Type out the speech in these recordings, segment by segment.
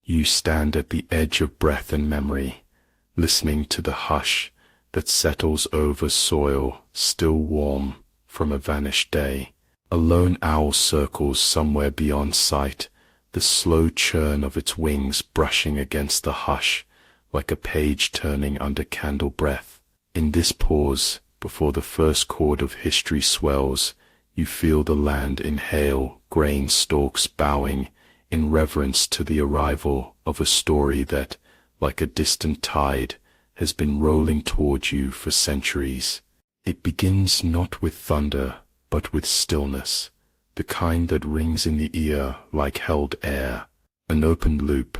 You stand at the edge of breath and memory, listening to the hush that settles over soil still warm from a vanished day. A lone owl circles somewhere beyond sight, the slow churn of its wings brushing against the hush like a page turning under candle breath. In this pause, before the first chord of history swells, you feel the land inhale grain stalks bowing in reverence to the arrival of a story that, like a distant tide, has been rolling toward you for centuries. It begins not with thunder, but with stillness, the kind that rings in the ear like held air, an opened loop,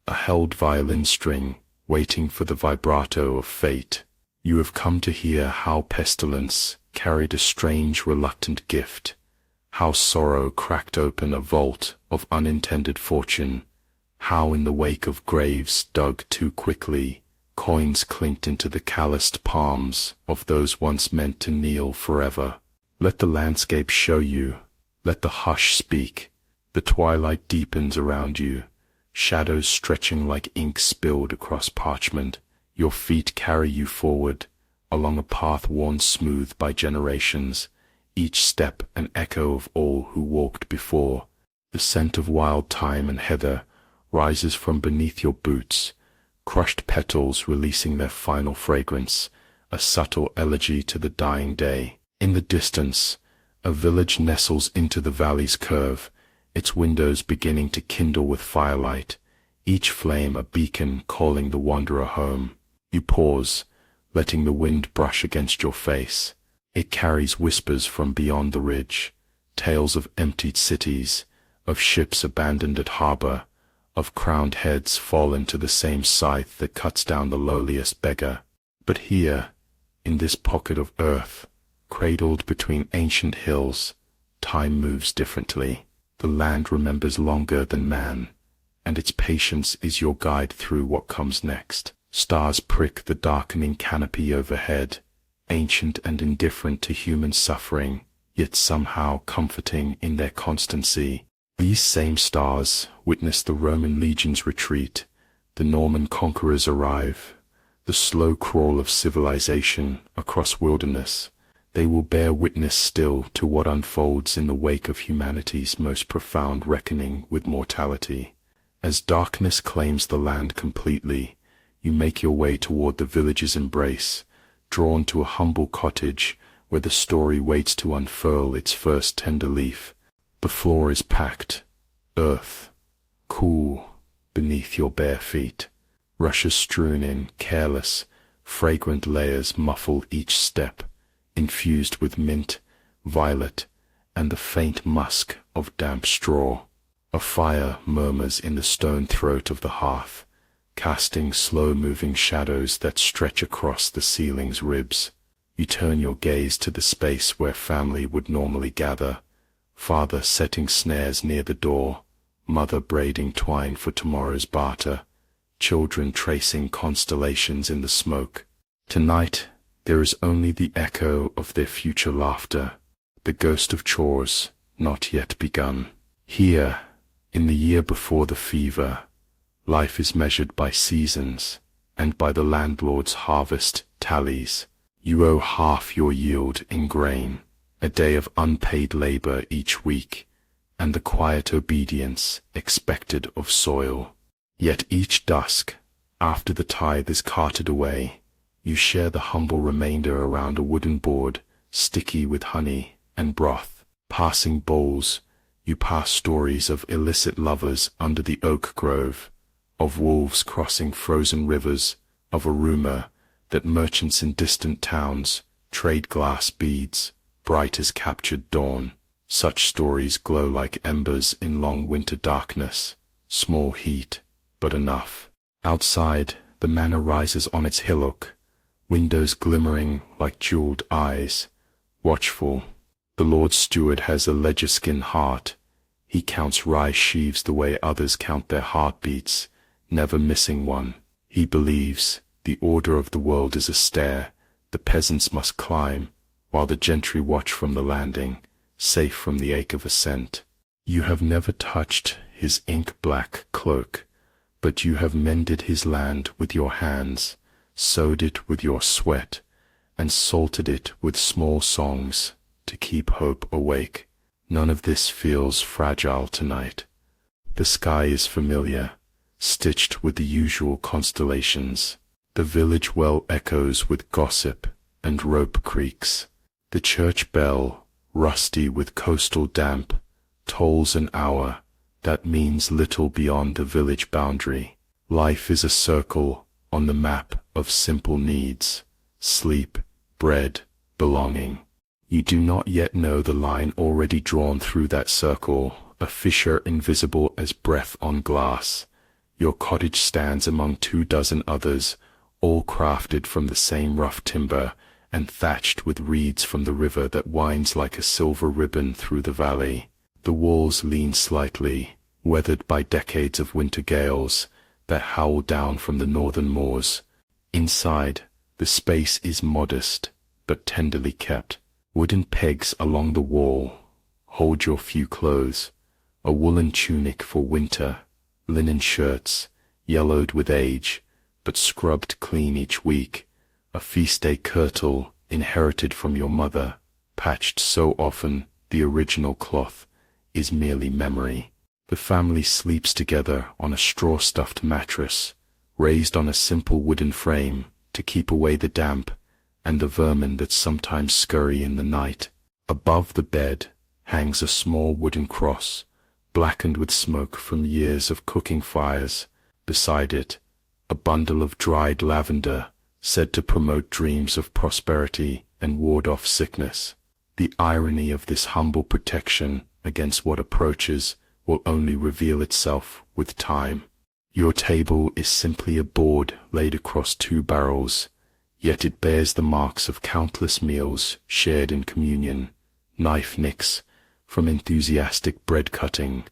a held violin string, waiting for the vibrato of fate. You have come to hear how pestilence carried a strange reluctant gift, how sorrow cracked open a vault of unintended fortune, how in the wake of graves dug too quickly, coins clinked into the calloused palms of those once meant to kneel forever. Let the landscape show you, let the hush speak. The twilight deepens around you, shadows stretching like ink spilled across parchment. Your feet carry you forward, along a path worn smooth by generations, each step an echo of all who walked before. The scent of wild thyme and heather rises from beneath your boots, crushed petals releasing their final fragrance, a subtle elegy to the dying day. In the distance, a village nestles into the valley's curve, its windows beginning to kindle with firelight, each flame a beacon calling the wanderer home. You pause, letting the wind brush against your face. It carries whispers from beyond the ridge, tales of emptied cities, of ships abandoned at harbor, of crowned heads fallen to the same scythe that cuts down the lowliest beggar. But here, in this pocket of earth, cradled between ancient hills, time moves differently. The land remembers longer than man, and its patience is your guide through what comes next. Stars prick the darkening canopy overhead, ancient and indifferent to human suffering, yet somehow comforting in their constancy. These same stars witness the Roman legions retreat, the Norman conquerors arrive, the slow crawl of civilization across wilderness. They will bear witness still to what unfolds in the wake of humanity's most profound reckoning with mortality. As darkness claims the land completely, you make your way toward the village's embrace, drawn to a humble cottage where the story waits to unfurl its first tender leaf. The floor is packed, earth, cool, beneath your bare feet. Rushes strewn in careless, fragrant layers muffle each step, infused with mint, violet, and the faint musk of damp straw. A fire murmurs in the stone throat of the hearth, casting slow-moving shadows that stretch across the ceiling's ribs. You turn your gaze to the space where family would normally gather, father setting snares near the door, mother braiding twine for tomorrow's barter, children tracing constellations in the smoke. Tonight, there is only the echo of their future laughter, the ghost of chores not yet begun. Here, in the year before the fever, life is measured by seasons and by the landlord's harvest tallies. You owe half your yield in grain, a day of unpaid labor each week, and the quiet obedience expected of soil. Yet each dusk, after the tithe is carted away, you share the humble remainder around a wooden board, sticky with honey and broth. Passing bowls, you pass stories of illicit lovers under the oak grove, of wolves crossing frozen rivers, of a rumor that merchants in distant towns trade glass beads, bright as captured dawn. Such stories glow like embers in long winter darkness, small heat, but enough. Outside, the manor rises on its hillock, windows glimmering like jeweled eyes, watchful. The Lord Steward has a ledger-skin heart. He counts rye sheaves the way others count their heartbeats, never missing one. He believes the order of the world is a stair the peasants must climb, while the gentry watch from the landing, safe from the ache of ascent. You have never touched his ink-black cloak, But you have mended his land with your hands, sowed it with your sweat, and salted it with small songs to keep hope awake. None of this feels fragile tonight. The sky is familiar, stitched with the usual constellations. The village well echoes with gossip and rope creaks. The church bell, rusty with coastal damp, tolls an hour that means little beyond the village boundary. Life is a circle on the map of simple needs: sleep, bread, belonging. You do not yet know the line already drawn through that circle, a fissure invisible as breath on glass. Your cottage stands among 24 others, all crafted from the same rough timber and thatched with reeds from the river that winds like a silver ribbon through the valley. The walls lean slightly, weathered by decades of winter gales that howl down from the northern moors. Inside, the space is modest, but tenderly kept. Wooden pegs along the wall hold your few clothes: a woolen tunic for winter, linen shirts, yellowed with age, but scrubbed clean each week, a feast day kirtle inherited from your mother, patched so often the original cloth is merely memory. The family sleeps together on a straw-stuffed mattress, raised on a simple wooden frame to keep away the damp and the vermin that sometimes scurry in the night. Above the bed hangs a small wooden cross, blackened with smoke from years of cooking fires. Beside it, a bundle of dried lavender, said to promote dreams of prosperity and ward off sickness. The irony of this humble protection against what approaches will only reveal itself with time. Your table is simply a board laid across 2 barrels, yet it bears the marks of countless meals shared in communion: knife nicks from enthusiastic bread cutting,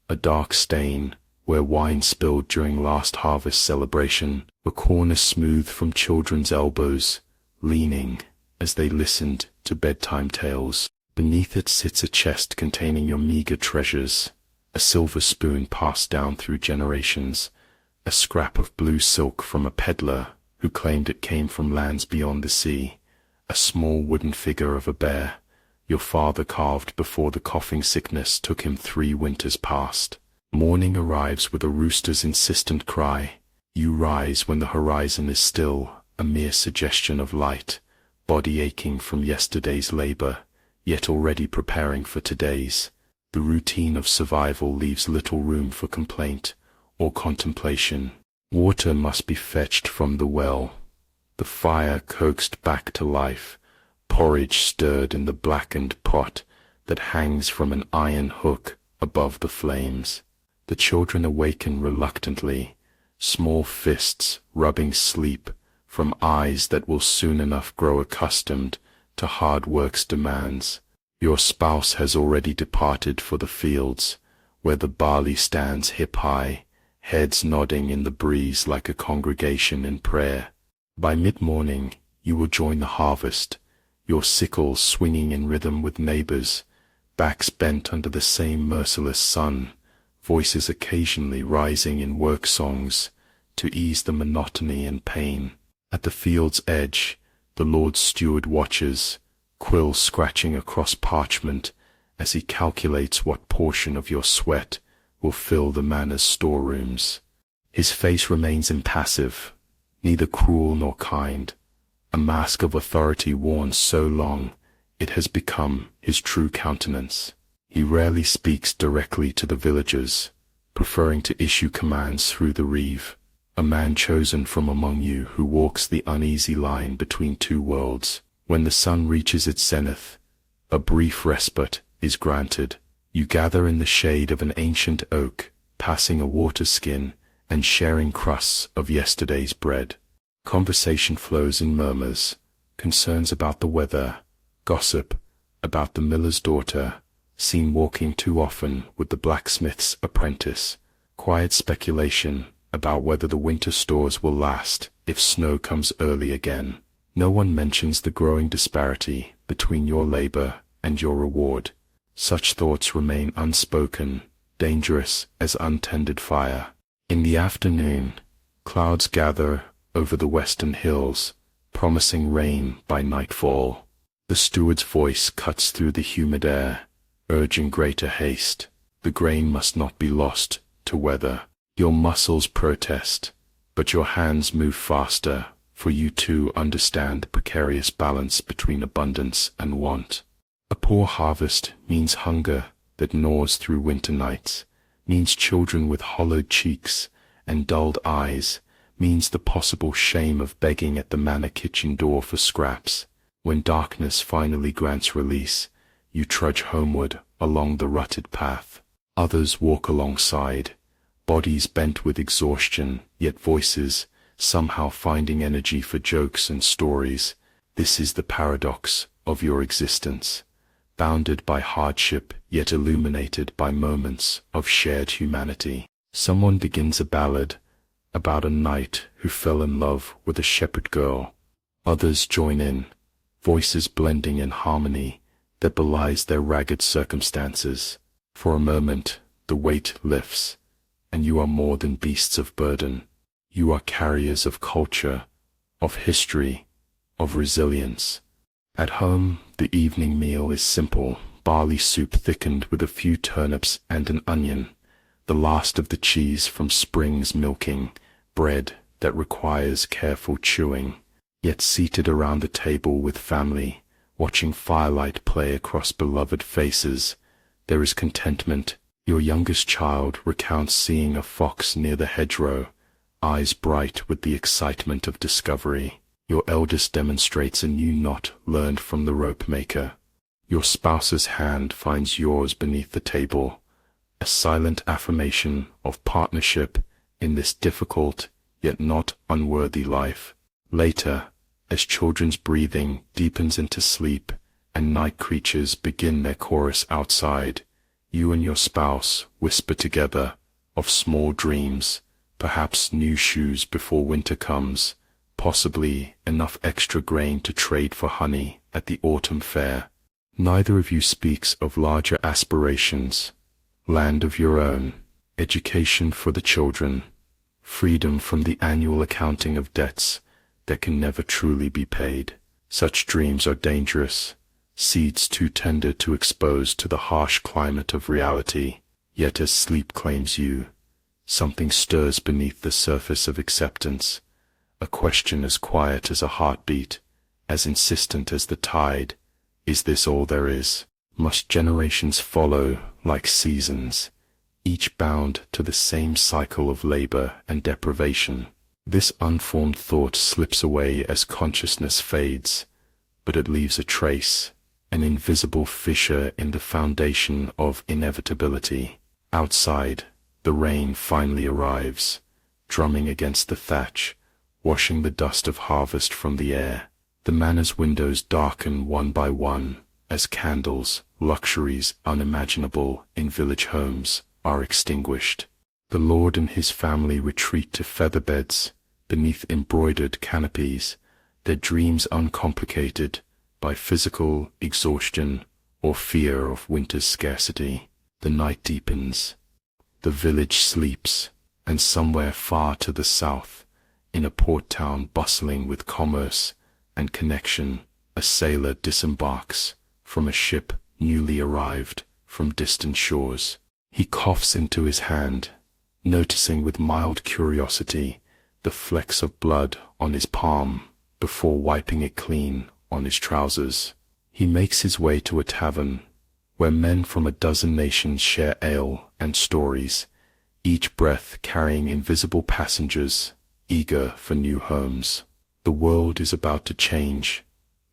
a dark stain where wine spilled during last harvest celebration, a corner smooth from children's elbows, leaning as they listened to bedtime tales. Beneath it sits a chest containing your meager treasures: a silver spoon passed down through generations, a scrap of blue silk from a peddler who claimed it came from lands beyond the sea, a small wooden figure of a bear your father carved before the coughing sickness took him 3 winters past. Morning arrives with a rooster's insistent cry. You rise when the horizon is still, a mere suggestion of light, body aching from yesterday's labor, yet already preparing for today's. The routine of survival leaves little room for complaint or contemplation. Water must be fetched from the well, the fire coaxed back to life, porridge stirred in the blackened pot that hangs from an iron hook above the flames. The children awaken reluctantly, small fists rubbing sleep from eyes that will soon enough grow accustomed to hard work's demands. Your spouse has already departed for the fields, where the barley stands hip-high, heads nodding in the breeze like a congregation in prayer. By mid-morning, you will join the harvest, your sickles swinging in rhythm with neighbors, backs bent under the same merciless sun, voices occasionally rising in work songs to ease the monotony and pain. At the field's edge, the Lord's steward watches, quill scratching across parchment as he calculates what portion of your sweat will fill the manor's storerooms. His face remains impassive, neither cruel nor kind, a mask of authority worn so long it has become his true countenance. He rarely speaks directly to the villagers, preferring to issue commands through the reeve, a man chosen from among you who walks the uneasy line between 2 worlds. When the sun reaches its zenith, a brief respite is granted. You gather in the shade of an ancient oak, passing a water skin and sharing crusts of yesterday's bread. Conversation flows in murmurs, concerns about the weather, gossip about the miller's daughter, seen walking too often with the blacksmith's apprentice, quiet speculation about whether the winter stores will last if snow comes early again. No one mentions the growing disparity between your labor and your reward. Such thoughts remain unspoken, dangerous as untended fire. In the afternoon, clouds gather over the western hills, promising rain by nightfall. The steward's voice cuts through the humid air, urging greater haste. The grain must not be lost to weather. Your muscles protest, but your hands move faster, for you too understand the precarious balance between abundance and want. A poor harvest means hunger that gnaws through winter nights, means children with hollowed cheeks and dulled eyes, means the possible shame of begging at the manor kitchen door for scraps. When darkness finally grants release, you trudge homeward along the rutted path. Others walk alongside, bodies bent with exhaustion, yet voices somehow finding energy for jokes and stories. This is the paradox of your existence, bounded by hardship, yet illuminated by moments of shared humanity. Someone begins a ballad about a knight who fell in love with a shepherd girl. Others join in, voices blending in harmony that belies their ragged circumstances. For a moment, the weight lifts, and you are more than beasts of burden. You are carriers of culture, of history, of resilience. At home, the evening meal is simple: barley soup thickened with a few turnips and an onion, the last of the cheese from spring's milking, bread that requires careful chewing. Yet seated around the table with family, watching firelight play across beloved faces, there is contentment. Your youngest child recounts seeing a fox near the hedgerow, eyes bright with the excitement of discovery. Your eldest demonstrates a new knot learned from the rope maker. Your spouse's hand finds yours beneath the table, a silent affirmation of partnership in this difficult yet not unworthy life. Later, as children's breathing deepens into sleep and night creatures begin their chorus outside, you and your spouse whisper together of small dreams, perhaps new shoes before winter comes, possibly enough extra grain to trade for honey at the autumn fair. Neither of you speaks of larger aspirations: land of your own, education for the children, freedom from the annual accounting of debts that can never truly be paid. Such dreams are dangerous, seeds too tender to expose to the harsh climate of reality. Yet as sleep claims you, something stirs beneath the surface of acceptance, a question as quiet as a heartbeat, as insistent as the tide. Is this all there is? Must generations follow like seasons, each bound to the same cycle of labor and deprivation? This unformed thought slips away as consciousness fades, but it leaves a trace, an invisible fissure in the foundation of inevitability. Outside, the rain finally arrives, drumming against the thatch, washing the dust of harvest from the air. The manor's windows darken one by one, as candles, luxuries unimaginable in village homes, are extinguished. The lord and his family retreat to feather beds beneath embroidered canopies, their dreams uncomplicated by physical exhaustion or fear of winter's scarcity. The night deepens. The village sleeps, and somewhere far to the south, in a port town bustling with commerce and connection, a sailor disembarks from a ship newly arrived from distant shores. He coughs into his hand, noticing with mild curiosity the flecks of blood on his palm before wiping it clean on his trousers. He makes his way to a tavern where men from a dozen nations share ale and stories, each breath carrying invisible passengers eager for new homes. The world is about to change,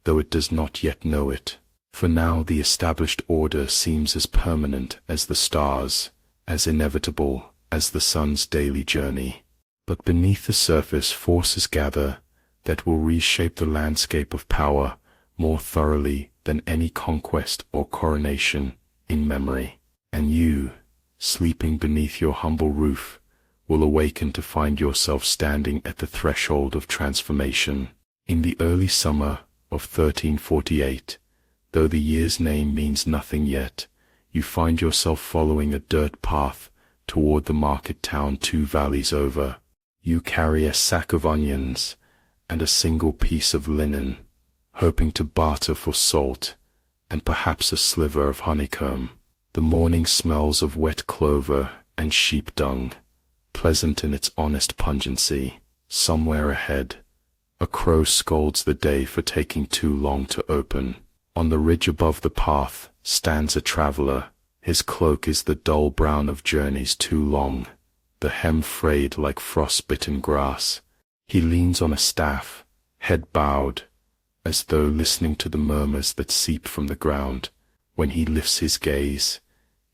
though it does not yet know it. For now the established order seems as permanent as the stars, as inevitable as the sun's daily journey. But beneath the surface forces gather that will reshape the landscape of power more thoroughly than any conquest or coronation in memory. And you, sleeping beneath your humble roof, will awaken to find yourself standing at the threshold of transformation. In the early summer of 1348, though the year's name means nothing yet, you find yourself following a dirt path toward the market town 2 valleys over. You carry a sack of onions and a single piece of linen, hoping to barter for salt and perhaps a sliver of honeycomb. The morning smells of wet clover and sheep dung, pleasant in its honest pungency. Somewhere ahead, a crow scolds the day for taking too long to open. On the ridge above the path stands a traveler. His cloak is the dull brown of journeys too long, the hem frayed like frost-bitten grass. He leans on a staff, head bowed, as though listening to the murmurs that seep from the ground. When he lifts his gaze,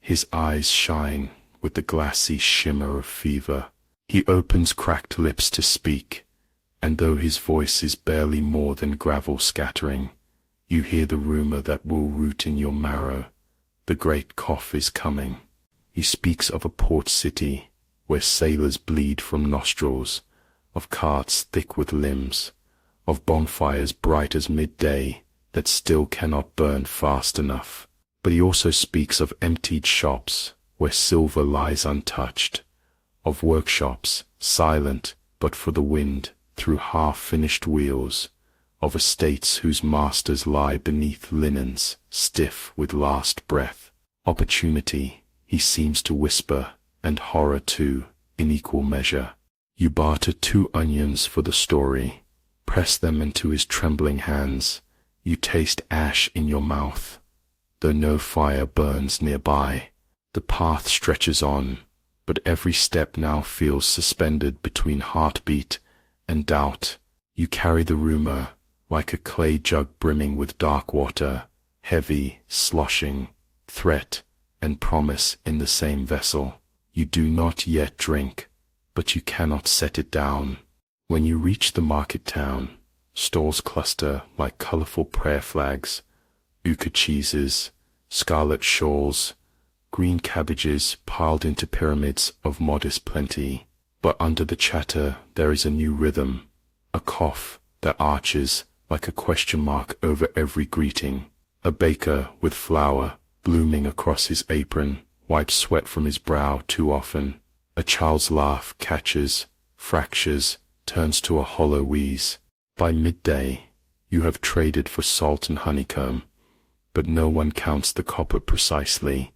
his eyes shine with the glassy shimmer of fever. He opens cracked lips to speak, and though his voice is barely more than gravel scattering, you hear the rumor that will root in your marrow. The great cough is coming. He speaks of a port city where sailors bleed from nostrils, of carts thick with limbs, of bonfires bright as midday that still cannot burn fast enough. But he also speaks of emptied shops where silver lies untouched, of workshops silent but for the wind through half-finished wheels, of estates whose masters lie beneath linens stiff with last breath. Opportunity, he seems to whisper, and horror too, in equal measure. You barter 2 onions for the story, press them into his trembling hands. You taste ash in your mouth, though no fire burns nearby. The path stretches on, but every step now feels suspended between heartbeat and doubt. You carry the rumor like a clay jug brimming with dark water, heavy, sloshing, threat and promise in the same vessel. You do not yet drink, but you cannot set it down. When you reach the market town, stalls cluster like colorful prayer flags, euchre cheeses, scarlet shawls, green cabbages piled into pyramids of modest plenty. But under the chatter there is a new rhythm, a cough that arches like a question mark over every greeting. A baker with flour blooming across his apron wipes sweat from his brow too often. A child's laugh catches, fractures, turns to a hollow wheeze. By midday, you have traded for salt and honeycomb, but no one counts the copper precisely,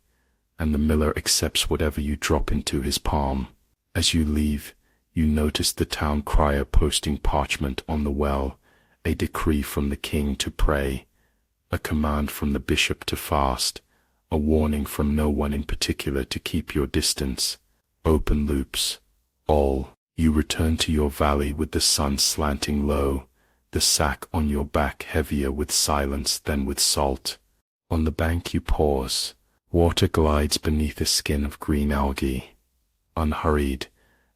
and the miller accepts whatever you drop into his palm. As you leave, you notice the town crier posting parchment on the well, a decree from the king to pray, a command from the bishop to fast, a warning from no one in particular to keep your distance. Open loops. All. You return to your valley with the sun slanting low, the sack on your back heavier with silence than with salt. On the bank you pause. Water glides beneath a skin of green algae, unhurried,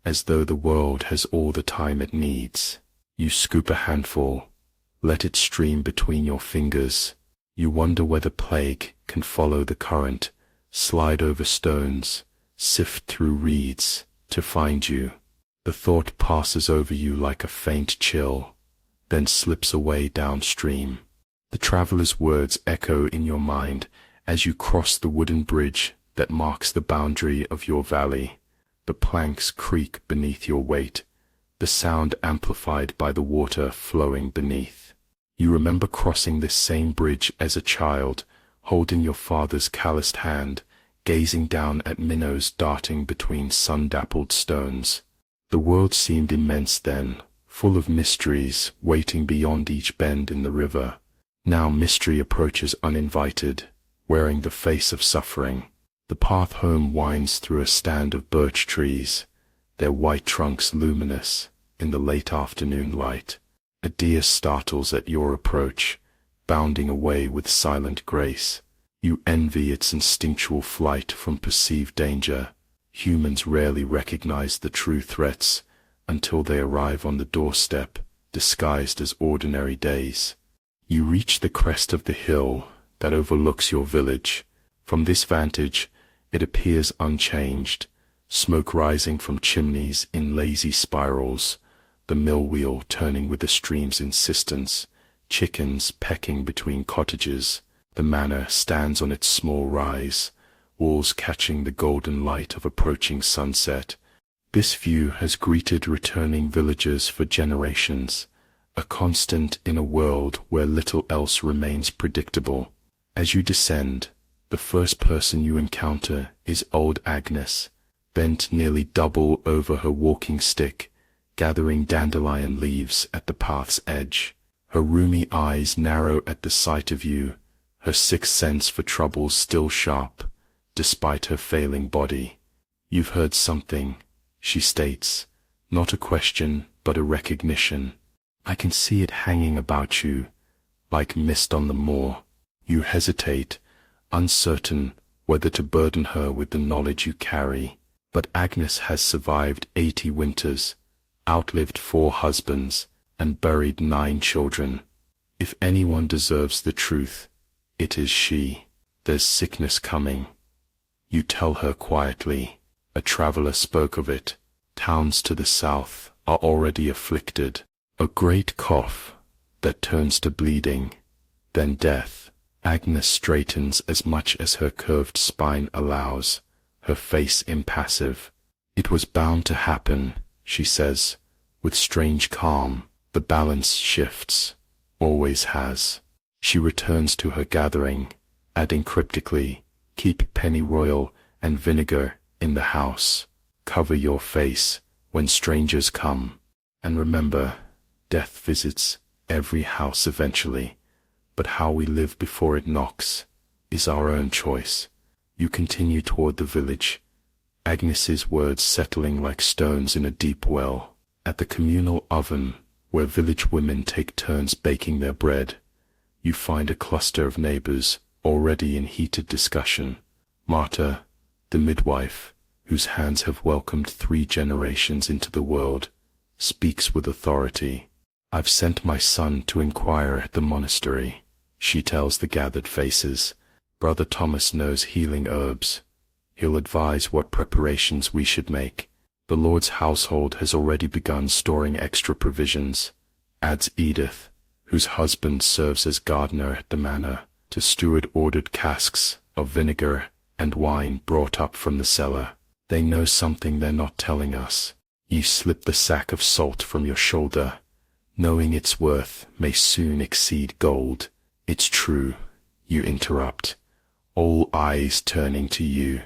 as though the world has all the time it needs. You scoop a handful, let it stream between your fingers. You wonder whether plague can follow the current, slide over stones, sift through reeds, to find you. The thought passes over you like a faint chill, then slips away downstream. The traveler's words echo in your mind as you cross the wooden bridge that marks the boundary of your valley. The planks creak beneath your weight, the sound amplified by the water flowing beneath. You remember crossing this same bridge as a child, holding your father's calloused hand, gazing down at minnows darting between sun-dappled stones. The world seemed immense then, full of mysteries waiting beyond each bend in the river. Now mystery approaches uninvited, wearing the face of suffering. The path home winds through a stand of birch trees, their white trunks luminous in the late afternoon light. A deer startles at your approach, bounding away with silent grace. You envy its instinctual flight from perceived danger. Humans rarely recognize the true threats until they arrive on the doorstep, disguised as ordinary days. You reach the crest of the hill that overlooks your village. From this vantage, it appears unchanged, smoke rising from chimneys in lazy spirals, the mill wheel turning with the stream's insistence, chickens pecking between cottages. The manor stands on its small rise, walls catching the golden light of approaching sunset. This view has greeted returning villagers for generations, a constant in a world where little else remains predictable. As you descend, the first person you encounter is old Agnes, bent nearly double over her walking stick, gathering dandelion leaves at the path's edge. Her rheumy eyes narrow at the sight of you, her sixth sense for trouble still sharp, despite her failing body. "You've heard something," she states, not a question but a recognition. "I can see it hanging about you, like mist on the moor." You hesitate, uncertain whether to burden her with the knowledge you carry. But Agnes has survived 80 winters, outlived 4 husbands, and buried 9 children. If anyone deserves the truth, it is she. "There's sickness coming," you tell her quietly. "A traveler spoke of it. Towns to the south are already afflicted. A great cough that turns to bleeding, then death." Agnes straightens as much as her curved spine allows, her face impassive. "It was bound to happen," she says, with strange calm. "The balance shifts, always has." She returns to her gathering, adding cryptically, "Keep pennyroyal and vinegar in the house. Cover your face when strangers come. And remember, death visits every house eventually. But how we live before it knocks is our own choice." You continue toward the village, Agnes's words settling like stones in a deep well. At the communal oven, where village women take turns baking their bread, you find a cluster of neighbors already in heated discussion. Marta, the midwife, whose hands have welcomed 3 generations into the world, speaks with authority. "I've sent my son to inquire at the monastery," she tells the gathered faces. "Brother Thomas knows healing herbs. He'll advise what preparations we should make. The Lord's household has already begun storing extra provisions," adds Edith, whose husband serves as gardener at the manor, to steward ordered casks of vinegar and wine brought up from the cellar. "They know something they're not telling us." You slip the sack of salt from your shoulder, knowing its worth may soon exceed gold. "It's true," you interrupt, all eyes turning to you.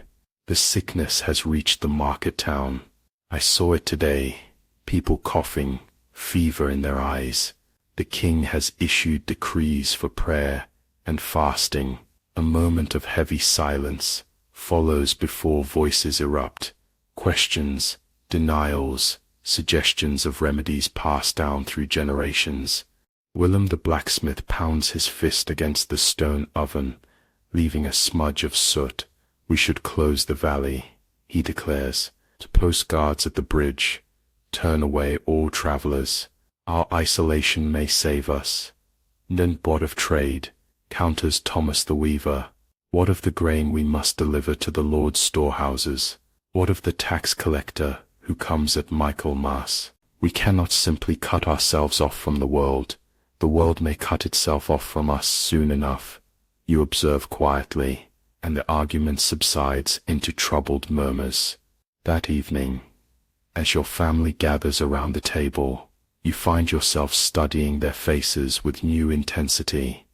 "The sickness has reached the market town. I saw it today, people coughing, fever in their eyes. The king has issued decrees for prayer and fasting." A moment of heavy silence follows before voices erupt. Questions, denials, suggestions of remedies passed down through generations. Willem the blacksmith pounds his fist against the stone oven, leaving a smudge of soot. "We should close the valley," he declares, "to post guards at the bridge, turn away all travelers. Our isolation may save us." "Then what of trade?" counters Thomas the weaver. "What of the grain we must deliver to the Lord's storehouses? What of the tax collector who comes at Michaelmas? We cannot simply cut ourselves off from the world. The world may cut itself off from us soon enough," you observe quietly, and the argument subsides into troubled murmurs. That evening, as your family gathers around the table, you find yourself studying their faces with new intensity.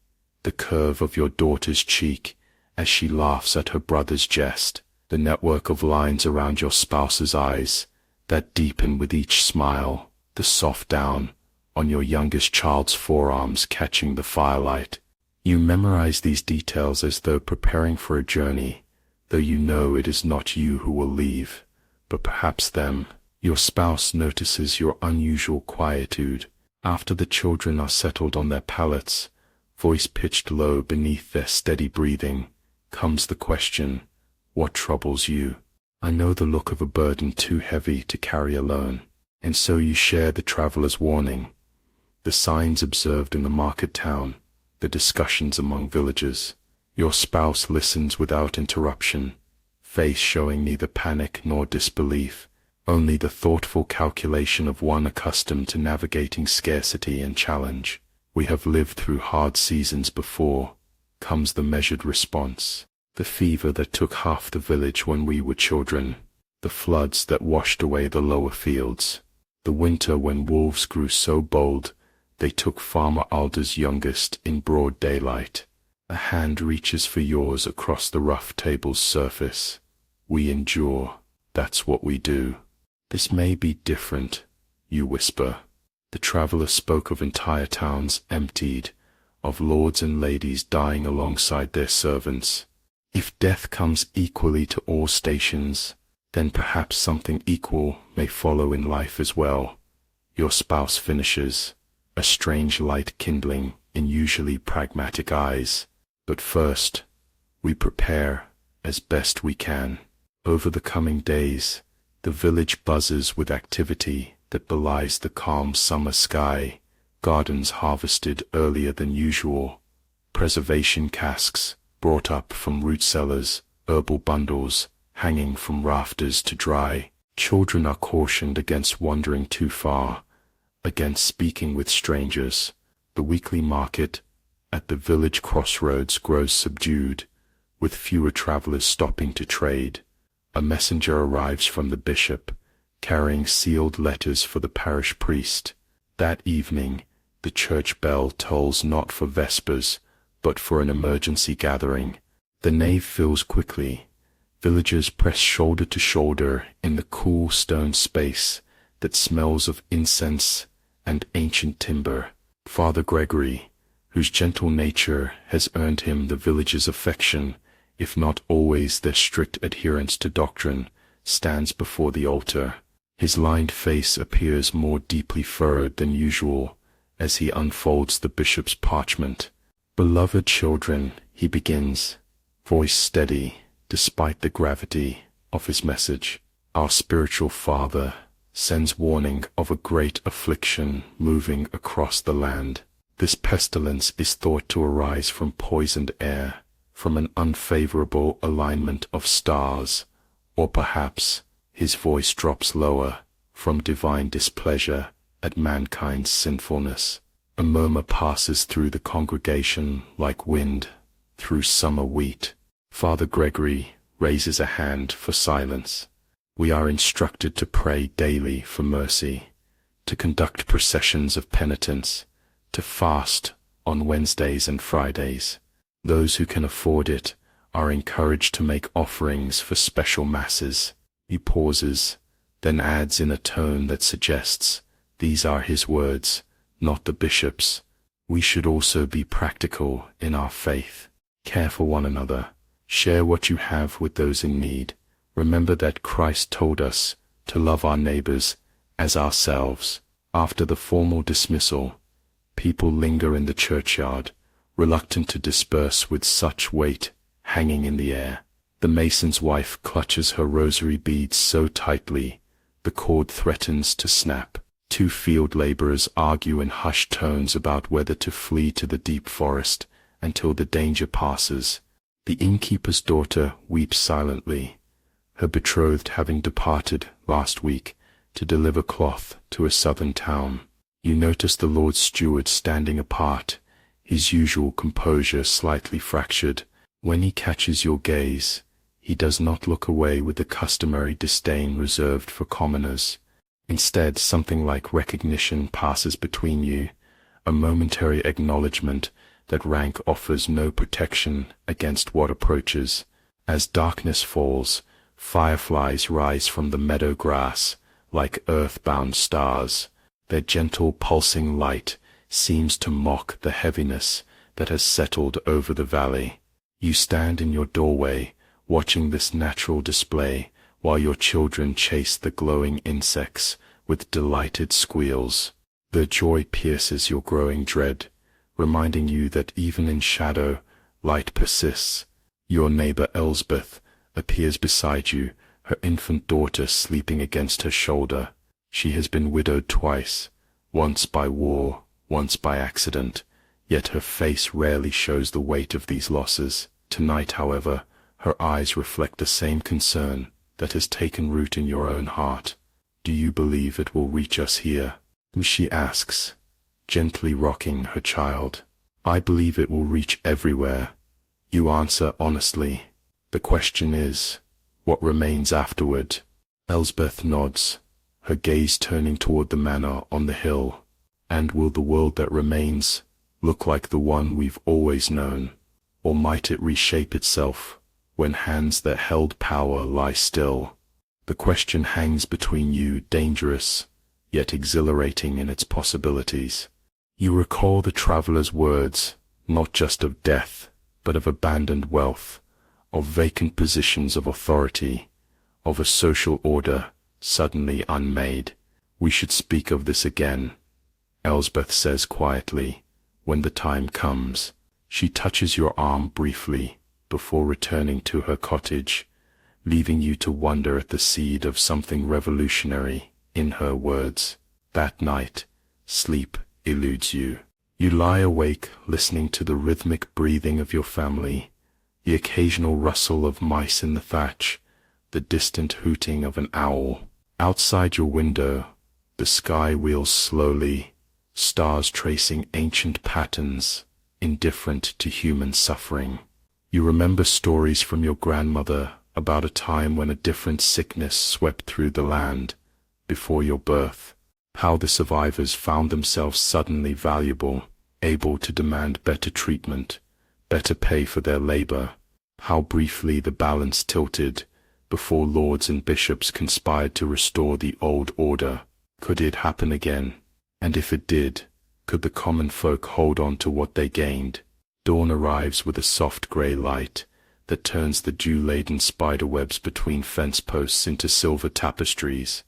The curve of your daughter's cheek as she laughs at her brother's jest, the network of lines around your spouse's eyes that deepen with each smile, the soft down on your youngest child's forearms catching the firelight. You memorize these details as though preparing for a journey, though you know it is not you who will leave, but perhaps them. Your spouse notices your unusual quietude. After the children are settled on their pallets, voice pitched low beneath their steady breathing, comes the question, "What troubles you?" I know the look of a burden too heavy to carry alone, and so you share the traveler's warning, the signs observed in the market town, the discussions among villagers. Your spouse listens without interruption, face showing neither panic nor disbelief, only the thoughtful calculation of one accustomed to navigating scarcity and challenge. "We have lived through hard seasons before," comes the measured response. The fever that took half the village when we were children, the floods that washed away the lower fields, the winter when wolves grew so bold they took Farmer Alder's youngest in broad daylight. A hand reaches for yours across the rough table's surface. We endure, that's what we do. This may be different, you whisper. The traveler spoke of entire towns emptied, of lords and ladies dying alongside their servants. If death comes equally to all stations, then perhaps something equal may follow in life as well. Your spouse finishes, a strange light kindling in usually pragmatic eyes. But first, we prepare as best we can. Over the coming days, the village buzzes with activity that belies the calm summer sky. Gardens harvested earlier than usual, preservation casks brought up from root cellars, herbal bundles hanging from rafters to dry. Children are cautioned against wandering too far, against speaking with strangers. The weekly market at the village crossroads grows subdued, with fewer travelers stopping to trade. A messenger arrives from the bishop, carrying sealed letters for the parish priest. That evening, the church bell tolls not for vespers, but for an emergency gathering. The nave fills quickly. Villagers press shoulder to shoulder in the cool stone space that smells of incense and ancient timber. Father Gregory, whose gentle nature has earned him the village's affection, if not always their strict adherence to doctrine, stands before the altar. His lined face appears more deeply furrowed than usual as he unfolds the bishop's parchment. Beloved children, he begins, voice steady despite the gravity of his message. Our spiritual father sends warning of a great affliction moving across the land. This pestilence is thought to arise from poisoned air, from an unfavorable alignment of stars, or perhaps, his voice drops lower, from divine displeasure at mankind's sinfulness. A murmur passes through the congregation like wind through summer wheat. Father Gregory raises a hand for silence. We are instructed to pray daily for mercy, to conduct processions of penitence, to fast on Wednesdays and Fridays. Those who can afford it are encouraged to make offerings for special masses. He pauses, then adds in a tone that suggests these are his words, not the bishop's. We should also be practical in our faith. Care for one another. Share what you have with those in need. Remember that Christ told us to love our neighbors as ourselves. After the formal dismissal, people linger in the churchyard, reluctant to disperse with such weight hanging in the air. The mason's wife clutches her rosary beads so tightly, the cord threatens to snap. Two field laborers argue in hushed tones about whether to flee to the deep forest until the danger passes. The innkeeper's daughter weeps silently, her betrothed having departed last week to deliver cloth to a southern town. You notice the Lord's steward standing apart, his usual composure slightly fractured. When he catches your gaze, he does not look away with the customary disdain reserved for commoners. Instead, something like recognition passes between you, a momentary acknowledgement that rank offers no protection against what approaches. As darkness falls, fireflies rise from the meadow grass like earth-bound stars. Their gentle pulsing light seems to mock the heaviness that has settled over the valley. You stand in your doorway, watching this natural display, while your children chase the glowing insects with delighted squeals. Their joy pierces your growing dread, reminding you that even in shadow, light persists. Your neighbor Elsbeth appears beside you, her infant daughter sleeping against her shoulder. She has been widowed twice, once by war, once by accident, yet her face rarely shows the weight of these losses. Tonight, however, her eyes reflect the same concern that has taken root in your own heart. Do you believe it will reach us here? She asks, gently rocking her child. I believe it will reach everywhere, you answer honestly. The question is, what remains afterward? Elsbeth nods, her gaze turning toward the manor on the hill. And will the world that remains look like the one we've always known? Or might it reshape itself when hands that held power lie still? The question hangs between you, dangerous, yet exhilarating in its possibilities. You recall the traveler's words, not just of death, but of abandoned wealth, of vacant positions of authority, of a social order suddenly unmade. We should speak of this again, Elsbeth says quietly, when the time comes. She touches your arm briefly before returning to her cottage, leaving you to wonder at the seed of something revolutionary in her words. That night, sleep eludes you. You lie awake listening to the rhythmic breathing of your family, the occasional rustle of mice in the thatch, the distant hooting of an owl. Outside your window, the sky wheels slowly, stars tracing ancient patterns, indifferent to human suffering. You remember stories from your grandmother about a time when a different sickness swept through the land before your birth, how the survivors found themselves suddenly valuable, able to demand better treatment, better pay for their labor, how briefly the balance tilted before lords and bishops conspired to restore the old order. Could it happen again? And if it did, could the common folk hold on to what they gained? Dawn arrives with a soft grey light that turns the dew-laden spiderwebs between fence posts into silver tapestries.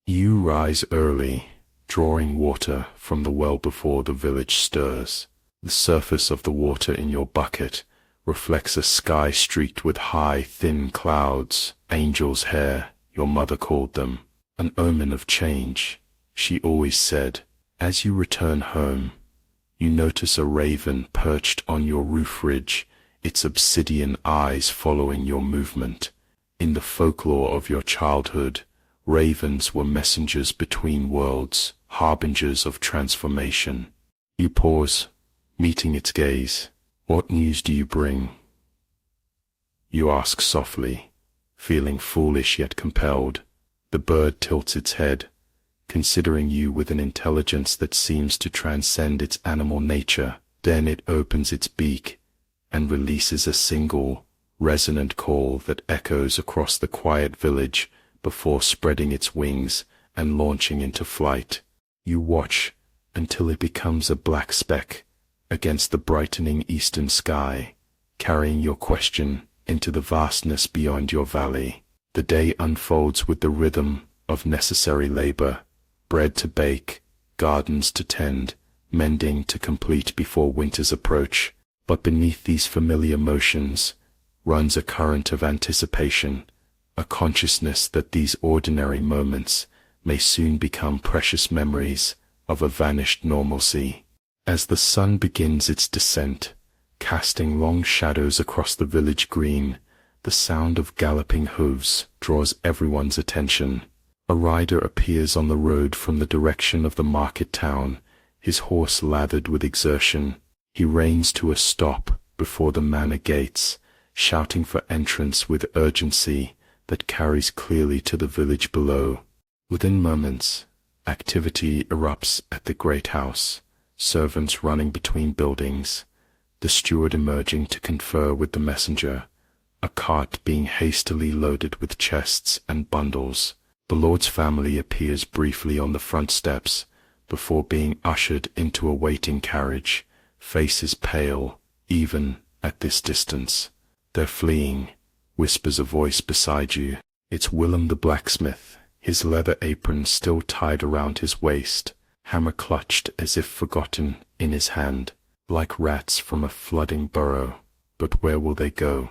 You rise early, drawing water from the well before the village stirs. The surface of the water in your bucket reflects a sky streaked with high, thin clouds. Angel's hair, your mother called them, an omen of change, she always said. As you return home, you notice a raven perched on your roof ridge, its obsidian eyes following your movement. In the folklore of your childhood, ravens were messengers between worlds, harbingers of transformation. You pause, meeting its gaze. What news do you bring? You ask softly, feeling foolish yet compelled. The bird tilts its head, considering you with an intelligence that seems to transcend its animal nature. Then it opens its beak and releases a single, resonant call that echoes across the quiet village before spreading its wings and launching into flight. You watch until it becomes a black speck against the brightening eastern sky, carrying your question into the vastness beyond your valley. The day unfolds with the rhythm of necessary labor, bread to bake, gardens to tend, mending to complete before winter's approach. But beneath these familiar motions runs a current of anticipation, a consciousness that these ordinary moments may soon become precious memories of a vanished normalcy. As the sun begins its descent, casting long shadows across the village green, the sound of galloping hooves draws everyone's attention. A rider appears on the road from the direction of the market town, his horse lathered with exertion. He reins to a stop before the manor gates, shouting for entrance with urgency that carries clearly to the village below. Within moments, activity erupts at the great house, servants running between buildings, the steward emerging to confer with the messenger, a cart being hastily loaded with chests and bundles. The lord's family appears briefly on the front steps before being ushered into a waiting carriage, faces pale, even at this distance. They're fleeing, whispers a voice beside you. It's Willem the blacksmith, his leather apron still tied around his waist, hammer clutched as if forgotten in his hand, like rats from a flooding burrow. But where will they go?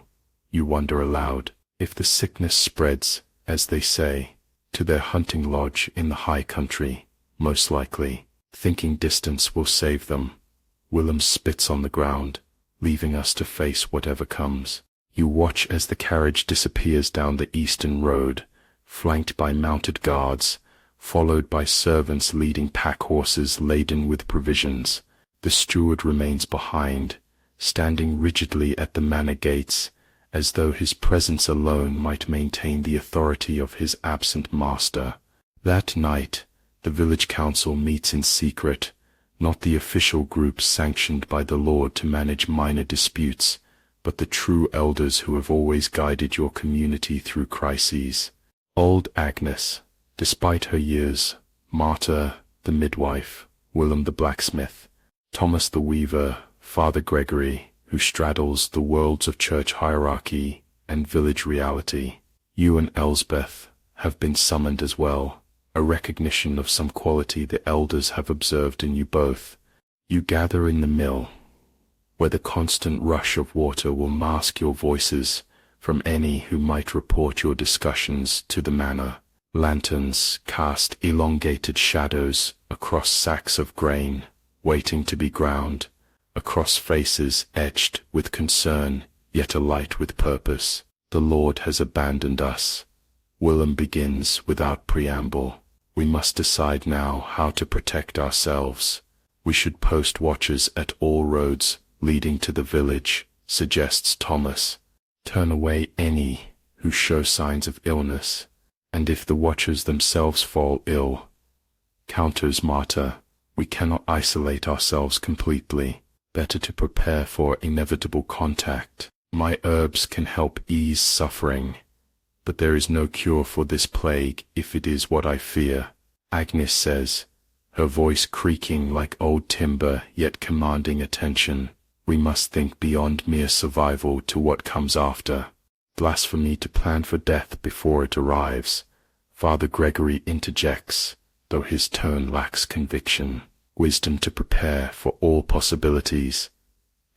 You wonder aloud. If the sickness spreads, as they say, to their hunting lodge in the high country, most likely, thinking distance will save them. Willem spits on the ground, leaving us to face whatever comes. You watch as the carriage disappears down the eastern road, flanked by mounted guards, followed by servants leading pack horses laden with provisions. The steward remains behind, standing rigidly at the manor gates, as though his presence alone might maintain the authority of his absent master. That night, the village council meets in secret, not the official group sanctioned by the Lord to manage minor disputes, but the true elders who have always guided your community through crises. Old Agnes, despite her years, Martha, the midwife, Willem the blacksmith, Thomas the weaver, Father Gregory, who straddles the worlds of church hierarchy and village reality. You and Elsbeth have been summoned as well, a recognition of some quality the elders have observed in you both. You gather in the mill, where the constant rush of water will mask your voices from any who might report your discussions to the manor. Lanterns cast elongated shadows across sacks of grain, waiting to be ground, across faces etched with concern, yet alight with purpose. The Lord has abandoned us. Willem begins without preamble. We must decide now how to protect ourselves. We should post watchers at all roads leading to the village, suggests Thomas. Turn away any who show signs of illness, and if the watchers themselves fall ill, counters Martha, we cannot isolate ourselves completely. Better to prepare for inevitable contact. My herbs can help ease suffering, but there is no cure for this plague if it is what I fear, Agnes says, her voice creaking like old timber yet commanding attention. We must think beyond mere survival to what comes after. Blasphemy to plan for death before it arrives, Father Gregory interjects, though his tone lacks conviction. Wisdom to prepare for all possibilities,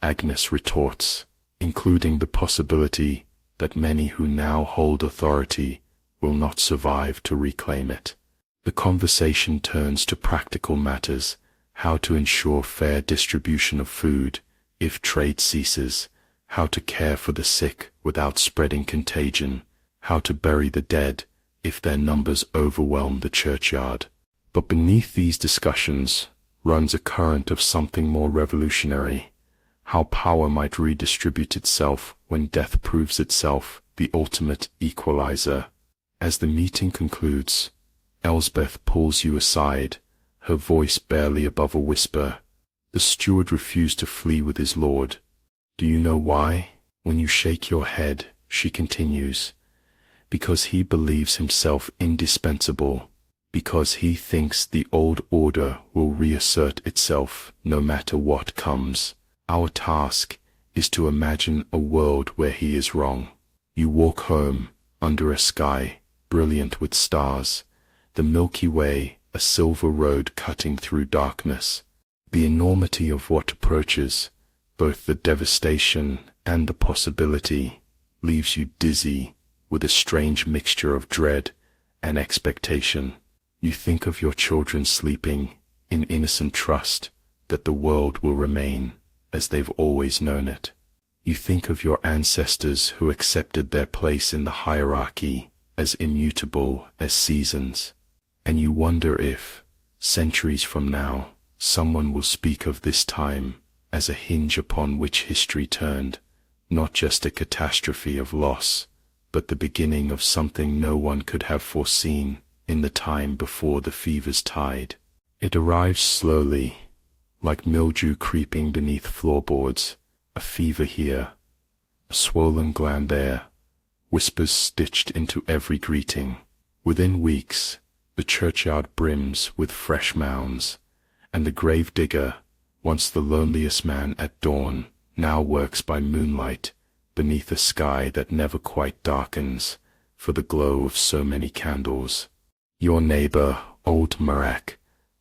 Agnes retorts, including the possibility that many who now hold authority will not survive to reclaim it. The conversation turns to practical matters, how to ensure fair distribution of food if trade ceases, how to care for the sick without spreading contagion, how to bury the dead if their numbers overwhelm the churchyard. But beneath these discussions runs a current of something more revolutionary, how power might redistribute itself when death proves itself the ultimate equalizer. As the meeting concludes, Elsbeth pulls you aside, her voice barely above a whisper. The steward refused to flee with his lord. Do you know why? When you shake your head, she continues, because he believes himself indispensable, because he thinks the old order will reassert itself no matter what comes. Our task is to imagine a world where he is wrong. You walk home under a sky brilliant with stars, the Milky Way a silver road cutting through darkness. The enormity of what approaches, both the devastation and the possibility, leaves you dizzy with a strange mixture of dread and expectation. You think of your children sleeping in innocent trust that the world will remain as they've always known it. You think of your ancestors who accepted their place in the hierarchy as immutable as seasons, and you wonder if, centuries from now, someone will speak of this time as a hinge upon which history turned, not just a catastrophe of loss, but the beginning of something no one could have foreseen in the time before the fever's tide. It arrives slowly, like mildew creeping beneath floorboards, a fever here, a swollen gland there, whispers stitched into every greeting. Within weeks, the churchyard brims with fresh mounds, and the grave digger, once the loneliest man at dawn, now works by moonlight beneath a sky that never quite darkens for the glow of so many candles. Your neighbor, old Marek,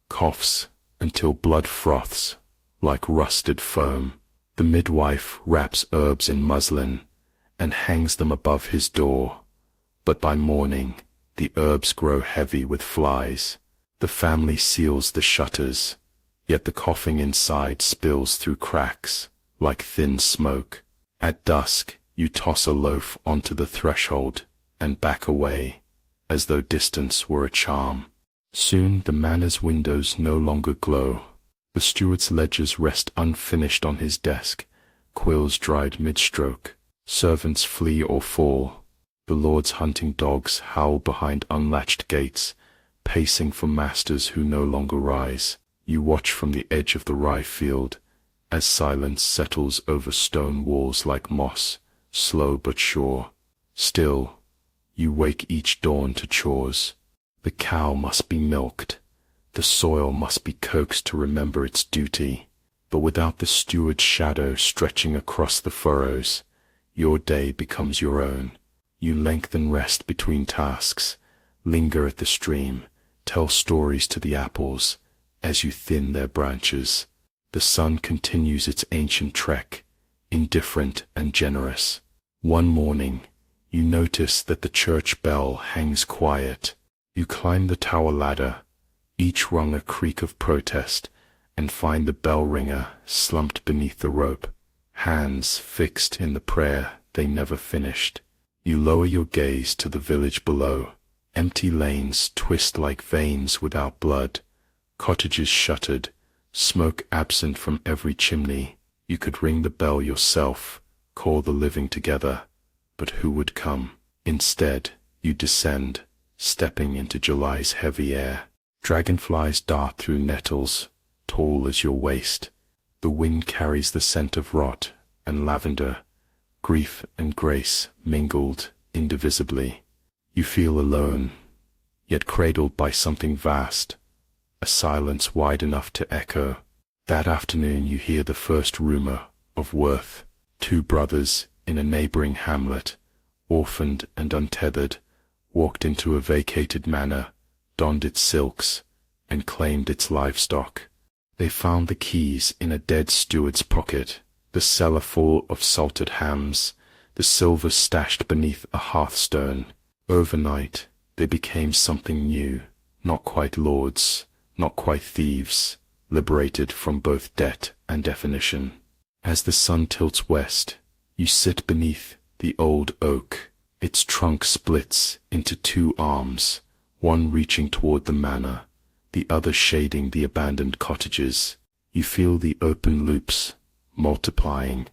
coughs until blood froths like rusted foam. The midwife wraps herbs in muslin and hangs them above his door, but by morning the herbs grow heavy with flies. The family seals the shutters, yet the coughing inside spills through cracks like thin smoke. At dusk, you toss a loaf onto the threshold and back away, as though distance were a charm. Soon the manor's windows no longer glow. The steward's ledgers rest unfinished on his desk, quills dried mid-stroke. Servants flee or fall. The Lord's hunting dogs howl behind unlatched gates, pacing for masters who no longer rise. You watch from the edge of the rye field, as silence settles over stone walls like moss, slow but sure. Still, you wake each dawn to chores. The cow must be milked. The soil must be coaxed to remember its duty. But without the steward's shadow stretching across the furrows, your day becomes your own. You lengthen rest between tasks, linger at the stream, tell stories to the apples as you thin their branches. The sun continues its ancient trek, indifferent and generous. One morning, you notice that the church bell hangs quiet. You climb the tower ladder, each rung a creak of protest, and find the bell ringer slumped beneath the rope, hands fixed in the prayer they never finished. You lower your gaze to the village below. Empty lanes twist like veins without blood, cottages shuttered, smoke absent from every chimney. You could ring the bell yourself, call the living together, but who would come? Instead, you descend, stepping into July's heavy air. Dragonflies dart through nettles, tall as your waist. The wind carries the scent of rot and lavender, grief and grace mingled indivisibly. You feel alone, yet cradled by something vast, a silence wide enough to echo. That afternoon you hear the first rumor of Worth. 2 brothers in a neighboring hamlet, orphaned and untethered, walked into a vacated manor, donned its silks, and claimed its livestock. They found the keys in a dead steward's pocket, the cellar full of salted hams, the silver stashed beneath a hearthstone. Overnight, they became something new, not quite lords, not quite thieves, liberated from both debt and definition. As the sun tilts west, you sit beneath the old oak. Its trunk splits into 2 arms, one reaching toward the manor, the other shading the abandoned cottages. You feel the open loops multiplying.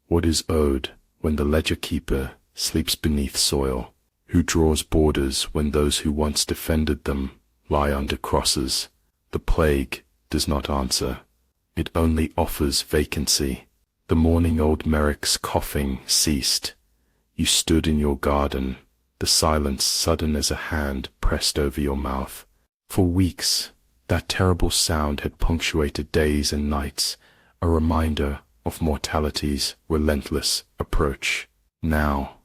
What is owed when the ledger keeper sleeps beneath soil? Who draws borders when those who once defended them lie under crosses? The plague does not answer. It only offers vacancy. The morning old Merrick's coughing ceased. You stood in your garden, the silence sudden as a hand pressed over your mouth. For weeks, that terrible sound had punctuated days and nights, a reminder of mortality's relentless approach. Now,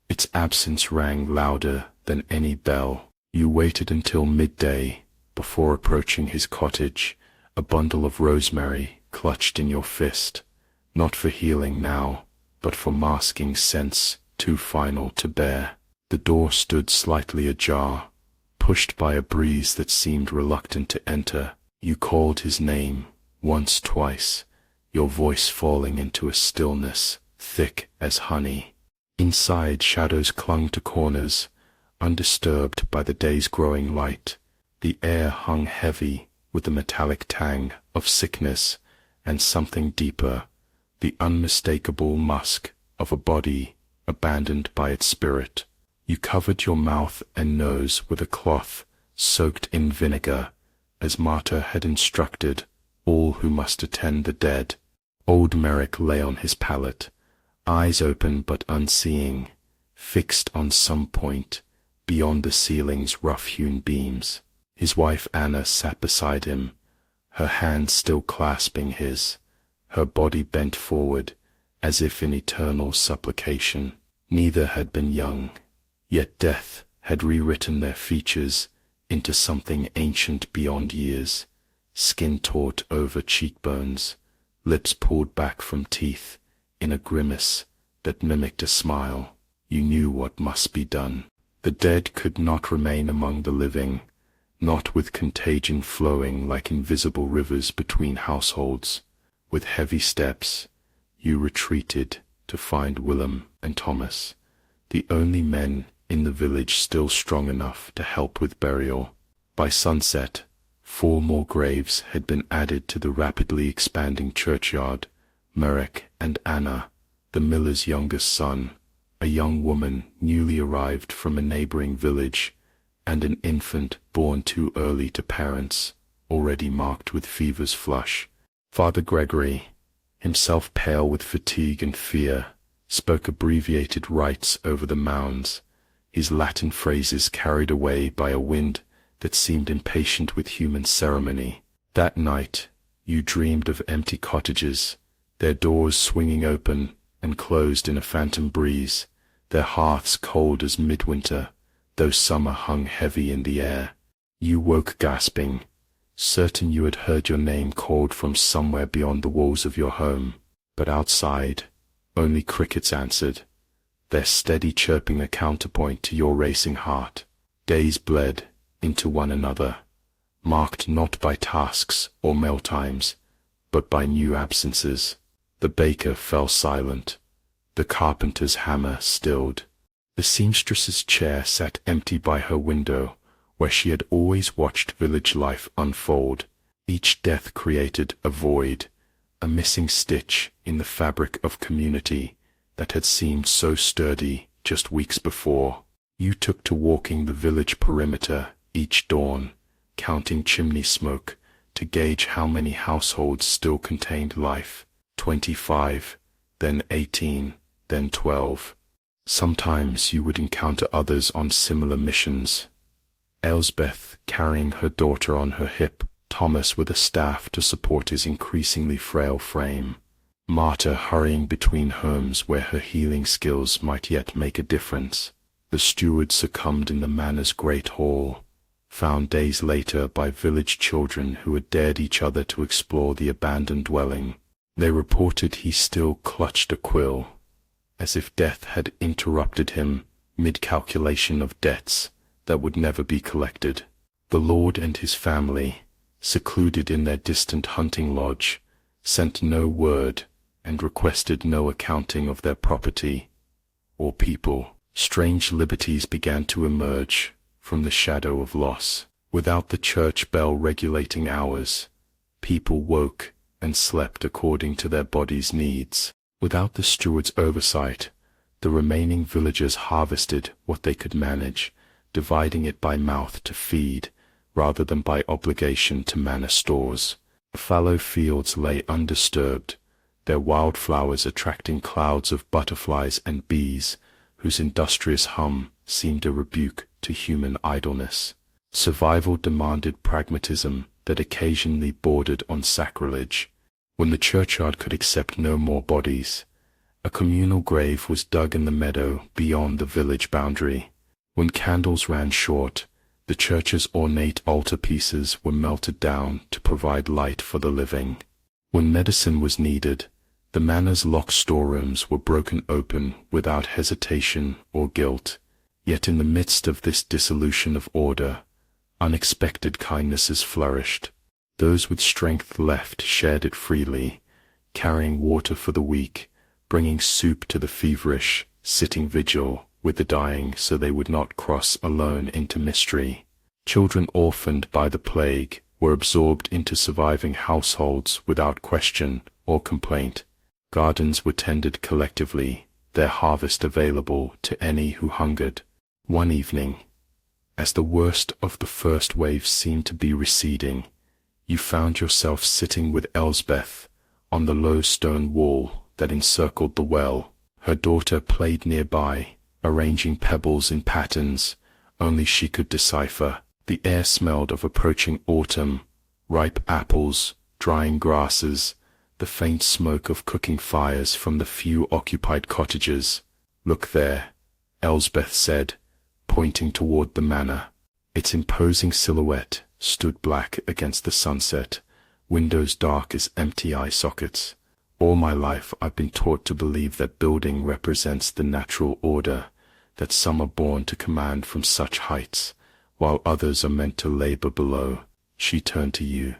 its absence rang louder than any bell. You waited until midday before approaching his cottage, a bundle of rosemary clutched in your fist, not for healing now, but for masking sense too final to bear. The door stood slightly ajar, pushed by a breeze that seemed reluctant to enter. You called his name once, twice, your voice falling into a stillness thick as honey. Inside, shadows clung to corners, undisturbed by the day's growing light. The air hung heavy with the metallic tang of sickness and something deeper, the unmistakable musk of a body abandoned by its spirit. You covered your mouth and nose with a cloth soaked in vinegar, as Marta had instructed all who must attend the dead. Old Merrick lay on his pallet, eyes open but unseeing, fixed on some point beyond the ceiling's rough-hewn beams. His wife Anna sat beside him, her hand still clasping his, her body bent forward as if in eternal supplication. Neither had been young, yet death had rewritten their features into something ancient beyond years, skin taut over cheekbones, lips pulled back from teeth in a grimace that mimicked a smile. You knew what must be done. The dead could not remain among the living, not with contagion flowing like invisible rivers between households. With heavy steps, you retreated to find Willem and Thomas, the only men in the village still strong enough to help with burial. By sunset, 4 more graves had been added to the rapidly expanding churchyard. Merrick and Anna, the miller's youngest son, a young woman newly arrived from a neighboring village, and an infant born too early to parents, already marked with fever's flush. Father Gregory, himself pale with fatigue and fear, spoke abbreviated rites over the mounds, his Latin phrases carried away by a wind that seemed impatient with human ceremony. That night, you dreamed of empty cottages, their doors swinging open and closed in a phantom breeze, their hearths cold as midwinter, though summer hung heavy in the air. You woke gasping, certain you had heard your name called from somewhere beyond the walls of your home, but outside, only crickets answered, their steady chirping a counterpoint to your racing heart. Days bled into one another, marked not by tasks or meal times, but by new absences. The baker fell silent, the carpenter's hammer stilled. The seamstress's chair sat empty by her window, where she had always watched village life unfold. Each death created a void, a missing stitch in the fabric of community that had seemed so sturdy just weeks before. You took to walking the village perimeter each dawn, counting chimney smoke to gauge how many households still contained life. 25, then 18, then 12. Sometimes you would encounter others on similar missions. Elsbeth carrying her daughter on her hip, Thomas with a staff to support his increasingly frail frame, Marta hurrying between homes where her healing skills might yet make a difference. The steward succumbed in the manor's great hall, found days later by village children who had dared each other to explore the abandoned dwelling. They reported he still clutched a quill, as if death had interrupted him mid-calculation of debts that would never be collected. The lord and his family, secluded in their distant hunting lodge, sent no word and requested no accounting of their property or people. Strange liberties began to emerge from the shadow of loss. Without the church bell regulating hours, people woke and slept according to their bodies' needs. Without the steward's oversight, the remaining villagers harvested what they could manage, dividing it by mouth to feed, rather than by obligation to manor stores. The fallow fields lay undisturbed, their wildflowers attracting clouds of butterflies and bees, whose industrious hum seemed a rebuke to human idleness. Survival demanded pragmatism that occasionally bordered on sacrilege. When the churchyard could accept no more bodies, a communal grave was dug in the meadow beyond the village boundary. When candles ran short, the church's ornate altarpieces were melted down to provide light for the living. When medicine was needed, the manor's locked storerooms were broken open without hesitation or guilt. Yet in the midst of this dissolution of order, unexpected kindnesses flourished. Those with strength left shared it freely, carrying water for the weak, bringing soup to the feverish, sitting vigil with the dying so they would not cross alone into mystery. Children orphaned by the plague were absorbed into surviving households without question or complaint. Gardens were tended collectively, their harvest available to any who hungered. One evening, as the worst of the first wave seemed to be receding, you found yourself sitting with Elsbeth on the low stone wall that encircled the well. Her daughter played nearby, arranging pebbles in patterns only she could decipher. The air smelled of approaching autumn, ripe apples, drying grasses, the faint smoke of cooking fires from the few occupied cottages. "Look there," Elsbeth said, pointing toward the manor. Its imposing silhouette stood black against the sunset, windows dark as empty eye sockets. All my life I've been taught to believe that building represents the natural order, that some are born to command from such heights, while others are meant to labor below. She turned to you,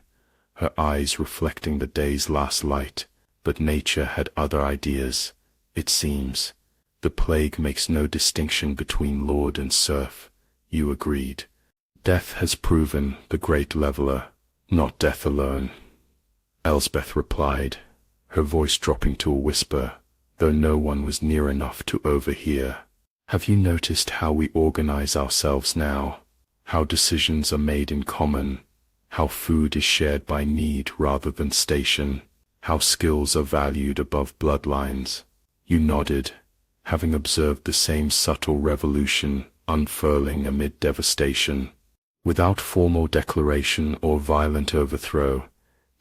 her eyes reflecting the day's last light, but nature had other ideas, it seems. The plague makes no distinction between lord and serf, you agreed. Death has proven the great leveler, not death alone, Elsbeth replied, her voice dropping to a whisper, though no one was near enough to overhear. Have you noticed how we organize ourselves now? How decisions are made in common? How food is shared by need rather than station? How skills are valued above bloodlines? You nodded, having observed the same subtle revolution unfurling amid devastation. Without formal declaration or violent overthrow,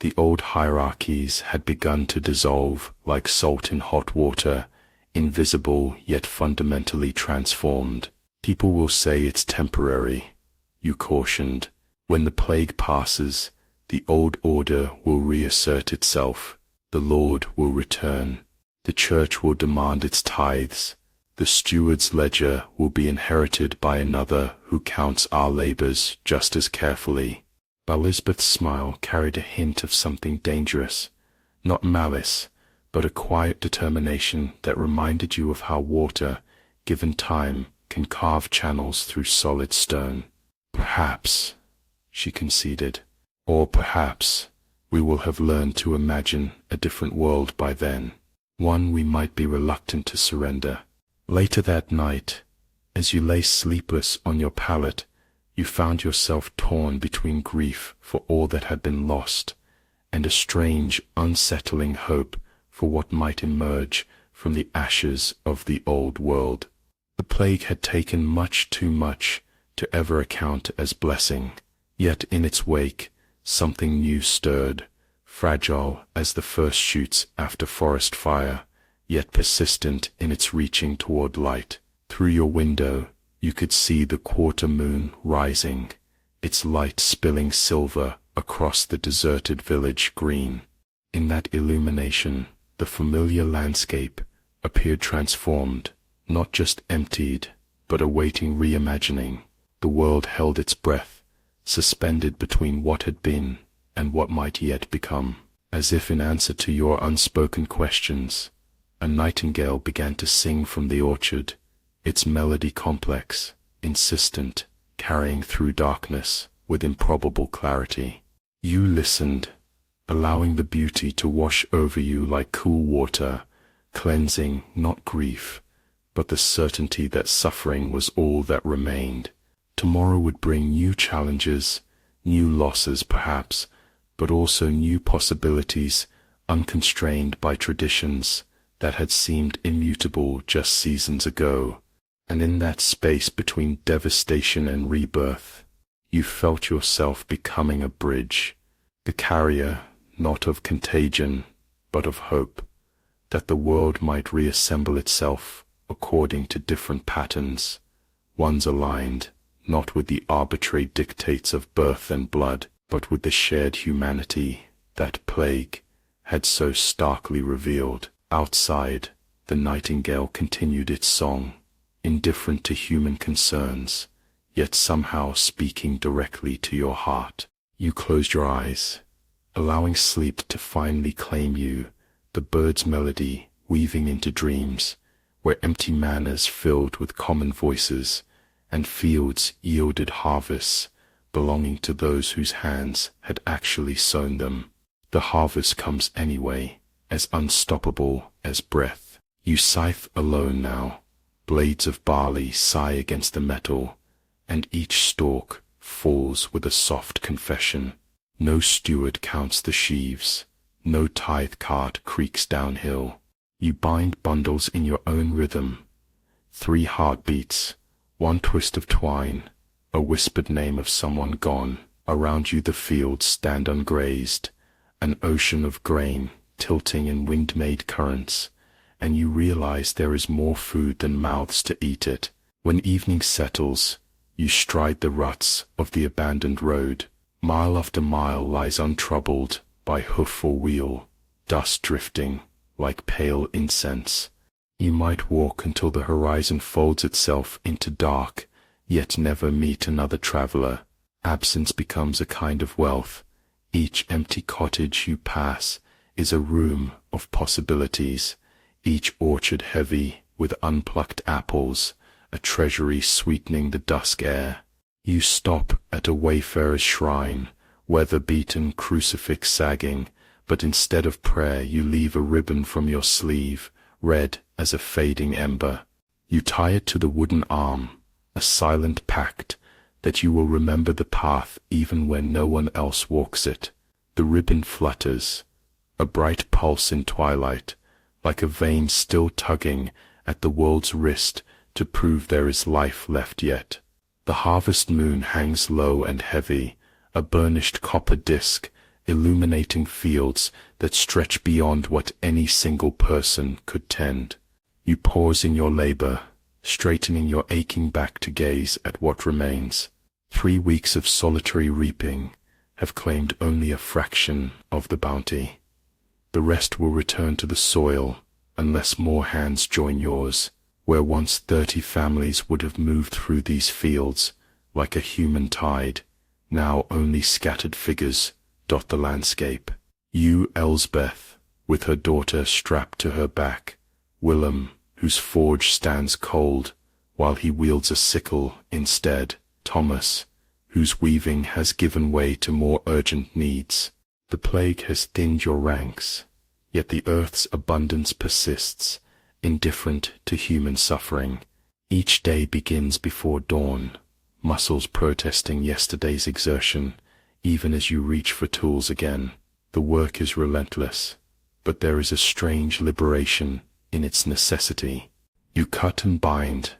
the old hierarchies had begun to dissolve like salt in hot water, invisible yet fundamentally transformed. People will say it's temporary, you cautioned. When the plague passes, the old order will reassert itself. The Lord will return. The church will demand its tithes. The steward's ledger will be inherited by another who counts our labors just as carefully. Elizabeth's smile carried a hint of something dangerous, not malice, but a quiet determination that reminded you of how water, given time, can carve channels through solid stone. Perhaps, she conceded, or perhaps we will have learned to imagine a different world by then, one we might be reluctant to surrender. Later that night, as you lay sleepless on your pallet, you found yourself torn between grief for all that had been lost and a strange, unsettling hope for what might emerge from the ashes of the old world. The plague had taken much too much to ever account as blessing, yet in its wake something new stirred, fragile as the first shoots after forest fire, yet persistent in its reaching toward light. Through your window you could see the quarter moon rising, its light spilling silver across the deserted village green. In that illumination, the familiar landscape appeared transformed, not just emptied, but awaiting reimagining. The world held its breath, suspended between what had been and what might yet become. As if in answer to your unspoken questions, a nightingale began to sing from the orchard, its melody complex, insistent, carrying through darkness with improbable clarity. You listened, allowing the beauty to wash over you like cool water, cleansing not grief, but the certainty that suffering was all that remained. Tomorrow would bring new challenges, new losses perhaps, but also new possibilities, unconstrained by traditions that had seemed immutable just seasons ago. And in that space between devastation and rebirth, you felt yourself becoming a bridge, the carrier not of contagion, but of hope, that the world might reassemble itself according to different patterns, ones aligned not with the arbitrary dictates of birth and blood, but with the shared humanity that plague had so starkly revealed. Outside, the nightingale continued its song, indifferent to human concerns, yet somehow speaking directly to your heart. You closed your eyes, allowing sleep to finally claim you, the bird's melody weaving into dreams, where empty manners filled with common voices, and fields yielded harvests belonging to those whose hands had actually sown them. The harvest comes anyway, as unstoppable as breath. You scythe alone now, blades of barley sigh against the metal, and each stalk falls with a soft confession. No steward counts the sheaves, no tithe cart creaks downhill. You bind bundles in your own rhythm, 3 heartbeats, 1 twist of twine, a whispered name of someone gone. Around you the fields stand ungrazed, an ocean of grain tilting in wind-made currents, and you realize there is more food than mouths to eat it. When evening settles, you stride the ruts of the abandoned road. Mile after mile lies untroubled by hoof or wheel, dust drifting like pale incense. You might walk until the horizon folds itself into dark, yet never meet another traveler. Absence becomes a kind of wealth. Each empty cottage you pass is a room of possibilities, each orchard heavy with unplucked apples, a treasury sweetening the dusk air. You stop at a wayfarer's shrine, weather-beaten crucifix sagging, but instead of prayer you leave a ribbon from your sleeve, red as a fading ember. You tie it to the wooden arm, a silent pact that you will remember the path even when no one else walks it. The ribbon flutters, a bright pulse in twilight, like a vein still tugging at the world's wrist to prove there is life left yet. The harvest moon hangs low and heavy, a burnished copper disk, illuminating fields that stretch beyond what any single person could tend. You pause in your labor, straightening your aching back to gaze at what remains. 3 weeks of solitary reaping have claimed only a fraction of the bounty. The rest will return to the soil unless more hands join yours. Where once 30 families would have moved through these fields like a human tide, now only scattered figures dot the landscape. You, Elsbeth, with her daughter strapped to her back, Willem, whose forge stands cold while he wields a sickle instead, Thomas, whose weaving has given way to more urgent needs. The plague has thinned your ranks, yet the earth's abundance persists, indifferent to human suffering. Each day begins before dawn, muscles protesting yesterday's exertion, even as you reach for tools again. The work is relentless, but there is a strange liberation in its necessity. You cut and bind,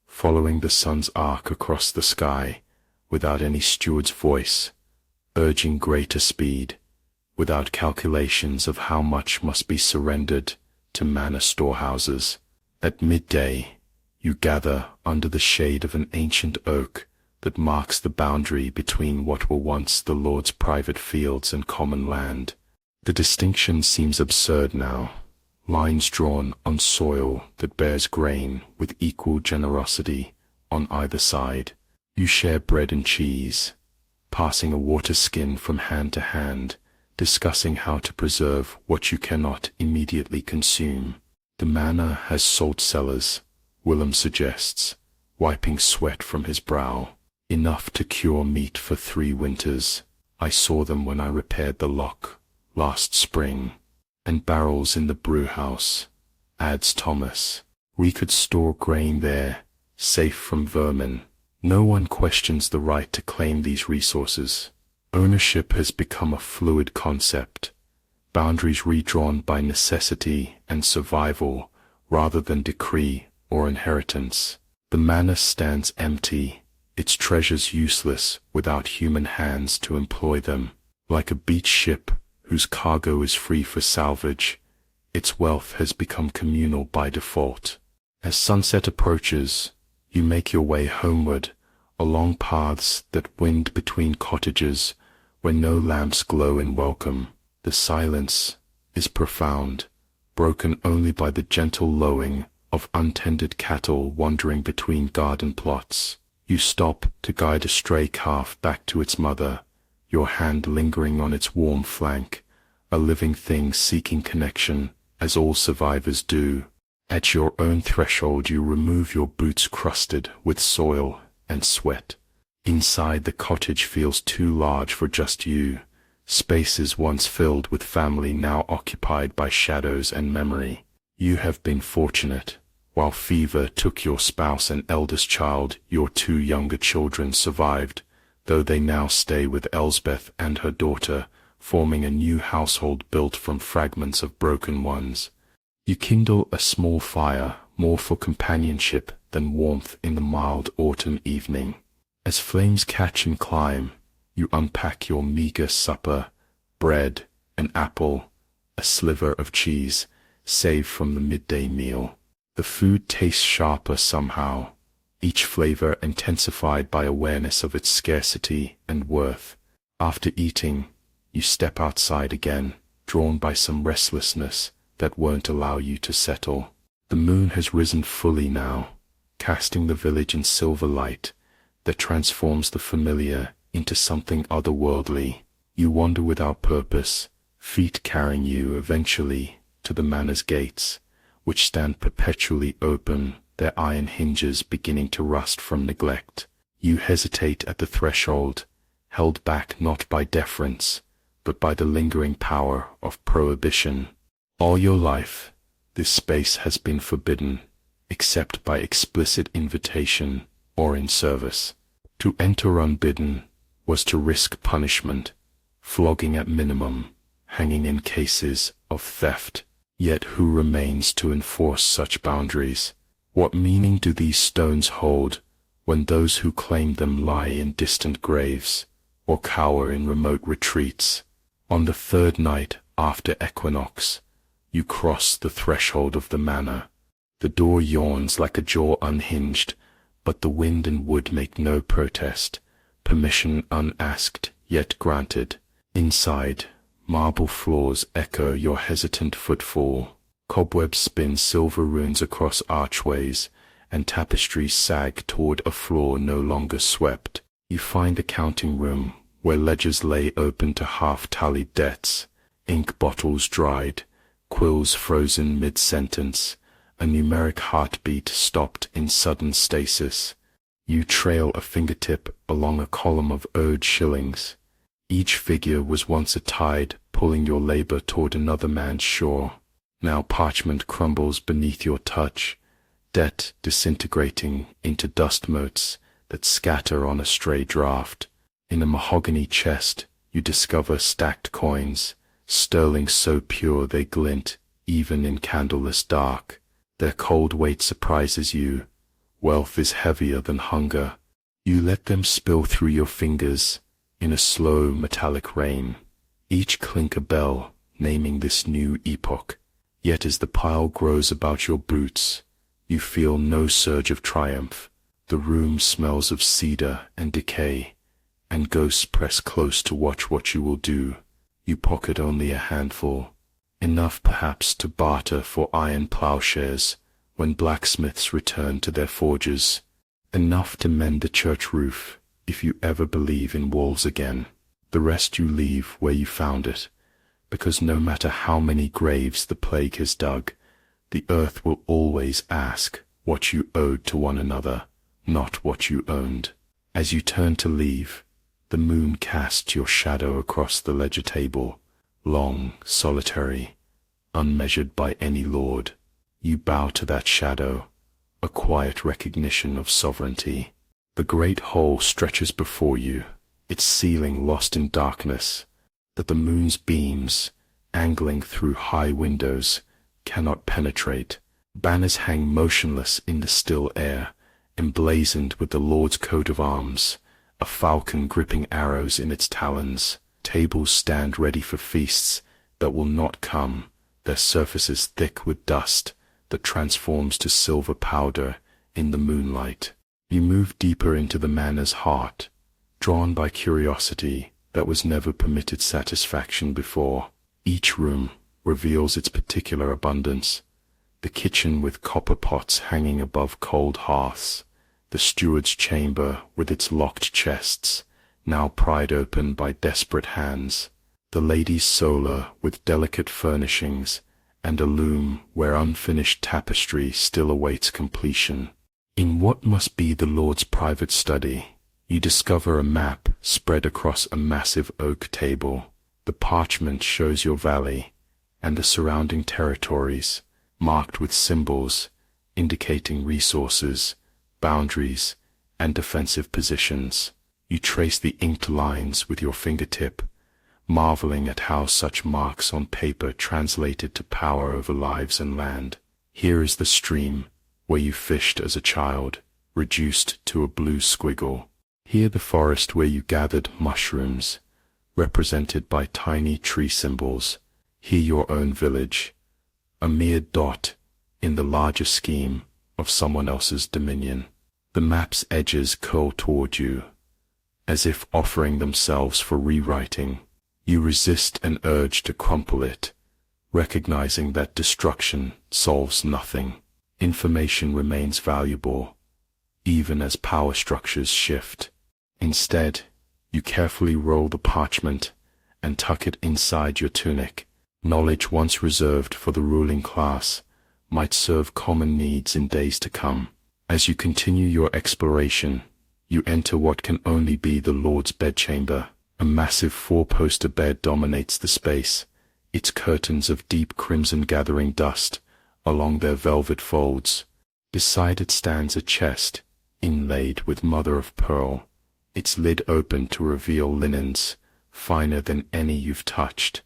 following the sun's arc across the sky, without any steward's voice, urging greater speed, without calculations of how much must be surrendered to manor storehouses. At midday, you gather under the shade of an ancient oak that marks the boundary between what were once the Lord's private fields and common land. The distinction seems absurd now, lines drawn on soil that bears grain with equal generosity on either side. You share bread and cheese, passing a water skin from hand to hand, discussing how to preserve what you cannot immediately consume. The manor has salt cellars, Willem suggests, wiping sweat from his brow. Enough to cure meat for 3 winters. I saw them when I repaired the lock last spring. And barrels in the brewhouse, adds Thomas. We could store grain there, safe from vermin. No one questions the right to claim these resources. Ownership has become a fluid concept, boundaries redrawn by necessity and survival rather than decree or inheritance. The manor stands empty, its treasures useless without human hands to employ them. Like a beach ship whose cargo is free for salvage, its wealth has become communal by default. As sunset approaches, you make your way homeward, along paths that wind between cottages where no lamps glow in welcome. The silence is profound, broken only by the gentle lowing of untended cattle wandering between garden plots. You stop to guide a stray calf back to its mother, your hand lingering on its warm flank, a living thing seeking connection, as all survivors do. At your own threshold you remove your boots crusted with soil and sweat. Inside, the cottage feels too large for just you. Spaces once filled with family now occupied by shadows and memory. You have been fortunate. While fever took your spouse and eldest child, your 2 younger children survived, though they now stay with Elsbeth and her daughter, forming a new household built from fragments of broken ones. You kindle a small fire, more for companionship than warmth in the mild autumn evening. As flames catch and climb, you unpack your meager supper, bread, an apple, a sliver of cheese, saved from the midday meal. The food tastes sharper somehow, each flavor intensified by awareness of its scarcity and worth. After eating, you step outside again, drawn by some restlessness that won't allow you to settle. The moon has risen fully now, casting the village in silver light that transforms the familiar into something otherworldly. You wander without purpose, feet carrying you eventually to the manor's gates, which stand perpetually open, their iron hinges beginning to rust from neglect. You hesitate at the threshold, held back not by deference, but by the lingering power of prohibition. All your life, this space has been forbidden, except by explicit invitation or in service. To enter unbidden was to risk punishment, flogging at minimum, hanging in cases of theft. Yet who remains to enforce such boundaries? What meaning do these stones hold when those who claim them lie in distant graves or cower in remote retreats? On the third night after equinox, you cross the threshold of the manor. The door yawns like a jaw unhinged, but the wind and wood make no protest, permission unasked yet granted. Inside, marble floors echo your hesitant footfall, cobwebs spin silver runes across archways, and tapestries sag toward a floor no longer swept. You find a counting room where ledgers lay open to half-tallied debts, ink bottles dried, quills frozen mid-sentence, a numeric heartbeat stopped in sudden stasis. You trail a fingertip along a column of owed shillings. Each figure was once a tide pulling your labor toward another man's shore. Now parchment crumbles beneath your touch, debt disintegrating into dust motes that scatter on a stray draft. In a mahogany chest you discover stacked coins, sterling so pure they glint even in candleless dark. Their cold weight surprises you. Wealth is heavier than hunger. You let them spill through your fingers in a slow metallic rain, each clink a bell naming this new epoch. Yet as the pile grows about your boots, you feel no surge of triumph. The room smells of cedar and decay, and ghosts press close to watch what you will do. You pocket only a handful, enough perhaps to barter for iron plowshares when blacksmiths return to their forges, enough to mend the church roof if you ever believe in walls again. The rest you leave where you found it, because no matter how many graves the plague has dug, the earth will always ask what you owed to one another, not what you owned. As you turn to leave, the moon casts your shadow across the ledger table, long, solitary, unmeasured by any lord. You bow to that shadow, a quiet recognition of sovereignty. The great hole stretches before you, its ceiling lost in darkness, that the moon's beams, angling through high windows, cannot penetrate. Banners hang motionless in the still air, emblazoned with the Lord's coat of arms, a falcon gripping arrows in its talons. Tables stand ready for feasts that will not come, their surfaces thick with dust that transforms to silver powder in the moonlight. You move deeper into the manor's heart, drawn by curiosity that was never permitted satisfaction before. Each room reveals its particular abundance. The kitchen with copper pots hanging above cold hearths, the steward's chamber with its locked chests, now pried open by desperate hands, the lady's solar with delicate furnishings, and a loom where unfinished tapestry still awaits completion. In what must be the Lord's private study, you discover a map spread across a massive oak table. The parchment shows your valley and the surrounding territories, marked with symbols indicating resources, boundaries, and defensive positions. You trace the inked lines with your fingertip, marveling at how such marks on paper translated to power over lives and land. Here is the stream where you fished as a child, reduced to a blue squiggle. Here the forest where you gathered mushrooms, represented by tiny tree symbols. Here your own village, a mere dot in the larger scheme of someone else's dominion. The map's edges curl toward you, as if offering themselves for rewriting. You resist an urge to crumple it, recognizing that destruction solves nothing. Information remains valuable, even as power structures shift. Instead, you carefully roll the parchment and tuck it inside your tunic. Knowledge once reserved for the ruling class might serve common needs in days to come. As you continue your exploration, you enter what can only be the Lord's bedchamber. A massive four-poster bed dominates the space, its curtains of deep crimson gathering dust along their velvet folds. Beside it stands a chest, inlaid with mother of pearl, its lid open to reveal linens, finer than any you've touched,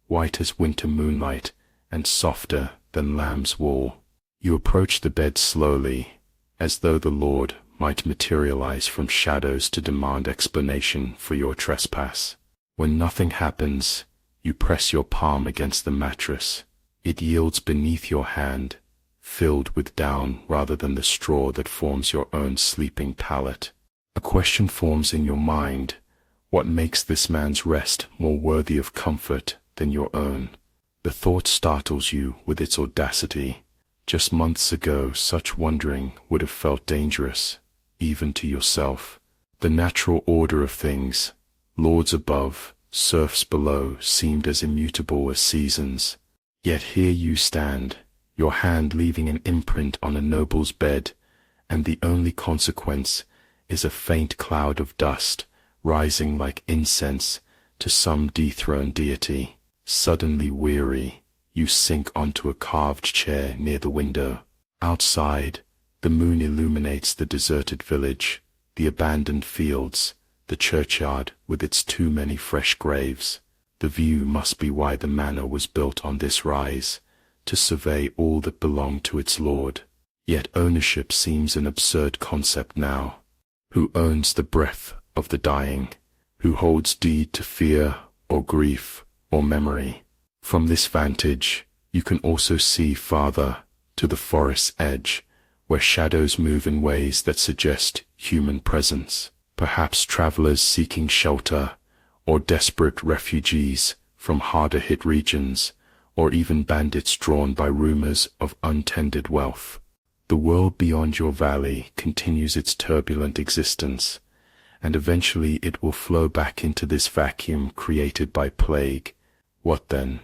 white as winter moonlight, and softer than lamb's wool. You approach the bed slowly, as though the Lord might materialize from shadows to demand explanation for your trespass. When nothing happens, you press your palm against the mattress. It yields beneath your hand, filled with down rather than the straw that forms your own sleeping pallet. A question forms in your mind: what makes this man's rest more worthy of comfort than your own? The thought startles you with its audacity. Just months ago, such wondering would have felt dangerous, even to yourself. The natural order of things, lords above, serfs below, seemed as immutable as seasons. Yet here you stand, your hand leaving an imprint on a noble's bed, and the only consequence is a faint cloud of dust, rising like incense to some dethroned deity. Suddenly weary, you sink onto a carved chair near the window. Outside, the moon illuminates the deserted village, the abandoned fields, the churchyard with its too many fresh graves. The view must be why the manor was built on this rise, to survey all that belonged to its lord. Yet ownership seems an absurd concept now. Who owns the breath of the dying? Who holds deed to fear or grief or memory? From this vantage, you can also see farther, to the forest's edge, where shadows move in ways that suggest human presence. Perhaps travelers seeking shelter, or desperate refugees from harder-hit regions, or even bandits drawn by rumors of untended wealth. The world beyond your valley continues its turbulent existence, and eventually it will flow back into this vacuum created by plague. What then?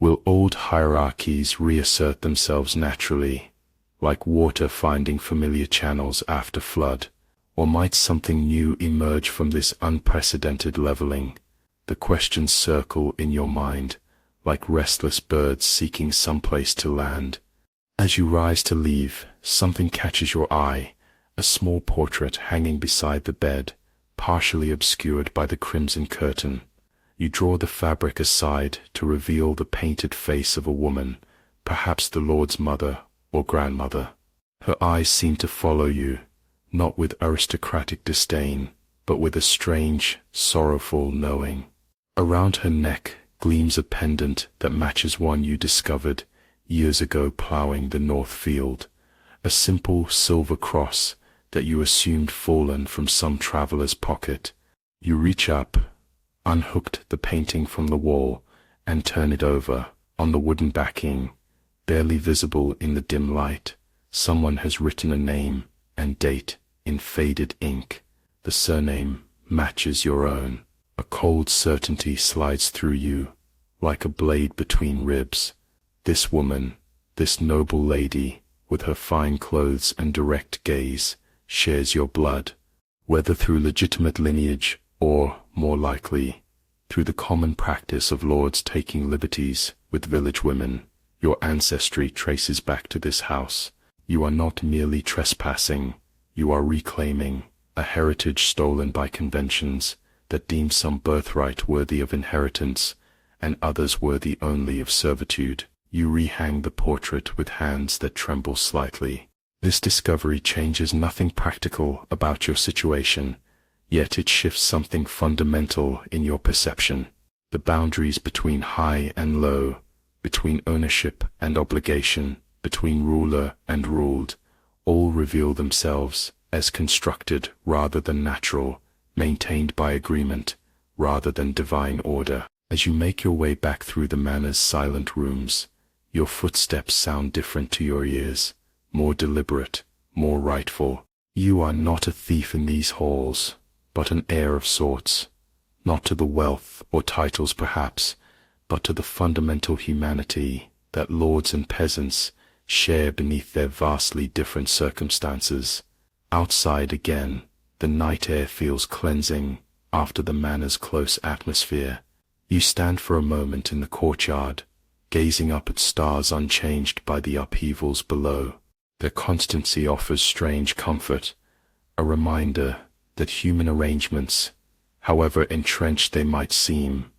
Will old hierarchies reassert themselves naturally, like water finding familiar channels after flood? Or might something new emerge from this unprecedented leveling? The questions circle in your mind, like restless birds seeking someplace to land. As you rise to leave, something catches your eye, a small portrait hanging beside the bed, partially obscured by the crimson curtain. You draw the fabric aside to reveal the painted face of a woman, perhaps the Lord's mother or grandmother. Her eyes seem to follow you, not with aristocratic disdain, but with a strange, sorrowful knowing. Around her neck gleams a pendant that matches one you discovered years ago plowing the north field, a simple silver cross that you assumed fallen from some traveler's pocket. You reach up, unhooked the painting from the wall, and turn it over. On the wooden backing, barely visible in the dim light, someone has written a name and date in faded ink. The surname matches your own. A cold certainty slides through you, like a blade between ribs. This woman, this noble lady, with her fine clothes and direct gaze, shares your blood, whether through legitimate lineage or, more likely, through the common practice of lords taking liberties with village women. Your ancestry traces back to this house. You are not merely trespassing, you are reclaiming a heritage stolen by conventions that deem some birthright worthy of inheritance and others worthy only of servitude. You rehang the portrait with hands that tremble slightly. This discovery changes nothing practical about your situation, yet it shifts something fundamental in your perception. The boundaries between high and low, between ownership and obligation, between ruler and ruled, all reveal themselves as constructed rather than natural, maintained by agreement rather than divine order. As you make your way back through the manor's silent rooms, your footsteps sound different to your ears, more deliberate, more rightful. You are not a thief in these halls, but an heir of sorts, not to the wealth or titles perhaps, but to the fundamental humanity that lords and peasants share beneath their vastly different circumstances. Outside again, the night air feels cleansing after the manor's close atmosphere. You stand for a moment in the courtyard, gazing up at stars unchanged by the upheavals below. Their constancy offers strange comfort, a reminder that human arrangements, however entrenched they might seem,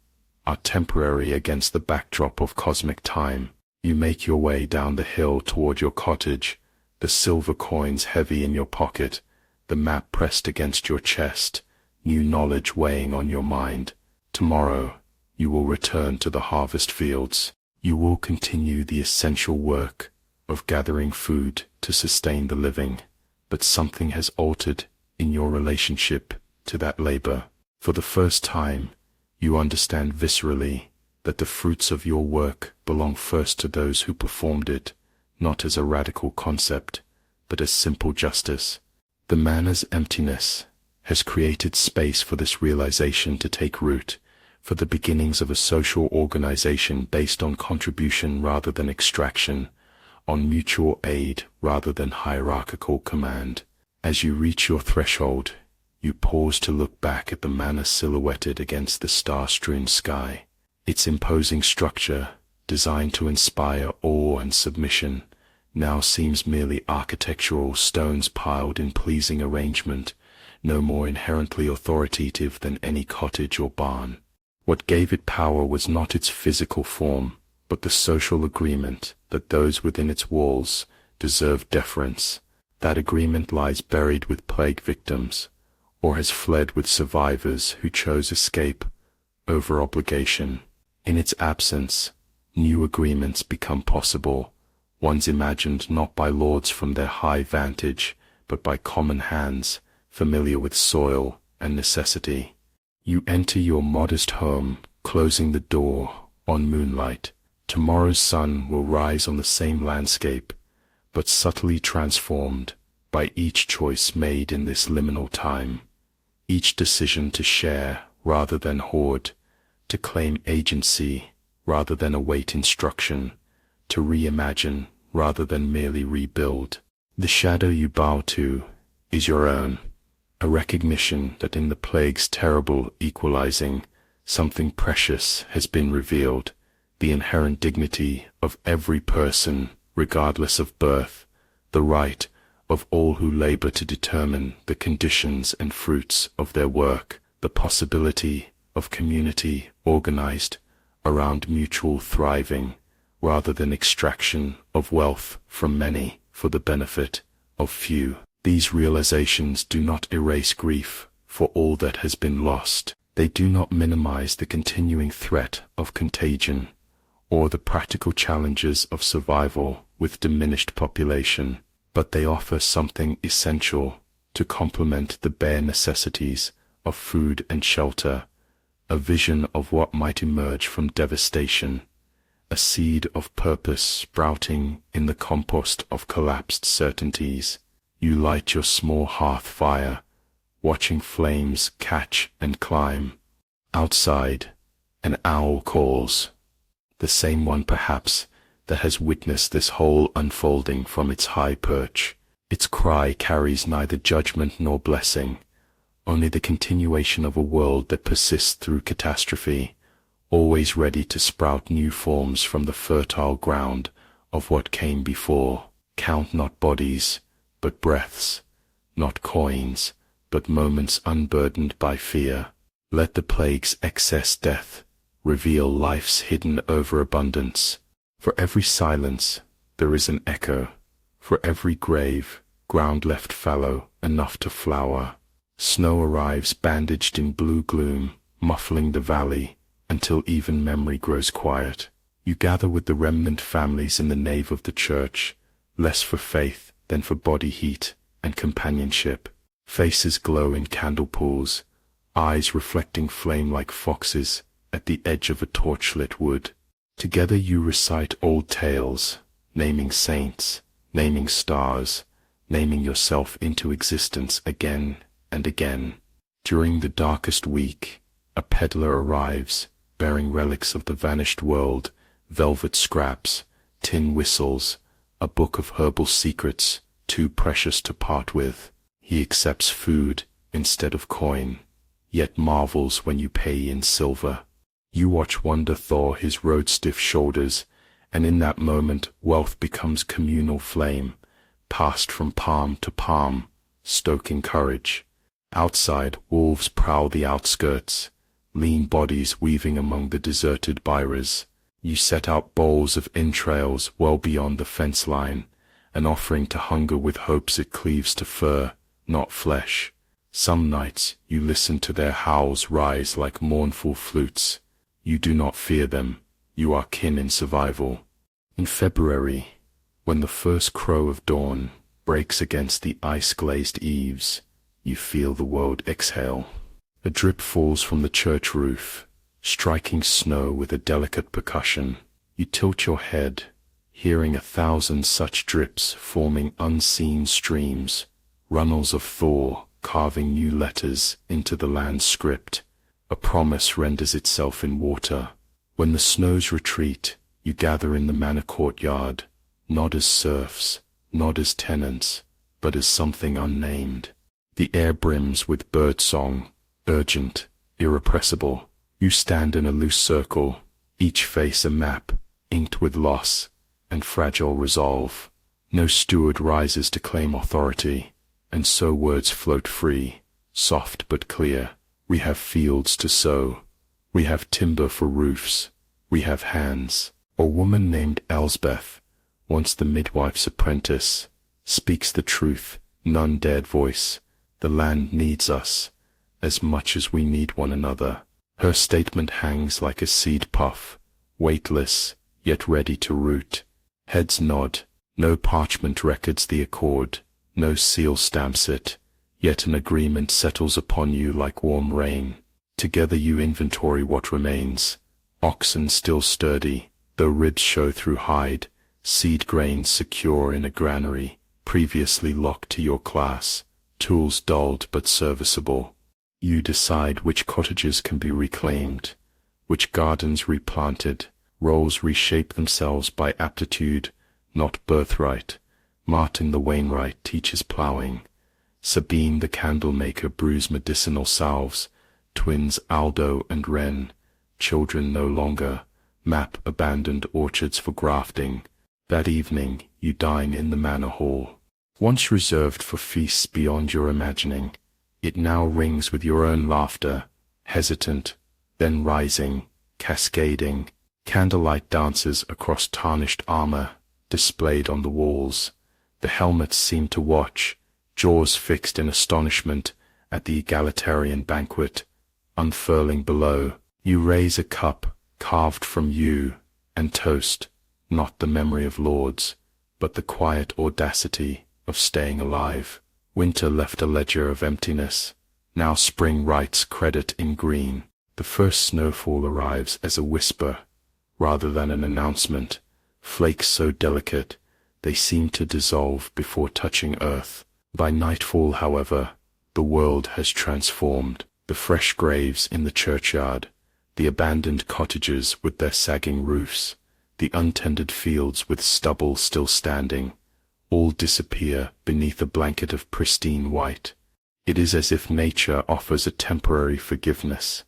are temporary against the backdrop of cosmic time. You make your way down the hill toward your cottage, the silver coins heavy in your pocket, the map pressed against your chest, new knowledge weighing on your mind. Tomorrow, you will return to the harvest fields. You will continue the essential work of gathering food to sustain the living, but something has altered in your relationship to that labor. For the first time, you understand viscerally that the fruits of your work belong first to those who performed it, not as a radical concept, but as simple justice. The manna's emptiness has created space for this realization to take root, for the beginnings of a social organization based on contribution rather than extraction, on mutual aid rather than hierarchical command. As you reach your threshold, you pause to look back at the manna silhouetted against the star-strewn sky. Its imposing structure, designed to inspire awe and submission, now seems merely architectural stones piled in pleasing arrangement, no more inherently authoritative than any cottage or barn. What gave it power was not its physical form, but the social agreement that those within its walls deserve deference. That agreement lies buried with plague victims, or has fled with survivors who chose escape over obligation. In its absence, new agreements become possible, ones imagined not by lords from their high vantage, but by common hands, familiar with soil and necessity. You enter your modest home, closing the door on moonlight. Tomorrow's sun will rise on the same landscape, but subtly transformed by each choice made in this liminal time, each decision to share rather than hoard, to claim agency rather than await instruction, to reimagine rather than merely rebuild. The shadow you bow to is your own, a recognition that in the plague's terrible equalizing, something precious has been revealed, the inherent dignity of every person, regardless of birth, the right of all who labor to determine the conditions and fruits of their work, the possibility of community organized around mutual thriving, rather than extraction of wealth from many for the benefit of few. These realizations do not erase grief for all that has been lost. They do not minimize the continuing threat of contagion or the practical challenges of survival with diminished population, but they offer something essential to complement the bare necessities of food and shelter, a vision of what might emerge from devastation, a seed of purpose sprouting in the compost of collapsed certainties. You light your small hearth fire, watching flames catch and climb. Outside, an owl calls, the same one perhaps that has witnessed this whole unfolding from its high perch. Its cry carries neither judgment nor blessing, only the continuation of a world that persists through catastrophe, always ready to sprout new forms from the fertile ground of what came before. Count not bodies, but breaths, not coins, but moments unburdened by fear. Let the plague's excess death reveal life's hidden overabundance. For every silence there is an echo, for every grave, ground left fallow enough to flower. Snow arrives bandaged in blue gloom, muffling the valley, until even memory grows quiet. You gather with the remnant families in the nave of the church, less for faith than for body heat and companionship. Faces glow in candle pools, eyes reflecting flame like foxes at the edge of a torchlit wood. Together you recite old tales, naming saints, naming stars, naming yourself into existence again and again. During the darkest week, a peddler arrives, bearing relics of the vanished world, velvet scraps, tin whistles, a book of herbal secrets, too precious to part with. He accepts food instead of coin, yet marvels when you pay in silver. You watch wonder thaw his road-stiff shoulders And in that moment wealth becomes communal flame, passed from palm to palm, stoking courage. Outside, wolves prowl the outskirts, lean bodies weaving among the deserted byres. You set out bowls of entrails well beyond the fence line, an offering to hunger with hopes it cleaves to fur, not flesh. Some nights you listen to their howls rise like mournful flutes. You do not fear them, you are kin in survival. In February, when the first crow of dawn breaks against the ice-glazed eaves, you feel the world exhale. A drip falls from the church roof, striking snow with a delicate percussion. You tilt your head, hearing 1,000 such drips forming unseen streams, runnels of thaw carving new letters into the land's script. A promise renders itself in water. When the snows retreat, you gather in the manor courtyard, not as serfs, not as tenants, but as something unnamed. The air brims with birdsong, urgent, irrepressible. You stand in a loose circle, each face a map, inked with loss and fragile resolve. No steward rises to claim authority, and so words float free, soft but clear. We have fields to sow, we have timber for roofs, we have hands. A woman named Elsbeth, once the midwife's apprentice, speaks the truth, none dared voice. The land needs us, as much as we need one another. Her statement hangs like a seed puff, weightless, yet ready to root. Heads nod, no parchment records the accord, no seal stamps it, yet an agreement settles upon you like warm rain. Together you inventory what remains. Oxen still sturdy, though ribs show through hide, seed grains secure in a granary, previously locked to your class, tools dulled but serviceable. You decide which cottages can be reclaimed, which gardens replanted. Roles reshape themselves by aptitude, not birthright. Martin the Wainwright teaches ploughing. Sabine the candlemaker brews medicinal salves. Twins Aldo and Wren, children no longer, map abandoned orchards for grafting. That evening you dine in the manor hall. Once reserved for feasts beyond your imagining, it now rings with your own laughter, hesitant, then rising, cascading. Candlelight dances across tarnished armor, displayed on the walls. The helmets seem to watch, jaws fixed in astonishment at the egalitarian banquet. Unfurling below, you raise a cup carved from you, and toast, not the memory of lords, but the quiet audacity of staying alive. Winter left a ledger of emptiness. Now spring writes credit in green. The first snowfall arrives as a whisper, rather than an announcement. Flakes so delicate, they seem to dissolve before touching earth. By nightfall, however, the world has transformed. The fresh graves in the churchyard, the abandoned cottages with their sagging roofs, the untended fields with stubble still standing, all disappear beneath a blanket of pristine white. It is as if nature offers a temporary forgiveness,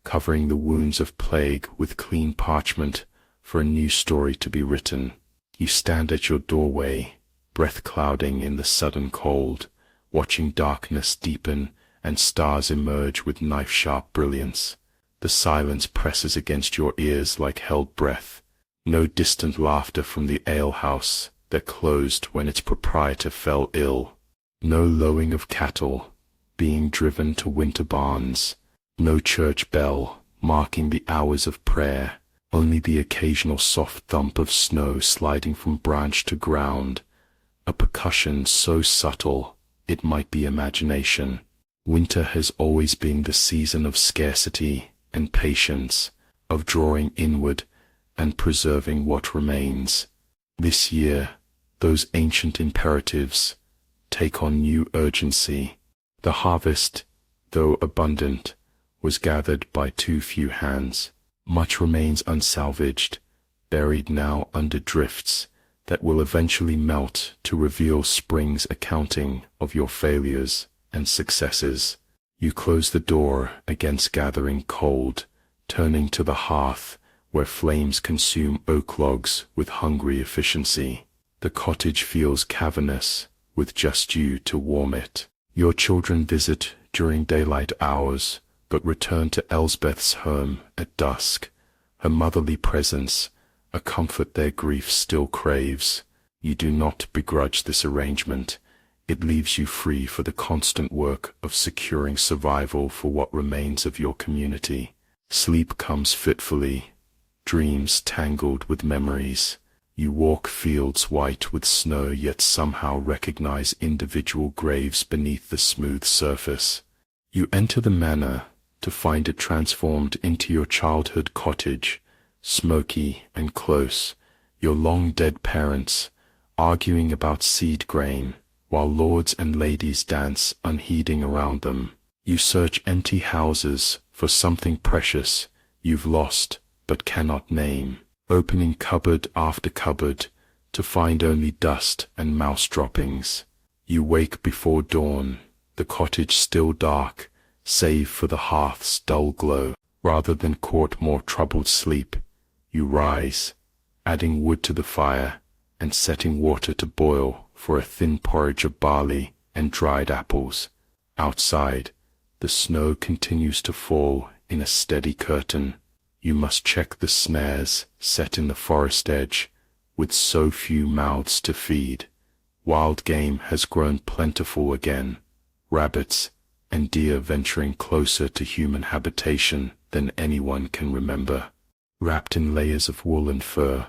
covering the wounds of plague with clean parchment for a new story to be written. You stand at your doorway, breath clouding in the sudden cold, watching darkness deepen and stars emerge with knife-sharp brilliance. The silence presses against your ears like held breath. No distant laughter from the alehouse that closed when its proprietor fell ill. No lowing of cattle being driven to winter barns. No church bell marking the hours of prayer. Only the occasional soft thump of snow sliding from branch to ground. A percussion so subtle it might be imagination. Winter has always been the season of scarcity and patience, of drawing inward and preserving what remains. This year, those ancient imperatives take on new urgency. The harvest, though abundant, was gathered by too few hands. Much remains unsalvaged, buried now under drifts that will eventually melt to reveal spring's accounting of your failures and successes. You close the door against gathering cold, turning to the hearth where flames consume oak logs with hungry efficiency. The cottage feels cavernous, with just you to warm it. Your children visit during daylight hours, but return to Elsbeth's home at dusk, her motherly presence, a comfort their grief still craves. You do not begrudge this arrangement. It leaves you free for the constant work of securing survival for what remains of your community. Sleep comes fitfully, dreams tangled with memories. You walk fields white with snow, yet somehow recognize individual graves beneath the smooth surface. You enter the manor to find it transformed into your childhood cottage, smoky and close, your long-dead parents arguing about seed grain, while lords and ladies dance unheeding around them. You search empty houses for something precious you've lost but cannot name, opening cupboard after cupboard to find only dust and mouse droppings. You wake before dawn, the cottage still dark, save for the hearth's dull glow. Rather than court more troubled sleep, you rise, adding wood to the fire and setting water to boil for a thin porridge of barley and dried apples. Outside, the snow continues to fall in a steady curtain. You must check the snares set in the forest edge, with so few mouths to feed. Wild game has grown plentiful again, rabbits and deer venturing closer to human habitation than anyone can remember. Wrapped in layers of wool and fur,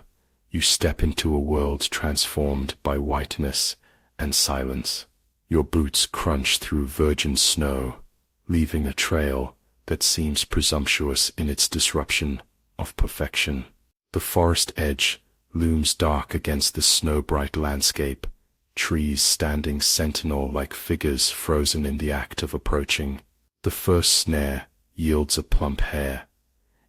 you step into a world transformed by whiteness and silence. Your boots crunch through virgin snow, leaving a trail that seems presumptuous in its disruption of perfection. The forest edge looms dark against the snow-bright landscape, trees standing sentinel like figures frozen in the act of approaching. The first snare yields a plump hare.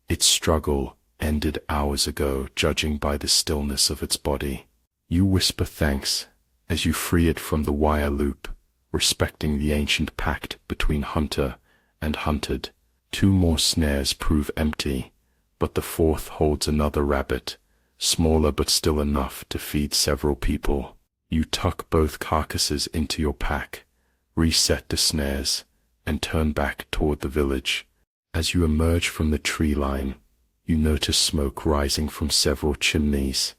Its struggle ended hours ago, judging by the stillness of its body. You whisper thanks as you free it from the wire loop, respecting the ancient pact between hunter and hunted. 2 more snares prove empty, but the 4th holds another rabbit, smaller but still enough to feed several people. You tuck both carcasses into your pack, reset the snares, and turn back toward the village. As you emerge from the tree line, you notice smoke rising from several chimneys.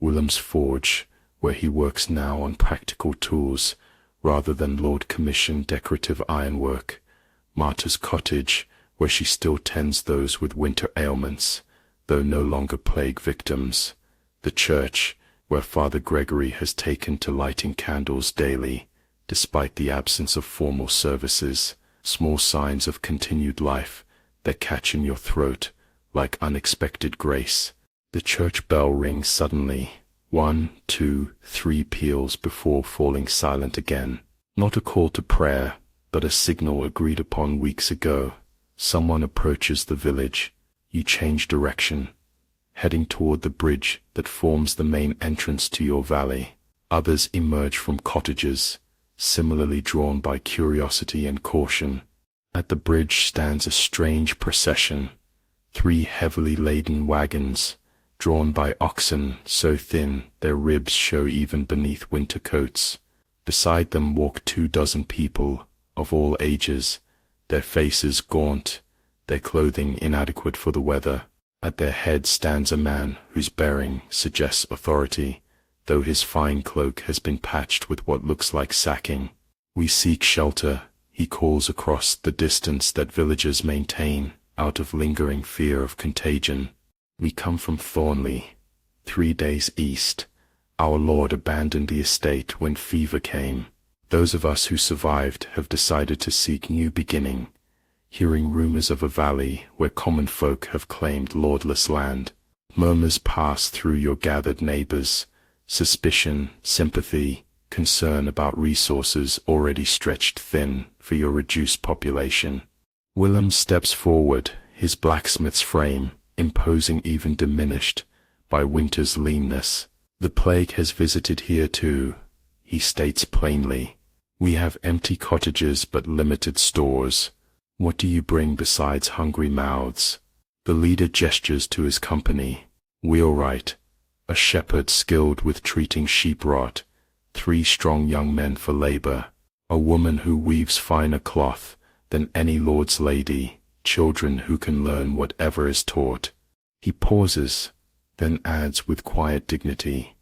Willem's forge, where he works now on practical tools rather than Lord-commissioned decorative ironwork. Marta's cottage, where she still tends those with winter ailments, though no longer plague victims. The church, where Father Gregory has taken to lighting candles daily, despite the absence of formal services, small signs of continued life that catch in your throat like unexpected grace. The church bell rings suddenly, 1, 2, 3 peals before falling silent again. Not a call to prayer, but a signal agreed upon weeks ago. Someone approaches the village. You change direction, heading toward the bridge that forms the main entrance to your valley. Others emerge from cottages, similarly drawn by curiosity and caution. At the bridge stands a strange procession, 3 heavily laden wagons, drawn by oxen so thin their ribs show even beneath winter coats. Beside them walk 24 people, of all ages, their faces gaunt, their clothing inadequate for the weather. At their head stands a man whose bearing suggests authority, though his fine cloak has been patched with what looks like sacking. "We seek shelter," he calls across the distance that villagers maintain, out of lingering fear of contagion. "We come from Thornley, 3 days east. Our Lord abandoned the estate when fever came. Those of us who survived have decided to seek new beginning, hearing rumors of a valley where common folk have claimed lordless land. Murmurs pass through your gathered neighbors, suspicion, sympathy, concern about resources already stretched thin for your reduced population." Willem steps forward, his blacksmith's frame imposing even diminished by winter's leanness. "The plague has visited here too," he states plainly. "We have empty cottages but limited stores. What do you bring besides hungry mouths?" The leader gestures to his company. Wheelwright, a shepherd skilled with treating sheep rot, 3 strong young men for labor, a woman who weaves finer cloth than any lord's lady, children who can learn whatever is taught. He pauses, then adds with quiet dignity,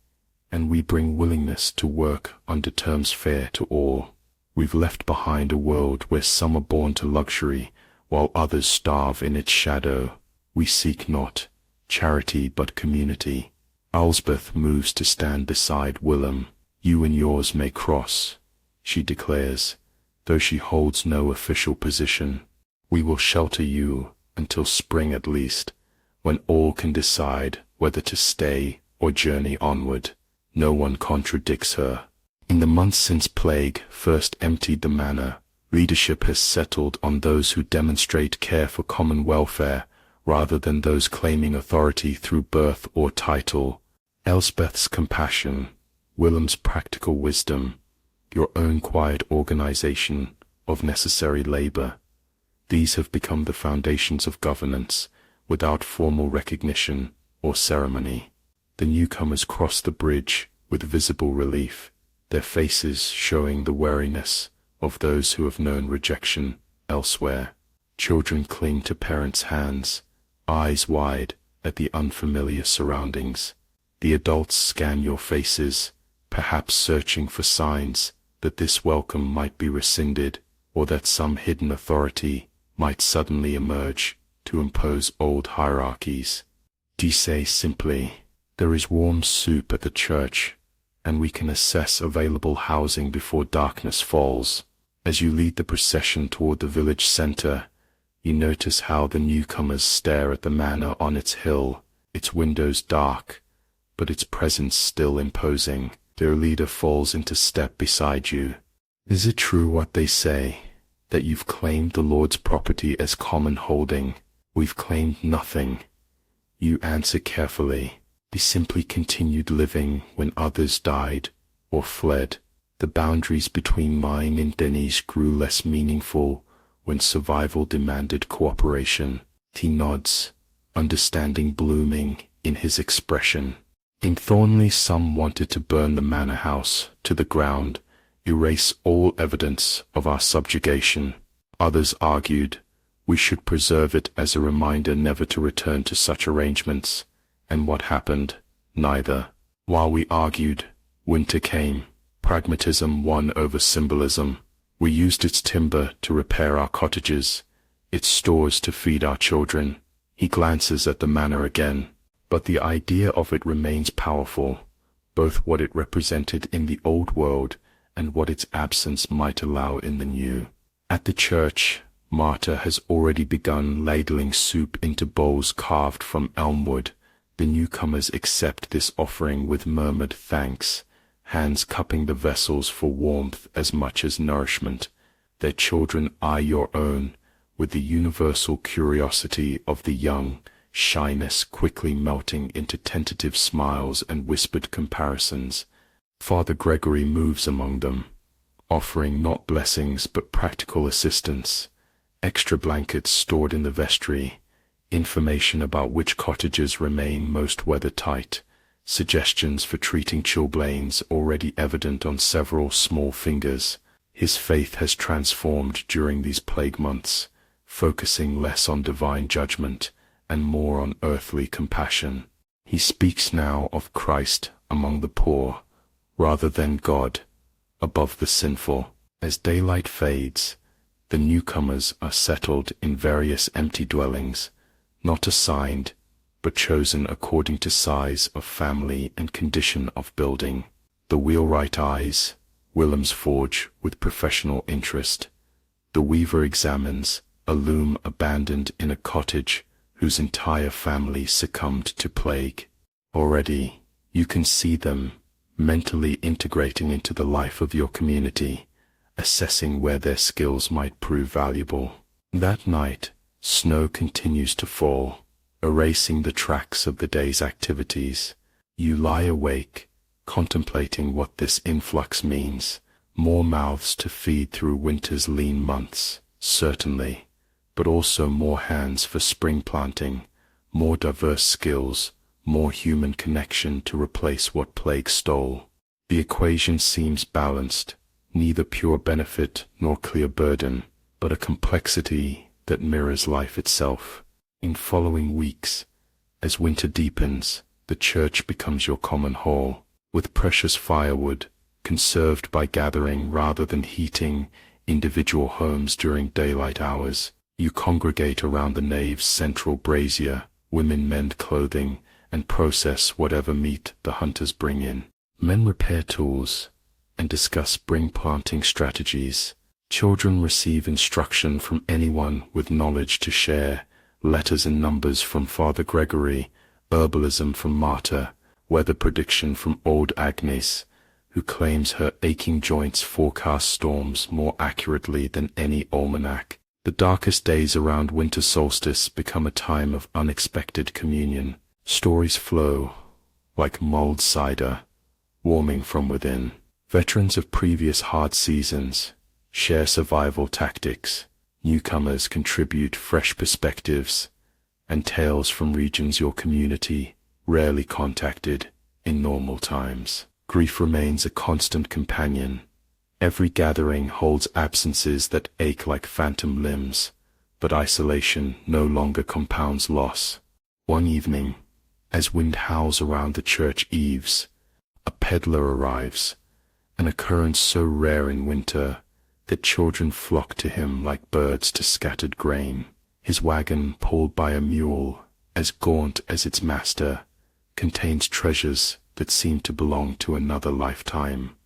and we bring willingness to work under terms fair to all. We've left behind a world where some are born to luxury, while others starve in its shadow. We seek not charity but community. Elsbeth moves to stand beside Willem. You and yours may cross, she declares, though she holds no official position. We will shelter you until spring at least, when all can decide whether to stay or journey onward. No one contradicts her. In the months since plague first emptied the manor, leadership has settled on those who demonstrate care for common welfare rather than those claiming authority through birth or title. Elsbeth's compassion, Willem's practical wisdom, your own quiet organization of necessary labor. These have become the foundations of governance, without formal recognition or ceremony. The newcomers cross the bridge with visible relief, their faces showing the wariness of those who have known rejection elsewhere. Children cling to parents' hands, eyes wide at the unfamiliar surroundings. The adults scan your faces, perhaps searching for signs that this welcome might be rescinded, or that some hidden authority might suddenly emerge to impose old hierarchies. Do you say simply, there is warm soup at the church, and we can assess available housing before darkness falls. As you lead the procession toward the village center, you notice how the newcomers stare at the manor on its hill, its windows dark, but its presence still imposing. Their leader falls into step beside you. Is it true what they say, that you've claimed the Lord's property as common holding? We've claimed nothing. You answer carefully. They simply continued living when others died or fled. The boundaries between mine and Denny's grew less meaningful when survival demanded cooperation. He nods, understanding blooming in his expression. In Thornley, some wanted to burn the manor house to the ground, erase all evidence of our subjugation. Others argued we should preserve it as a reminder never to return to such arrangements. And what happened? Neither. While we argued, winter came. Pragmatism won over symbolism. We used its timber to repair our cottages, its stores to feed our children. He glances at the manor again, but the idea of it remains powerful, both what it represented in the old world and what its absence might allow in the new. At the church, Marta has already begun ladling soup into bowls carved from elm wood. The newcomers accept this offering with murmured thanks, hands cupping the vessels for warmth as much as nourishment. Their children eye your own with the universal curiosity of the young, shyness quickly melting into tentative smiles and whispered comparisons. Father Gregory moves among them, offering not blessings but practical assistance. Extra blankets stored in the vestry, information about which cottages remain most weather-tight, suggestions for treating chilblains already evident on several small fingers. His faith has transformed during these plague months, focusing less on divine judgment and more on earthly compassion. He speaks now of Christ among the poor, rather than God above the sinful. As daylight fades, the newcomers are settled in various empty dwellings, not assigned, but chosen according to size of family and condition of building. The wheelwright eyes Willem's forge with professional interest. The weaver examines a loom abandoned in a cottage whose entire family succumbed to plague. Already, you can see them mentally integrating into the life of your community, assessing where their skills might prove valuable. That night, snow continues to fall, erasing the tracks of the day's activities. You lie awake, contemplating what this influx means. More mouths to feed through winter's lean months, certainly, but also more hands for spring planting, more diverse skills, more human connection to replace what plague stole. The equation seems balanced, neither pure benefit nor clear burden, but a complexity that mirrors life itself. In following weeks, as winter deepens, the church becomes your common hall, with precious firewood, conserved by gathering rather than heating individual homes during daylight hours. You congregate around the nave's central brazier, women mend clothing, and process whatever meat the hunters bring in. Men repair tools and discuss spring planting strategies. Children receive instruction from anyone with knowledge to share, letters and numbers from Father Gregory, herbalism from Marta, weather prediction from old Agnes, who claims her aching joints forecast storms more accurately than any almanac. The darkest days around winter solstice become a time of unexpected communion. Stories flow, like mulled cider, warming from within. Veterans of previous hard seasons share survival tactics. Newcomers contribute fresh perspectives and tales from regions your community rarely contacted in normal times. Grief remains a constant companion. Every gathering holds absences that ache like phantom limbs, but isolation no longer compounds loss. One evening, as wind howls around the church eaves, a peddler arrives, an occurrence so rare in winter that children flock to him like birds to scattered grain. His wagon, pulled by a mule, as gaunt as its master, contains treasures that seem to belong to another lifetime.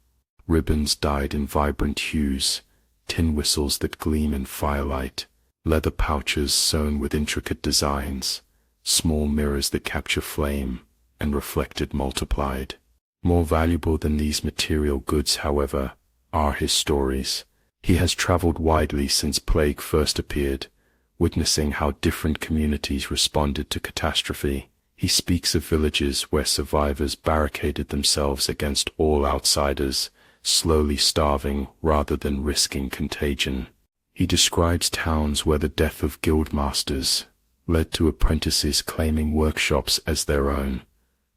Ribbons dyed in vibrant hues, tin whistles that gleam in firelight, leather pouches sewn with intricate designs, small mirrors that capture flame and reflected multiplied. More valuable than these material goods, however, are his stories. He has traveled widely since plague first appeared, witnessing how different communities responded to catastrophe. He speaks of villages where survivors barricaded themselves against all outsiders, slowly starving rather than risking contagion. He describes towns where the death of guildmasters led to apprentices claiming workshops as their own,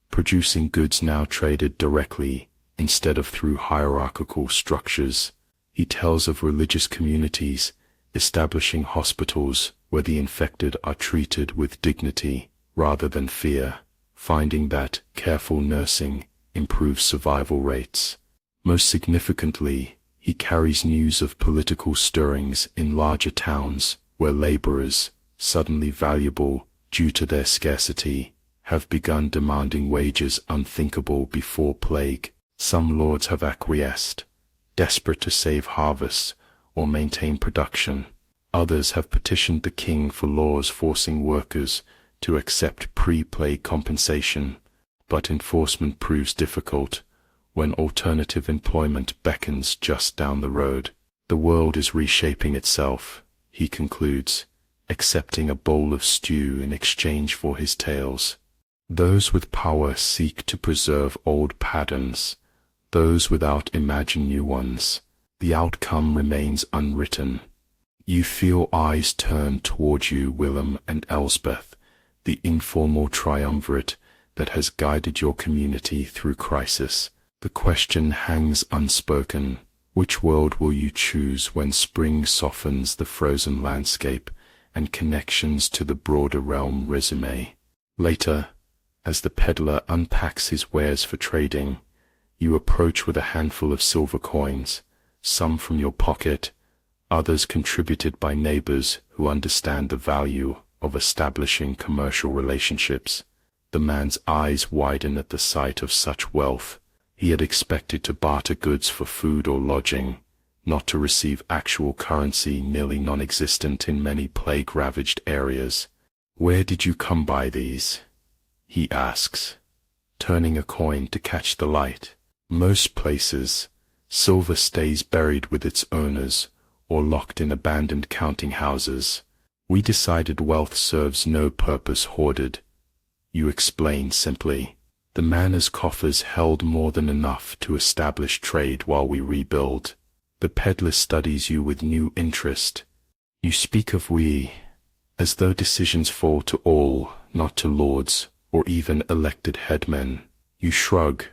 producing goods now traded directly instead of through hierarchical structures. He tells of religious communities establishing hospitals where the infected are treated with dignity rather than fear, finding that careful nursing improves survival rates. Most significantly, he carries news of political stirrings in larger towns where laborers, suddenly valuable due to their scarcity, have begun demanding wages unthinkable before plague. Some lords have acquiesced, desperate to save harvests or maintain production. Others have petitioned the king for laws forcing workers to accept pre-plague compensation, but enforcement proves difficult when alternative employment beckons just down the road. The world is reshaping itself, he concludes, accepting a bowl of stew in exchange for his tales. Those with power seek to preserve old patterns, those without imagine new ones. The outcome remains unwritten. You feel eyes turn toward you, Willem and Elsbeth, the informal triumvirate that has guided your community through crisis. The question hangs unspoken. Which world will you choose when spring softens the frozen landscape and connections to the broader realm resume? Later, as the peddler unpacks his wares for trading, you approach with a handful of silver coins, some from your pocket, others contributed by neighbors who understand the value of establishing commercial relationships. The man's eyes widen at the sight of such wealth. He had expected to barter goods for food or lodging, not to receive actual currency, nearly non-existent in many plague-ravaged areas. "Where did you come by these?" he asks, turning a coin to catch the light. "Most places, silver stays buried with its owners or locked in abandoned counting houses. We decided wealth serves no purpose hoarded," you explain simply. "The manor's coffers held more than enough to establish trade while we rebuild." The peddler studies you with new interest. You speak of we as though decisions fall to all, not to lords, or even elected headmen. You shrug,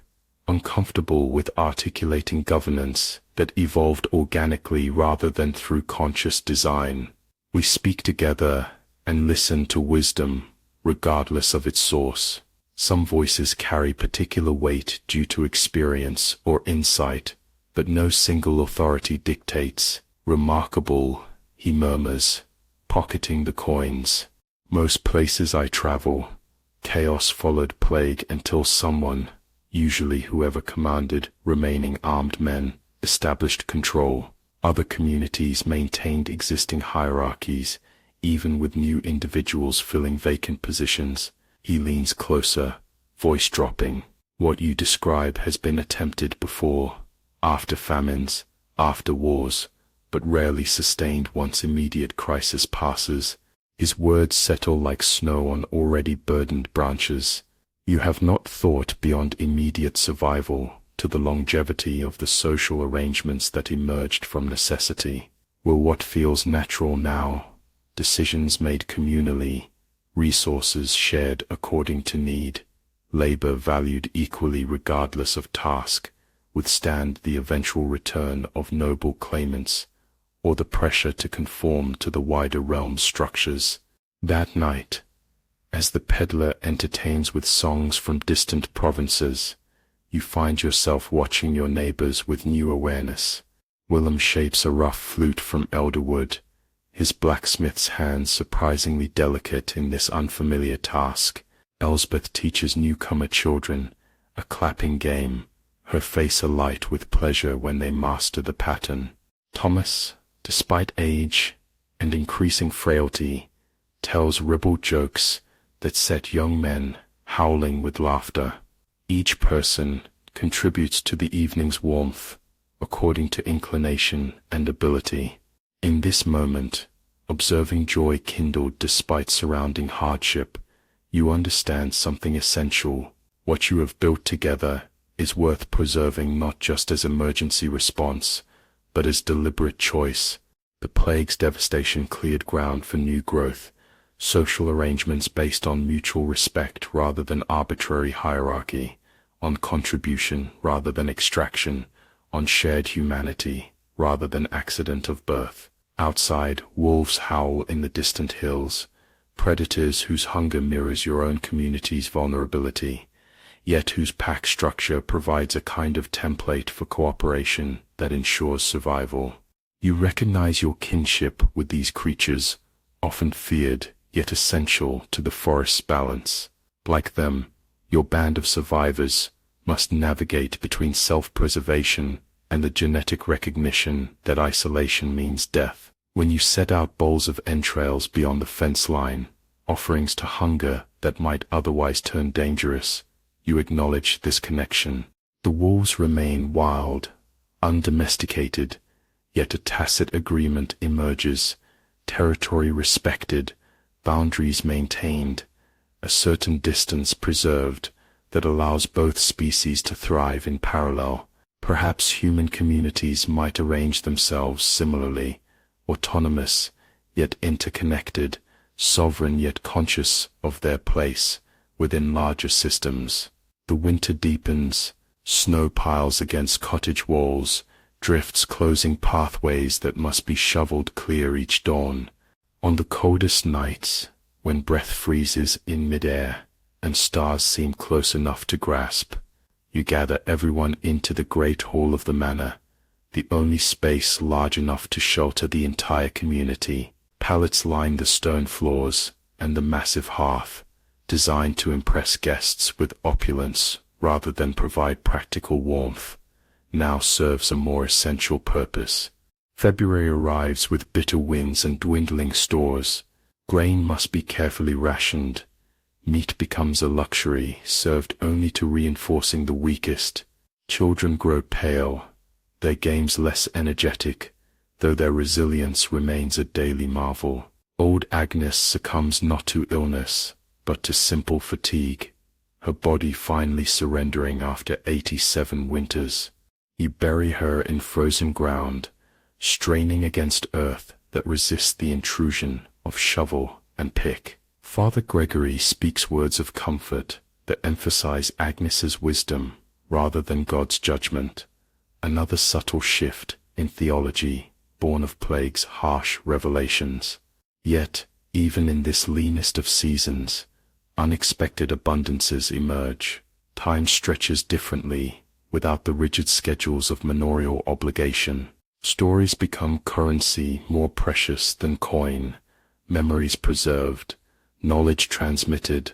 uncomfortable with articulating governance that evolved organically rather than through conscious design. We speak together and listen to wisdom, regardless of its source. Some voices carry particular weight due to experience or insight, but no single authority dictates. Remarkable, he murmurs, pocketing the coins. Most places I travel, chaos followed plague until someone, usually whoever commanded remaining armed men, established control. Other communities maintained existing hierarchies, even with new individuals filling vacant positions. He leans closer, voice dropping. What you describe has been attempted before, after famines, after wars, but rarely sustained once immediate crisis passes. His words settle like snow on already burdened branches. You have not thought beyond immediate survival to the longevity of the social arrangements that emerged from necessity. Will what feels natural now, decisions made communally, resources shared according to need, labor valued equally regardless of task, withstand the eventual return of noble claimants, or the pressure to conform to the wider realm's structures? That night, as the peddler entertains with songs from distant provinces, you find yourself watching your neighbors with new awareness. Willem shapes a rough flute from elderwood, his blacksmith's hands surprisingly delicate in this unfamiliar task. Elsbeth teaches newcomer children a clapping game, her face alight with pleasure when they master the pattern. Thomas, despite age and increasing frailty, tells ribald jokes that set young men howling with laughter. Each person contributes to the evening's warmth, according to inclination and ability. In this moment, observing joy kindled despite surrounding hardship, you understand something essential. What you have built together is worth preserving not just as emergency response, but as deliberate choice. The plague's devastation cleared ground for new growth, social arrangements based on mutual respect rather than arbitrary hierarchy, on contribution rather than extraction, on shared humanity rather than accident of birth. Outside, wolves howl in the distant hills, predators whose hunger mirrors your own community's vulnerability, yet whose pack structure provides a kind of template for cooperation that ensures survival. You recognize your kinship with these creatures, often feared, yet essential to the forest's balance. Like them, your band of survivors must navigate between self-preservation and the genetic recognition that isolation means death. When you set out bowls of entrails beyond the fence line, offerings to hunger that might otherwise turn dangerous, you acknowledge this connection. The wolves remain wild, undomesticated, yet a tacit agreement emerges, territory respected, boundaries maintained, a certain distance preserved that allows both species to thrive in parallel. Perhaps human communities might arrange themselves similarly, autonomous yet interconnected, sovereign yet conscious of their place within larger systems. The winter deepens, snow piles against cottage walls, drifts closing pathways that must be shoveled clear each dawn. On the coldest nights, when breath freezes in midair and stars seem close enough to grasp, you gather everyone into the great hall of the manor, the only space large enough to shelter the entire community. Pallets line the stone floors, and the massive hearth, designed to impress guests with opulence rather than provide practical warmth, now serves a more essential purpose. February arrives with bitter winds and dwindling stores. Grain must be carefully rationed. Meat becomes a luxury, served only to reinforcing the weakest. Children grow pale, their games less energetic, though their resilience remains a daily marvel. Old Agnes succumbs not to illness, but to simple fatigue, her body finally surrendering after 87 winters. You bury her in frozen ground, straining against earth that resists the intrusion of shovel and pick. Father Gregory speaks words of comfort that emphasize Agnes's wisdom rather than God's judgment. Another subtle shift in theology, born of plague's harsh revelations. Yet, even in this leanest of seasons, unexpected abundances emerge. Time stretches differently, without the rigid schedules of manorial obligation. Stories become currency more precious than coin, memories preserved, knowledge transmitted,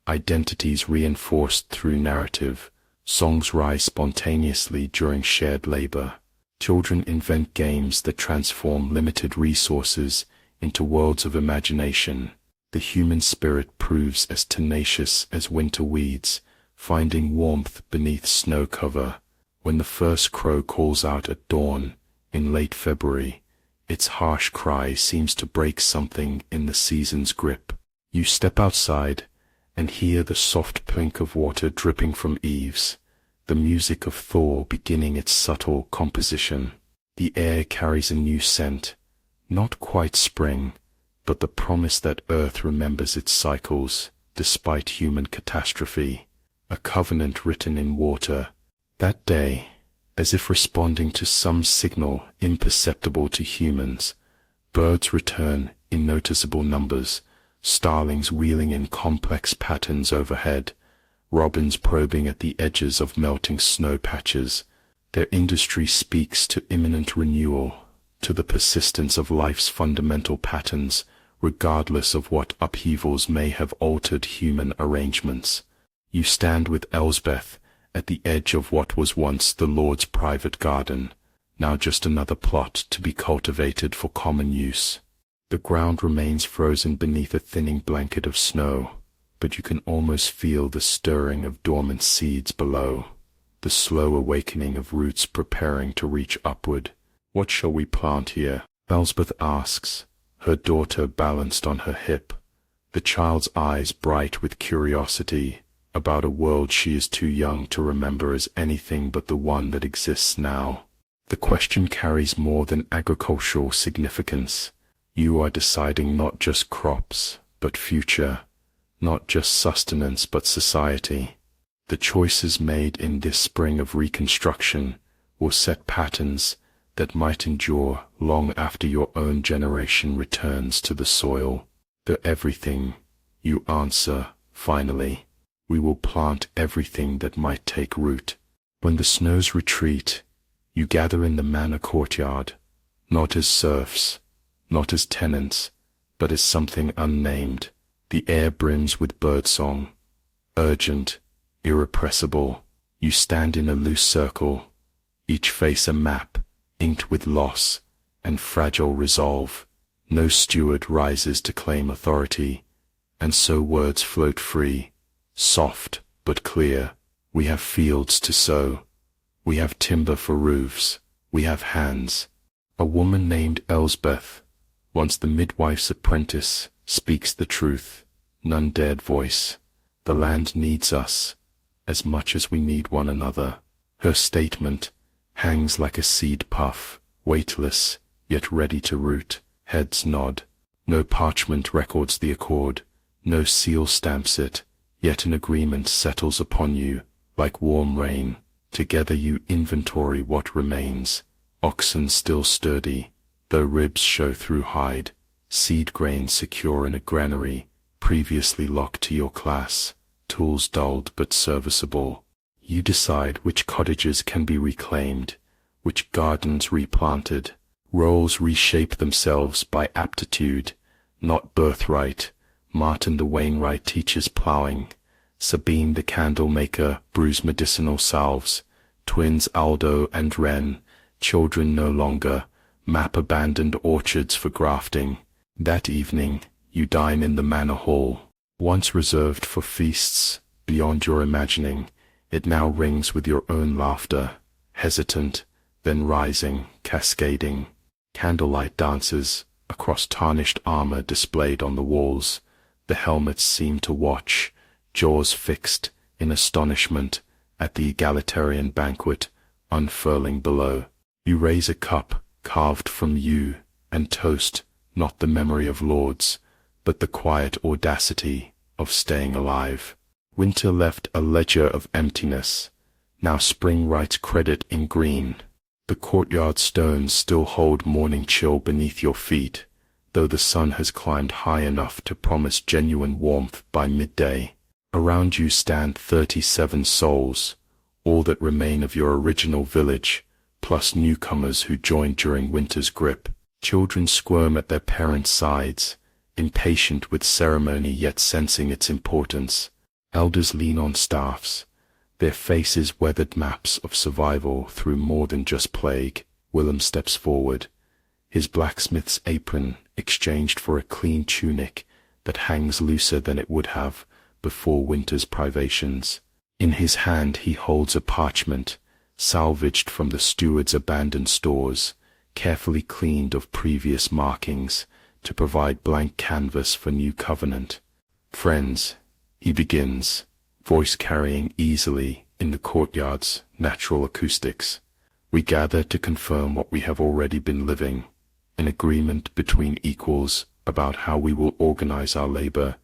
identities reinforced through narrative. Songs rise spontaneously during shared labor. Children invent games that transform limited resources into worlds of imagination. The human spirit proves as tenacious as winter weeds, finding warmth beneath snow cover. When the first crow calls out at dawn in late February, its harsh cry seems to break something in the season's grip. You step outside and hear the soft plink of water dripping from eaves, the music of thaw beginning its subtle composition. The air carries a new scent, not quite spring, but the promise that earth remembers its cycles, despite human catastrophe. A covenant written in water. That day, as if responding to some signal imperceptible to humans, birds return in noticeable numbers, starlings wheeling in complex patterns overhead, robins probing at the edges of melting snow patches. Their industry speaks to imminent renewal, to the persistence of life's fundamental patterns, regardless of what upheavals may have altered human arrangements. You stand with Elsbeth at the edge of what was once the Lord's private garden, now just another plot to be cultivated for common use. The ground remains frozen beneath a thinning blanket of snow, but you can almost feel the stirring of dormant seeds below, the slow awakening of roots preparing to reach upward. What shall we plant here? Elsbeth asks, her daughter balanced on her hip, the child's eyes bright with curiosity about a world she is too young to remember as anything but the one that exists now. The question carries more than agricultural significance. You are deciding not just crops, but future, not just sustenance but society. The choices made in this spring of reconstruction will set patterns that might endure long after your own generation returns to the soil. The everything, you answer, finally. We will plant everything that might take root. When the snows retreat, you gather in the manor courtyard, not as serfs, not as tenants, but as something unnamed. The air brims with birdsong, urgent, irrepressible. You stand in a loose circle, each face a map, inked with loss and fragile resolve. No steward rises to claim authority, and so words float free, soft but clear. We have fields to sow. We have timber for roofs. We have hands. A woman named Elsbeth, once the midwife's apprentice, speaks the truth, none dared voice. The land needs us, as much as we need one another. Her statement hangs like a seed puff, weightless, yet ready to root. Heads nod. No parchment records the accord, no seal stamps it, yet an agreement settles upon you, like warm rain. Together you inventory what remains. Oxen still sturdy, though ribs show through hide. Seed grain secure in a granary, previously locked to your class. Tools dulled but serviceable. You decide which cottages can be reclaimed, which gardens replanted. Roles reshape themselves by aptitude, not birthright. Martin the Wainwright teaches plowing. Sabine the candle maker brews medicinal salves. Twins Aldo and Wren, children no longer, map abandoned orchards for grafting. That evening, you dine in the manor hall. Once reserved for feasts beyond your imagining, it now rings with your own laughter, hesitant, then rising, cascading. Candlelight dances across tarnished armor displayed on the walls. The helmets seem to watch, jaws fixed in astonishment at the egalitarian banquet unfurling below. You raise a cup carved from yew and toast not the memory of lords, but the quiet audacity of staying alive. Winter left a ledger of emptiness. Now spring writes credit in green. The courtyard stones still hold morning chill beneath your feet, though the sun has climbed high enough to promise genuine warmth by midday. Around you stand 37 souls, all that remain of your original village, plus newcomers who joined during winter's grip. Children squirm at their parents' sides, impatient with ceremony yet sensing its importance. Elders lean on staffs, their faces weathered maps of survival through more than just plague. Willem steps forward, his blacksmith's apron exchanged for a clean tunic that hangs looser than it would have before winter's privations. In his hand he holds a parchment, salvaged from the steward's abandoned stores, carefully cleaned of previous markings to provide blank canvas for new covenant. Friends, he begins, voice carrying easily in the courtyard's natural acoustics. We gather to confirm what we have already been living, an agreement between equals about how we will organize our labor,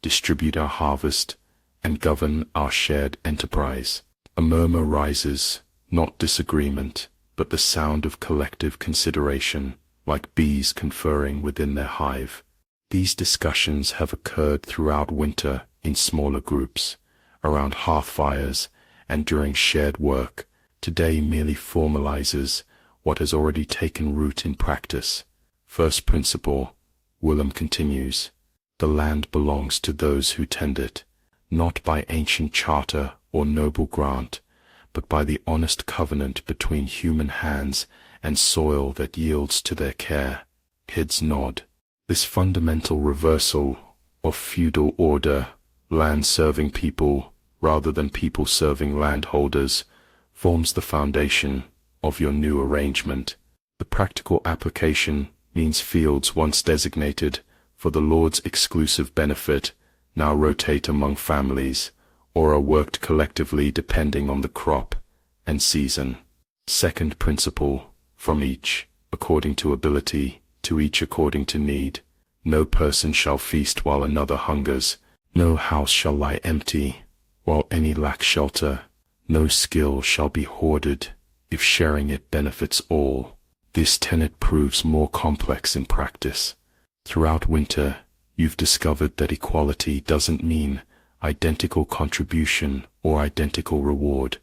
distribute our harvest, and govern our shared enterprise. A murmur rises, not disagreement, but the sound of collective consideration, like bees conferring within their hive. These discussions have occurred throughout winter in smaller groups, around hearth fires, and during shared work. Today merely formalizes what has already taken root in practice. First principle, Willem continues, the land belongs to those who tend it, not by ancient charter or noble grant, but by the honest covenant between human hands and soil that yields to their care. Kids nod. This fundamental reversal of feudal order, land serving people rather than people serving landholders, forms the foundation of your new arrangement. The practical application means fields once designated for the Lord's exclusive benefit now rotate among families, or are worked collectively depending on the crop and season. Second principle, from each, according to ability, to each according to need. No person shall feast while another hungers, no house shall lie empty, while any lack shelter, no skill shall be hoarded, if sharing it benefits all. This tenet proves more complex in practice. Throughout winter, you've discovered that equality doesn't mean identical contribution or identical reward.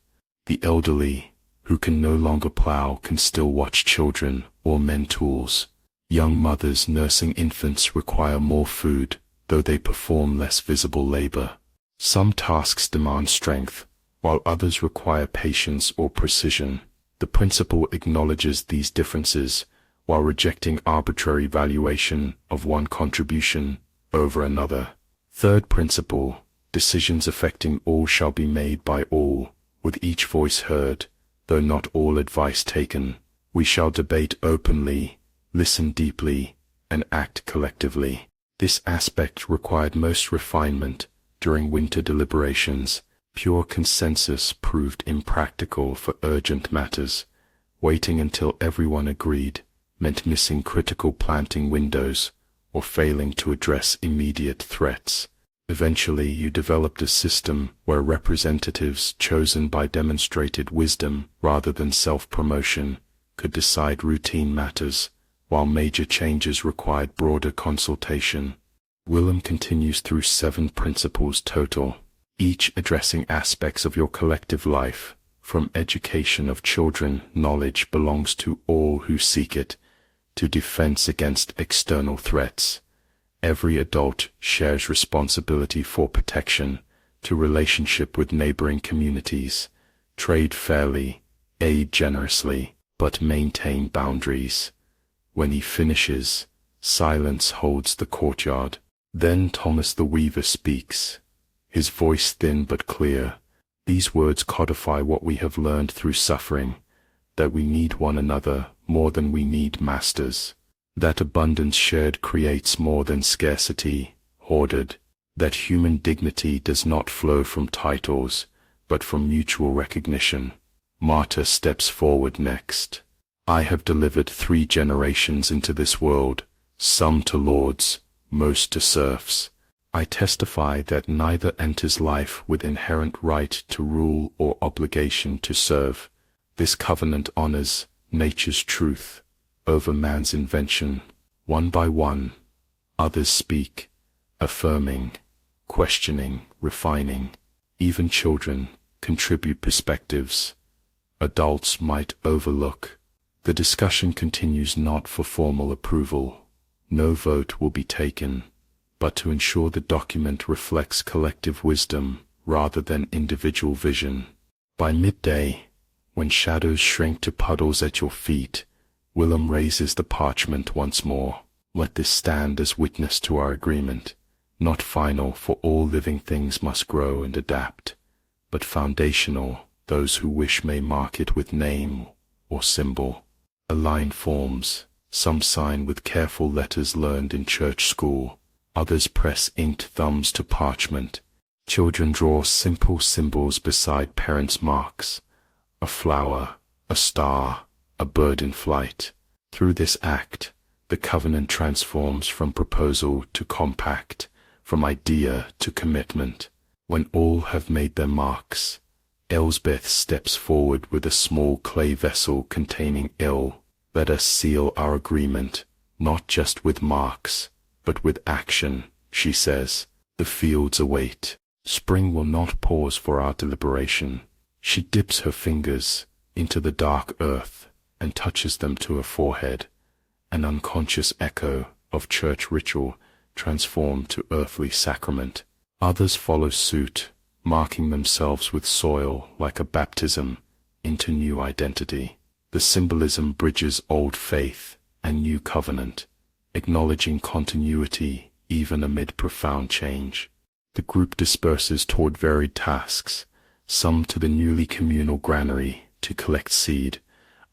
The elderly, who can no longer plow, can still watch children or mend tools. Young mothers nursing infants require more food, though they perform less visible labor. Some tasks demand strength, while others require patience or precision. The principle acknowledges these differences while rejecting arbitrary valuation of one contribution over another. Third principle, decisions affecting all shall be made by all, with each voice heard, though not all advice taken. We shall debate openly, listen deeply, and act collectively. This aspect required most refinement during winter deliberations. Pure consensus proved impractical for urgent matters. Waiting until everyone agreed meant missing critical planting windows or failing to address immediate threats. Eventually, you developed a system where representatives chosen by demonstrated wisdom rather than self-promotion could decide routine matters, while major changes required broader consultation. Willem continues through 7 principles total, each addressing aspects of your collective life. From education of children, knowledge belongs to all who seek it, to defense against external threats. Every adult shares responsibility for protection, to relationship with neighboring communities. Trade fairly, aid generously, but maintain boundaries. When he finishes, silence holds the courtyard. Then Thomas the Weaver speaks, his voice thin but clear. These words codify what we have learned through suffering, that we need one another more than we need masters, that abundance shared creates more than scarcity hoarded, that human dignity does not flow from titles, but from mutual recognition. Martyr steps forward next. I have delivered 3 generations into this world, some to lords, most to serfs. I testify that neither enters life with inherent right to rule or obligation to serve. This covenant honors nature's truth over man's invention. One by one, others speak, affirming, questioning, refining. Even children contribute perspectives adults might overlook. The discussion continues not for formal approval. No vote will be taken, but to ensure the document reflects collective wisdom rather than individual vision. By midday, when shadows shrink to puddles at your feet, Willem raises the parchment once more. Let this stand as witness to our agreement, not final, for all living things must grow and adapt, but foundational. Those who wish may mark it with name or symbol. A line forms, some sign with careful letters learned in church school, others press inked thumbs to parchment. Children draw simple symbols beside parents' marks, a flower, a star, a bird in flight. Through this act, the covenant transforms from proposal to compact, from idea to commitment. When all have made their marks, Elsbeth steps forward with a small clay vessel containing ill. Let us seal our agreement, not just with marks, but with action, she says. The fields await. Spring will not pause for our deliberation. She dips her fingers into the dark earth and touches them to her forehead, an unconscious echo of church ritual transformed to earthly sacrament. Others follow suit, marking themselves with soil like a baptism into new identity. The symbolism bridges old faith and new covenant, acknowledging continuity even amid profound change. The group disperses toward varied tasks, some to the newly communal granary to collect seed,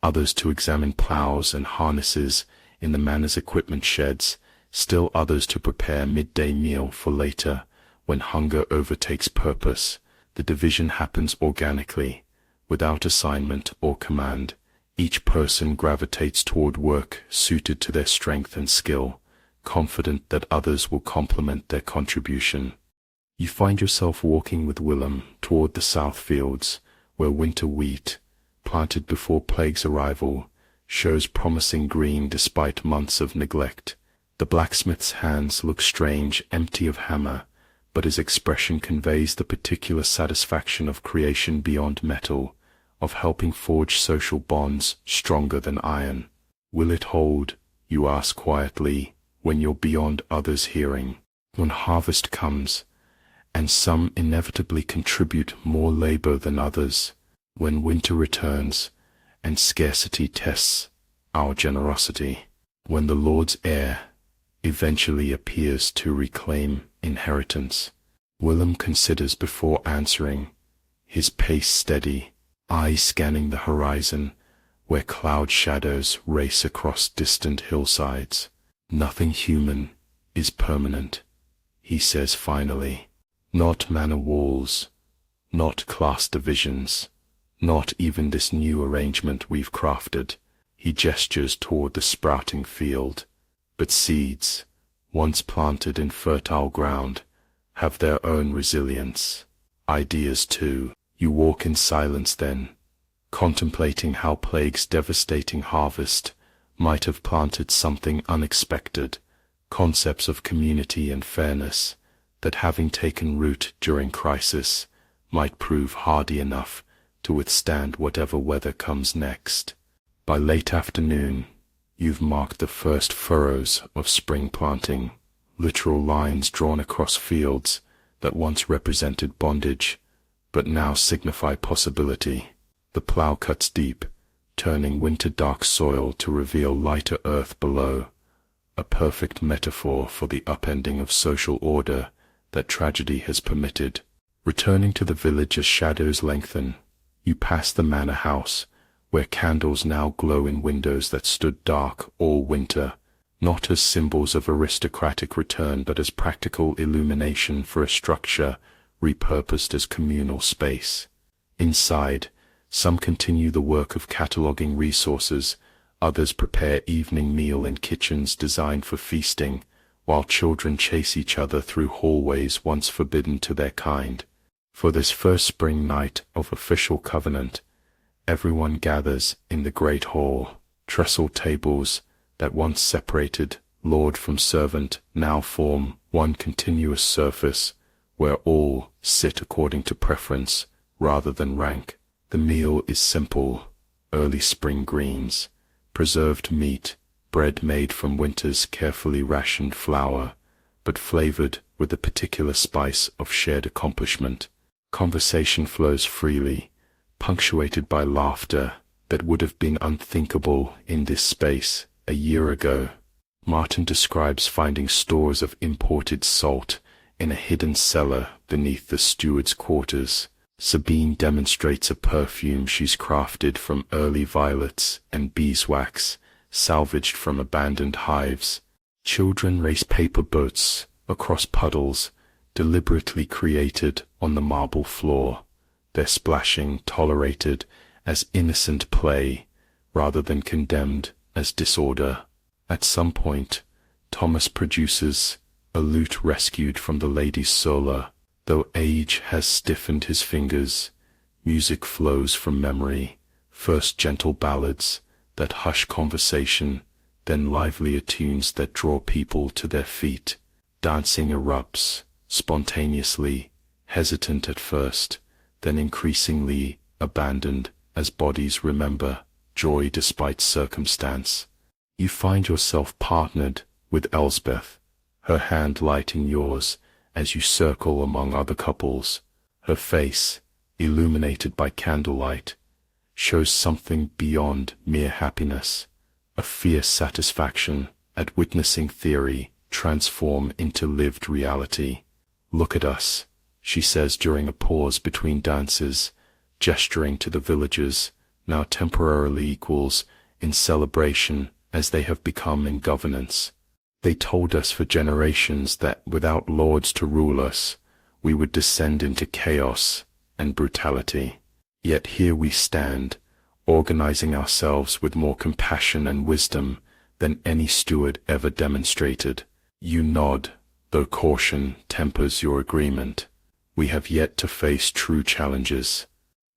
others to examine plows and harnesses in the manor's equipment sheds, still others to prepare midday meal for later. When hunger overtakes purpose, the division happens organically, without assignment or command. Each person gravitates toward work suited to their strength and skill, confident that others will complement their contribution. You find yourself walking with Willem toward the south fields, where winter wheat, planted before plague's arrival, shows promising green despite months of neglect. The blacksmith's hands look strange, empty of hammer, but his expression conveys the particular satisfaction of creation beyond metal, of helping forge social bonds stronger than iron. Will it hold, you ask quietly, when you're beyond others' hearing? When harvest comes, and some inevitably contribute more labor than others, when winter returns, and scarcity tests our generosity, when the Lord's heir eventually appears to reclaim inheritance. Willem considers before answering, his pace steady, eyes scanning the horizon, where cloud shadows race across distant hillsides. Nothing human is permanent, he says finally. Not manor walls, not class divisions, not even this new arrangement we've crafted. He gestures toward the sprouting field. But seeds, once planted in fertile ground, have their own resilience. Ideas too. You walk in silence then, contemplating how plague's devastating harvest might have planted something unexpected, concepts of community and fairness that, having taken root during crisis, might prove hardy enough to withstand whatever weather comes next. By late afternoon, you've marked the first furrows of spring planting, literal lines drawn across fields that once represented bondage, but now signify possibility. The plow cuts deep, turning winter-dark soil to reveal lighter earth below, a perfect metaphor for the upending of social order that tragedy has permitted. Returning to the village as shadows lengthen, you pass the manor house, where candles now glow in windows that stood dark all winter, not as symbols of aristocratic return but as practical illumination for a structure repurposed as communal space. Inside, some continue the work of cataloging resources, others prepare evening meal in kitchens designed for feasting, while children chase each other through hallways once forbidden to their kind. For this first spring night of official covenant, everyone gathers in the great hall. Trestle tables that once separated lord from servant now form one continuous surface where all sit according to preference rather than rank. The meal is simple: early spring greens, preserved meat, bread made from winter's carefully rationed flour, but flavored with a particular spice of shared accomplishment. Conversation flows freely, punctuated by laughter that would have been unthinkable in this space a year ago. Martin describes finding stores of imported salt in a hidden cellar beneath the steward's quarters. Sabine demonstrates a perfume she's crafted from early violets and beeswax salvaged from abandoned hives. Children race paper boats across puddles deliberately created on the marble floor, their splashing tolerated as innocent play rather than condemned as disorder. At some point, Thomas produces a lute rescued from the lady's solar. Though age has stiffened his fingers, music flows from memory, first gentle ballads that hush conversation, then livelier tunes that draw people to their feet. Dancing erupts, spontaneously, hesitant at first, then increasingly abandoned as bodies remember joy despite circumstance. You find yourself partnered with Elsbeth, her hand lighting yours as you circle among other couples. Her face, illuminated by candlelight, shows something beyond mere happiness, a fierce satisfaction at witnessing theory transform into lived reality. "Look at us," she says during a pause between dances, gesturing to the villagers, now temporarily equals in celebration as they have become in governance. "They told us for generations that without lords to rule us, we would descend into chaos and brutality. Yet here we stand, organizing ourselves with more compassion and wisdom than any steward ever demonstrated." You nod, though caution tempers your agreement. We have yet to face true challenges.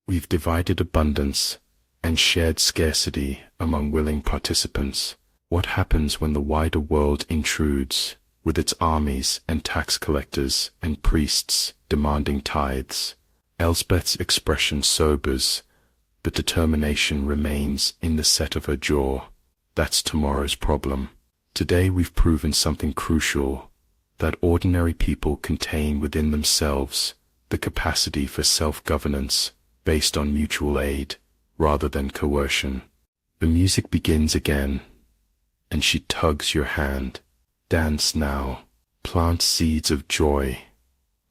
We've divided abundance and shared scarcity among willing participants. What happens when the wider world intrudes, with its armies and tax collectors and priests demanding tithes? Elsbeth's expression sobers, but determination remains in the set of her jaw. That's tomorrow's problem. Today we've proven something crucial, that ordinary people contain within themselves the capacity for self-governance based on mutual aid rather than coercion. The music begins again, and she tugs your hand. Dance now. Plant seeds of joy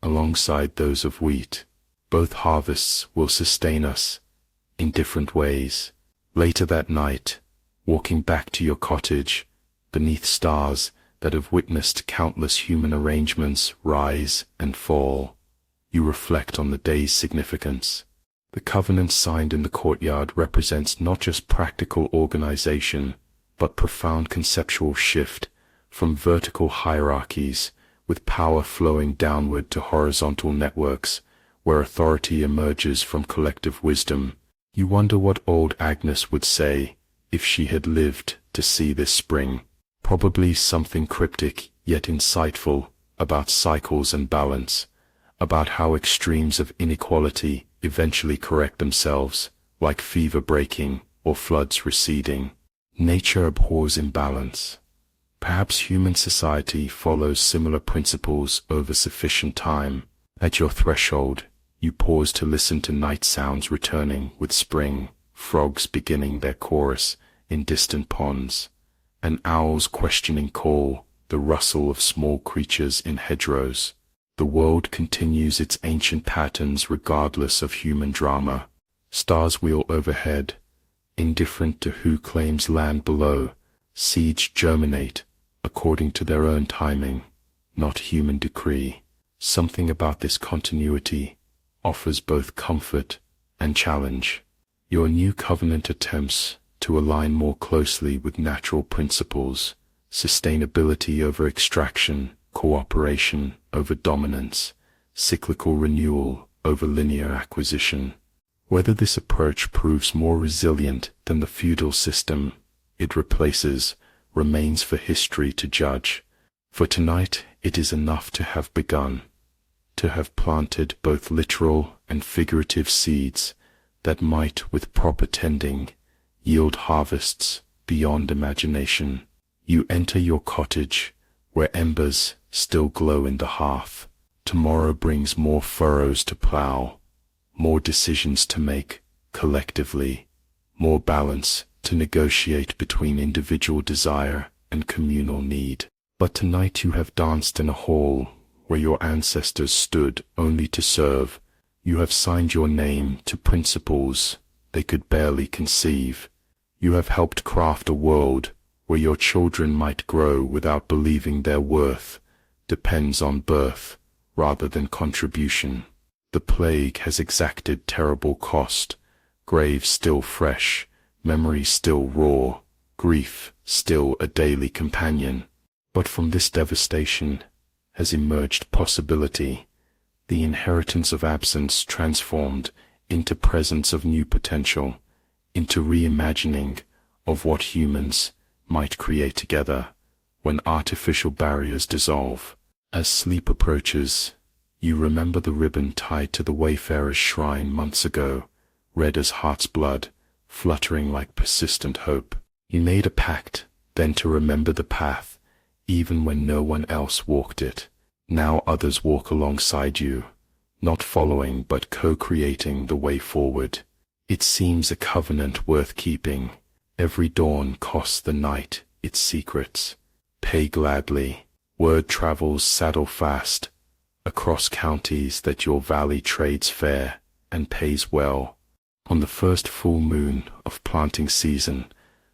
alongside those of wheat. Both harvests will sustain us in different ways. Later that night, walking back to your cottage, beneath stars that have witnessed countless human arrangements rise and fall, you reflect on the day's significance. The covenant signed in the courtyard represents not just practical organization, but profound conceptual shift from vertical hierarchies with power flowing downward to horizontal networks where authority emerges from collective wisdom. You wonder what old Agnes would say if she had lived to see this spring. Probably something cryptic yet insightful about cycles and balance, about how extremes of inequality eventually correct themselves, like fever breaking or floods receding. Nature abhors imbalance. Perhaps human society follows similar principles over sufficient time. At your threshold, you pause to listen to night sounds returning with spring, frogs beginning their chorus in distant ponds, an owl's questioning call, the rustle of small creatures in hedgerows. The world continues its ancient patterns regardless of human drama. Stars wheel overhead, indifferent to who claims land below. Seeds germinate according to their own timing, not human decree. Something about this continuity offers both comfort and challenge. Your new covenant attempts to align more closely with natural principles, sustainability over extraction, cooperation over dominance, cyclical renewal over linear acquisition. Whether this approach proves more resilient than the feudal system it replaces remains for history to judge. For tonight it is enough to have begun, to have planted both literal and figurative seeds that might, with proper tending, yield harvests beyond imagination. You enter your cottage, where embers still glow in the hearth. Tomorrow brings more furrows to plow, more decisions to make collectively, more balance to negotiate between individual desire and communal need. But tonight you have danced in a hall where your ancestors stood only to serve. You have signed your name to principles they could barely conceive. You have helped craft a world where your children might grow without believing their worth depends on birth rather than contribution. The plague has exacted terrible cost, graves still fresh, memory still raw, grief still a daily companion. But from this devastation has emerged possibility, the inheritance of absence transformed into presence of new potential, into reimagining of what humans might create together when artificial barriers dissolve. As sleep approaches, you remember the ribbon tied to the wayfarer's shrine months ago, red as heart's blood, fluttering like persistent hope. You made a pact, then to remember the path, even when no one else walked it. Now others walk alongside you, not following but co-creating the way forward. It seems a covenant worth keeping. Every dawn costs the night its secrets. Pay gladly. Word travels saddle fast across counties that your valley trades fair and pays well. On the first full moon of planting season,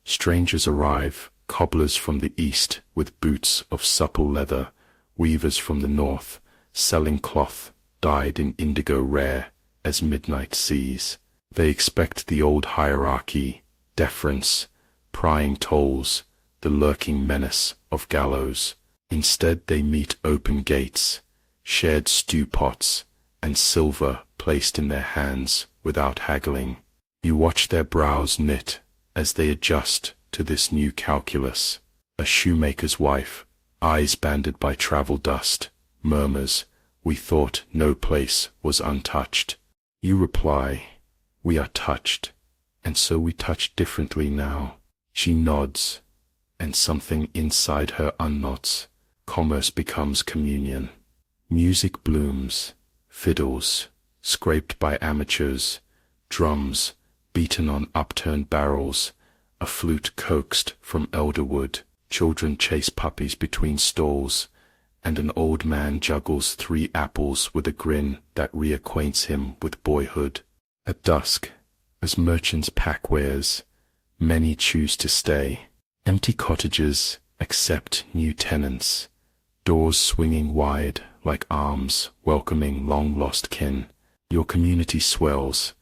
strangers arrive, cobblers from the east with boots of supple leather, weavers from the north, selling cloth dyed in indigo rare as midnight seas. They expect the old hierarchy, deference, prying tolls, the lurking menace of gallows. Instead they meet open gates, shared stew pots, and silver placed in their hands without haggling. You watch their brows knit as they adjust to this new calculus. A shoemaker's wife, eyes banded by travel dust, murmurs, "We thought no place was untouched." You reply, "We are touched, and so we touch differently now." She nods, and something inside her unknots. Commerce becomes communion. Music blooms, fiddles, scraped by amateurs, drums, beaten on upturned barrels, a flute coaxed from elderwood. Children chase puppies between stalls, and an old man juggles 3 apples with a grin that reacquaints him with boyhood. At dusk, as merchants pack wares, many choose to stay. Empty cottages accept new tenants, doors swinging wide like arms welcoming long-lost kin. Your community swells,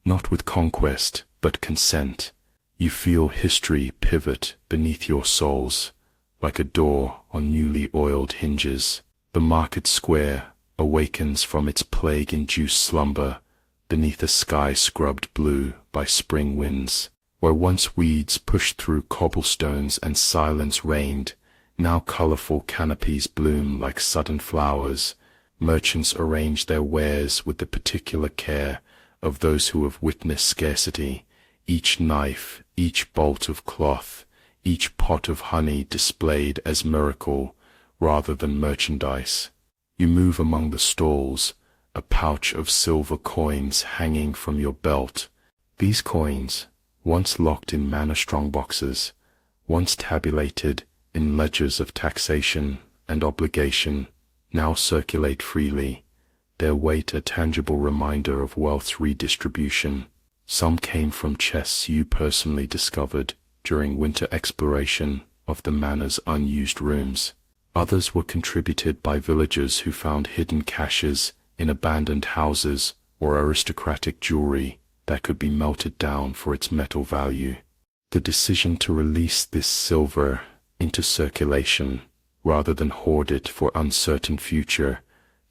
not with conquest but consent. You feel history pivot beneath your soles, like a door on newly oiled hinges. The market square awakens from its plague-induced slumber beneath a sky scrubbed blue by spring winds. Where once weeds pushed through cobblestones and silence reigned, now colorful canopies bloom like sudden flowers. Merchants arrange their wares with the particular care of those who have witnessed scarcity. Each knife, each bolt of cloth, each pot of honey displayed as miracle rather than merchandise. You move among the stalls, a pouch of silver coins hanging from your belt. These coins, once locked in mana-strong boxes, once tabulated in ledgers of taxation and obligation, now circulate freely, their weight a tangible reminder of wealth's redistribution. Some came from chests you personally discovered during winter exploration of the manor's unused rooms. Others were contributed by villagers who found hidden caches in abandoned houses or aristocratic jewelry that could be melted down for its metal value. The decision to release this silver into circulation, rather than hoard it for uncertain future,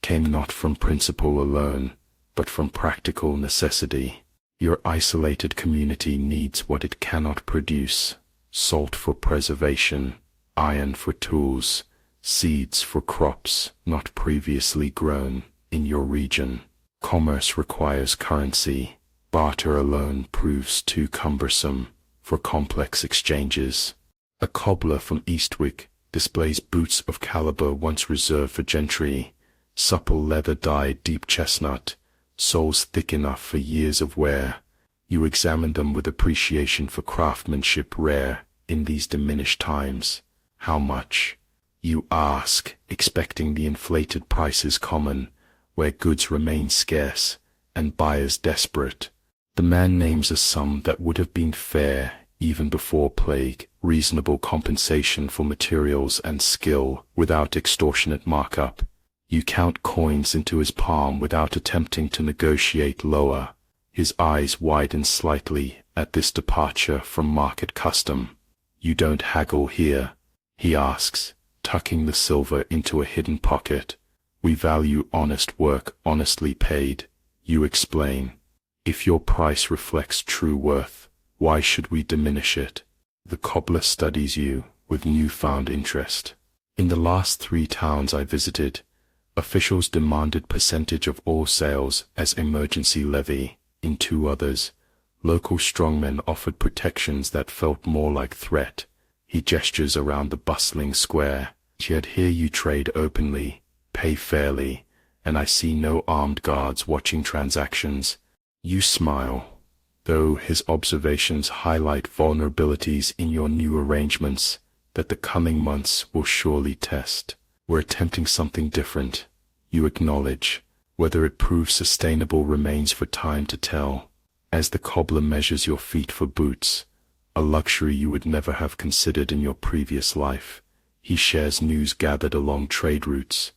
came not from principle alone, but from practical necessity. Your isolated community needs what it cannot produce: salt for preservation, iron for tools, seeds for crops not previously grown in your region. Commerce requires currency. Barter alone proves too cumbersome for complex exchanges. A cobbler from Eastwick displays boots of caliber once reserved for gentry, supple leather dyed deep chestnut, soles thick enough for years of wear. You examine them with appreciation for craftsmanship rare in these diminished times. How much? You ask, expecting the inflated prices common, where goods remain scarce and buyers desperate. The man names a sum that would have been fair even before plague, reasonable compensation for materials and skill without extortionate markup. You count coins into his palm without attempting to negotiate lower. His eyes widen slightly at this departure from market custom. You don't haggle here, he asks, tucking the silver into a hidden pocket. We value honest work honestly paid, you explain. If your price reflects true worth, why should we diminish it? The cobbler studies you with newfound interest. In the last 3 towns I visited, officials demanded percentage of all sales as emergency levy. In 2 others, local strongmen offered protections that felt more like threat. He gestures around the bustling square. Yet here you trade openly, pay fairly, and I see no armed guards watching transactions. You smile, though his observations highlight vulnerabilities in your new arrangements that the coming months will surely test. We're attempting something different, you acknowledge. Whether it proves sustainable remains for time to tell. As the cobbler measures your feet for boots, a luxury you would never have considered in your previous life, he shares news gathered along trade routes.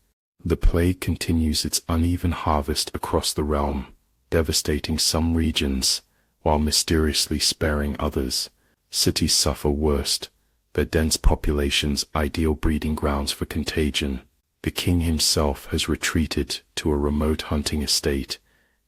The plague continues its uneven harvest across the realm, devastating some regions, while mysteriously sparing others. Cities suffer worst, their dense populations ideal breeding grounds for contagion. The king himself has retreated to a remote hunting estate,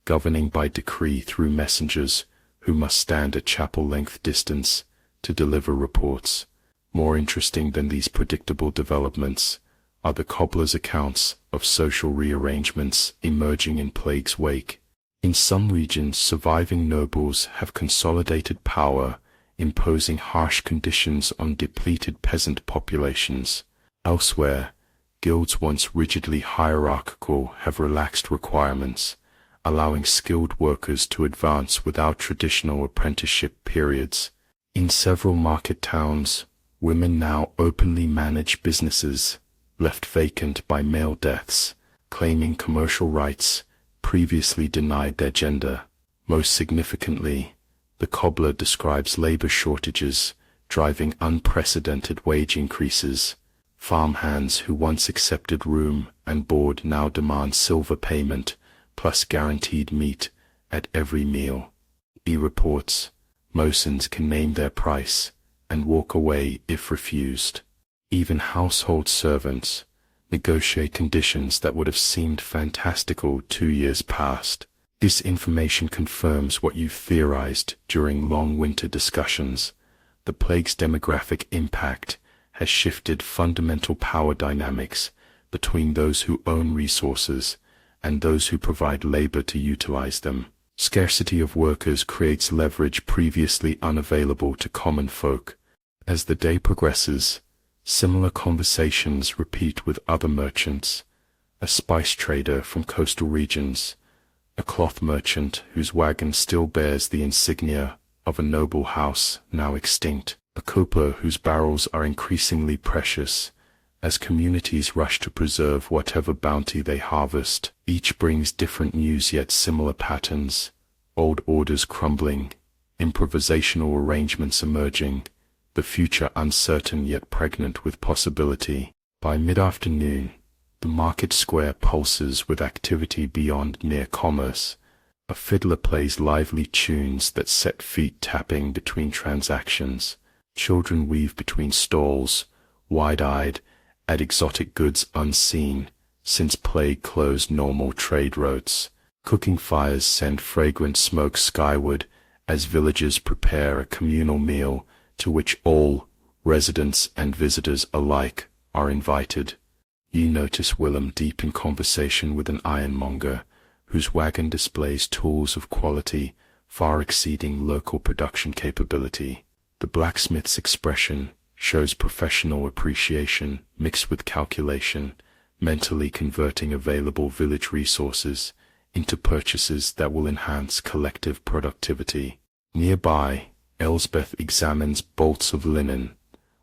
governing by decree through messengers who must stand at chapel-length distance to deliver reports. More interesting than these predictable developments are the cobbler's accounts of social rearrangements emerging in plague's wake. In some regions, surviving nobles have consolidated power, imposing harsh conditions on depleted peasant populations. Elsewhere, guilds once rigidly hierarchical have relaxed requirements, allowing skilled workers to advance without traditional apprenticeship periods. In several market towns, women now openly manage businesses, left vacant by male deaths, claiming commercial rights previously denied their gender. Most significantly, the cobbler describes labor shortages, driving unprecedented wage increases. Farmhands who once accepted room and board now demand silver payment, plus guaranteed meat at every meal. He reports, Mosins can name their price and walk away if refused. Even household servants negotiate conditions that would have seemed fantastical 2 years past. This information confirms what you theorized during long winter discussions. The plague's demographic impact has shifted fundamental power dynamics between those who own resources and those who provide labor to utilize them. Scarcity of workers creates leverage previously unavailable to common folk. As the day progresses, similar conversations repeat with other merchants: a spice trader from coastal regions, a cloth merchant whose wagon still bears the insignia of a noble house now extinct, a cooper whose barrels are increasingly precious as communities rush to preserve whatever bounty they harvest. Each brings different news yet similar patterns: old orders crumbling, improvisational arrangements emerging, the future uncertain yet pregnant with possibility. By mid-afternoon, the market square pulses with activity beyond mere commerce. A fiddler plays lively tunes that set feet tapping between transactions. Children weave between stalls, wide-eyed, at exotic goods unseen, since plague closed normal trade routes. Cooking fires send fragrant smoke skyward as villagers prepare a communal meal to which all, residents and visitors alike, are invited. You notice Willem deep in conversation with an ironmonger, whose wagon displays tools of quality far exceeding local production capability. The blacksmith's expression shows professional appreciation mixed with calculation, mentally converting available village resources into purchases that will enhance collective productivity. Nearby, Elsbeth examines bolts of linen,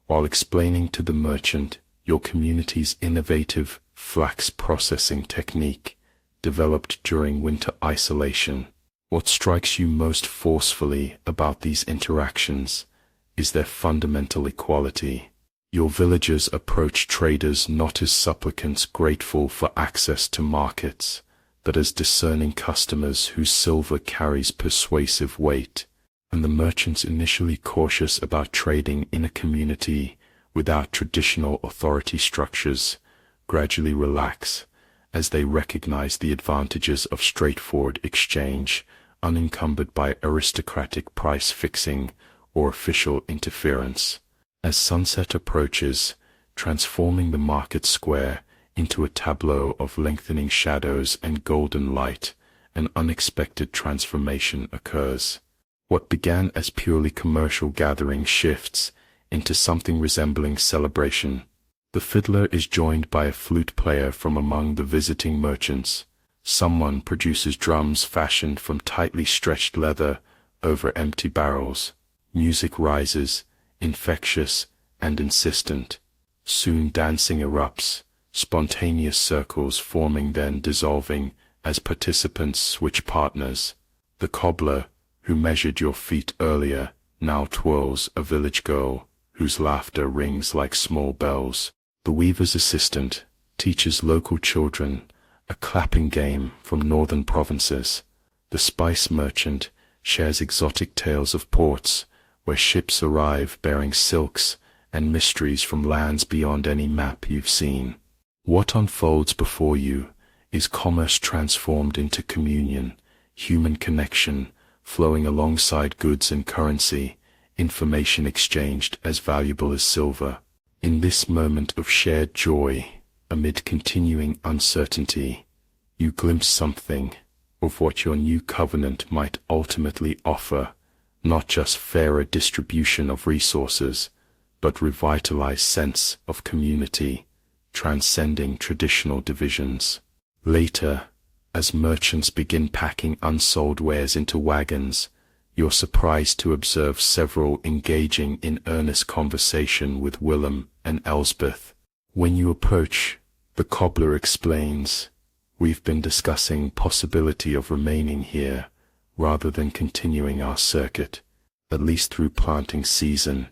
while explaining to the merchant your community's innovative flax processing technique developed during winter isolation. What strikes you most forcefully about these interactions is their fundamental equality. Your villagers approach traders not as supplicants grateful for access to markets, but as discerning customers whose silver carries persuasive weight, and the merchants initially cautious about trading in a community without traditional authority structures gradually relax as they recognize the advantages of straightforward exchange unencumbered by aristocratic price fixing or official interference. As sunset approaches, transforming the market square into a tableau of lengthening shadows and golden light, an unexpected transformation occurs. What began as purely commercial gathering shifts into something resembling celebration. The fiddler is joined by a flute player from among the visiting merchants. Someone produces drums fashioned from tightly stretched leather over empty barrels. Music rises, infectious and insistent. Soon dancing erupts, spontaneous circles forming then dissolving as participants switch partners. The cobbler, who measured your feet earlier, now twirls a village girl, whose laughter rings like small bells. The weaver's assistant teaches local children a clapping game from northern provinces. The spice merchant shares exotic tales of ports, where ships arrive bearing silks and mysteries from lands beyond any map you've seen. What unfolds before you is commerce transformed into communion, human connection flowing alongside goods and currency, information exchanged as valuable as silver. In this moment of shared joy, amid continuing uncertainty, you glimpse something of what your new covenant might ultimately offer, not just fairer distribution of resources, but revitalized sense of community, transcending traditional divisions. Later, as merchants begin packing unsold wares into wagons, you're surprised to observe several engaging in earnest conversation with Willem and Elsbeth. When you approach, the cobbler explains, "We've been discussing possibility of remaining here rather than continuing our circuit, at least through planting season,"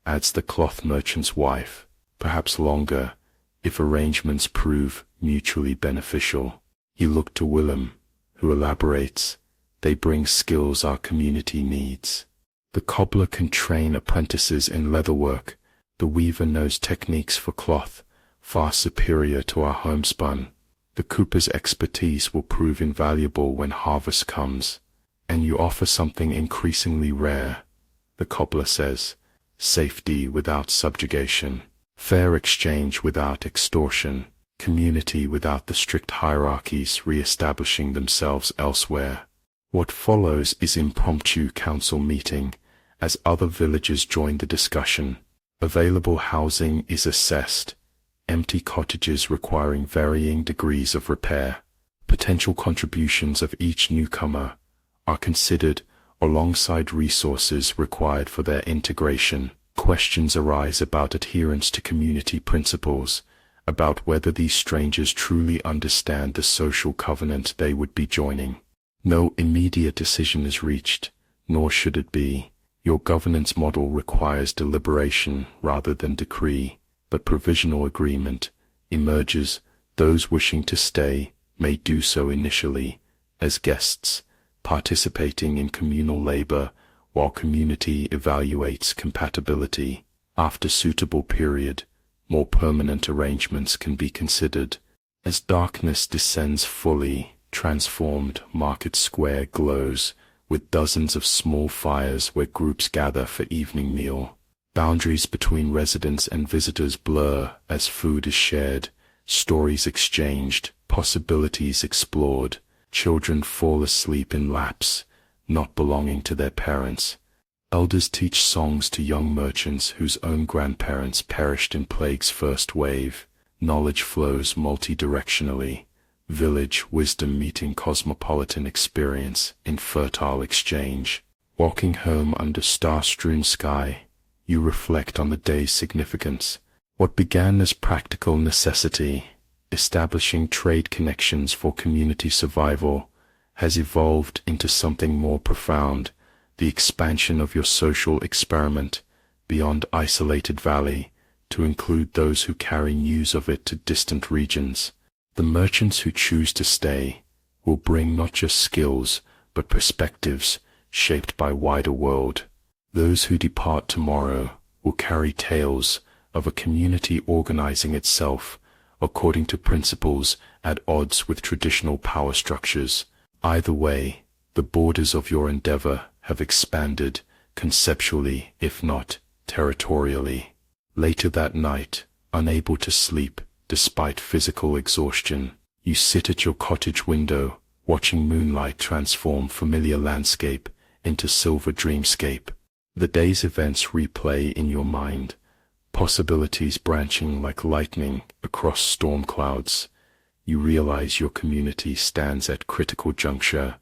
adds the cloth merchant's wife, "perhaps longer, if arrangements prove mutually beneficial." You look to Willem, who elaborates, "They bring skills our community needs." The cobbler can train apprentices in leatherwork. The weaver knows techniques for cloth far superior to our homespun. The cooper's expertise will prove invaluable when harvest comes. And you offer something increasingly rare, the cobbler says, safety without subjugation, fair exchange without extortion, community without the strict hierarchies re-establishing themselves elsewhere. What follows is impromptu council meeting, as other villagers join the discussion. Available housing is assessed, empty cottages requiring varying degrees of repair. Potential contributions of each newcomer are considered alongside resources required for their integration. Questions arise about adherence to community principles, about whether these strangers truly understand the social covenant they would be joining. No immediate decision is reached, nor should it be. Your governance model requires deliberation rather than decree, but provisional agreement emerges. Those wishing to stay may do so initially as guests, participating in communal labor while community evaluates compatibility. After suitable period, more permanent arrangements can be considered. As darkness descends fully, transformed Market Square glows with dozens of small fires where groups gather for evening meal. Boundaries between residents and visitors blur as food is shared, stories exchanged, possibilities explored. Children fall asleep in laps, not belonging to their parents. Elders teach songs to young merchants whose own grandparents perished in plague's first wave. Knowledge flows multi-directionally, village wisdom meeting cosmopolitan experience in fertile exchange. Walking home under star-strewn sky, you reflect on the day's significance. What began as practical necessity, establishing trade connections for community survival, has evolved into something more profound, the expansion of your social experiment beyond isolated valley to include those who carry news of it to distant regions. The merchants who choose to stay will bring not just skills, but perspectives shaped by wider world. Those who depart tomorrow will carry tales of a community organizing itself according to principles at odds with traditional power structures. Either way, the borders of your endeavor have expanded, conceptually if not territorially. Later that night, unable to sleep despite physical exhaustion, you sit at your cottage window, watching moonlight transform familiar landscape into silver dreamscape. The day's events replay in your mind, possibilities branching like lightning across storm clouds. You realize your community stands at critical juncture,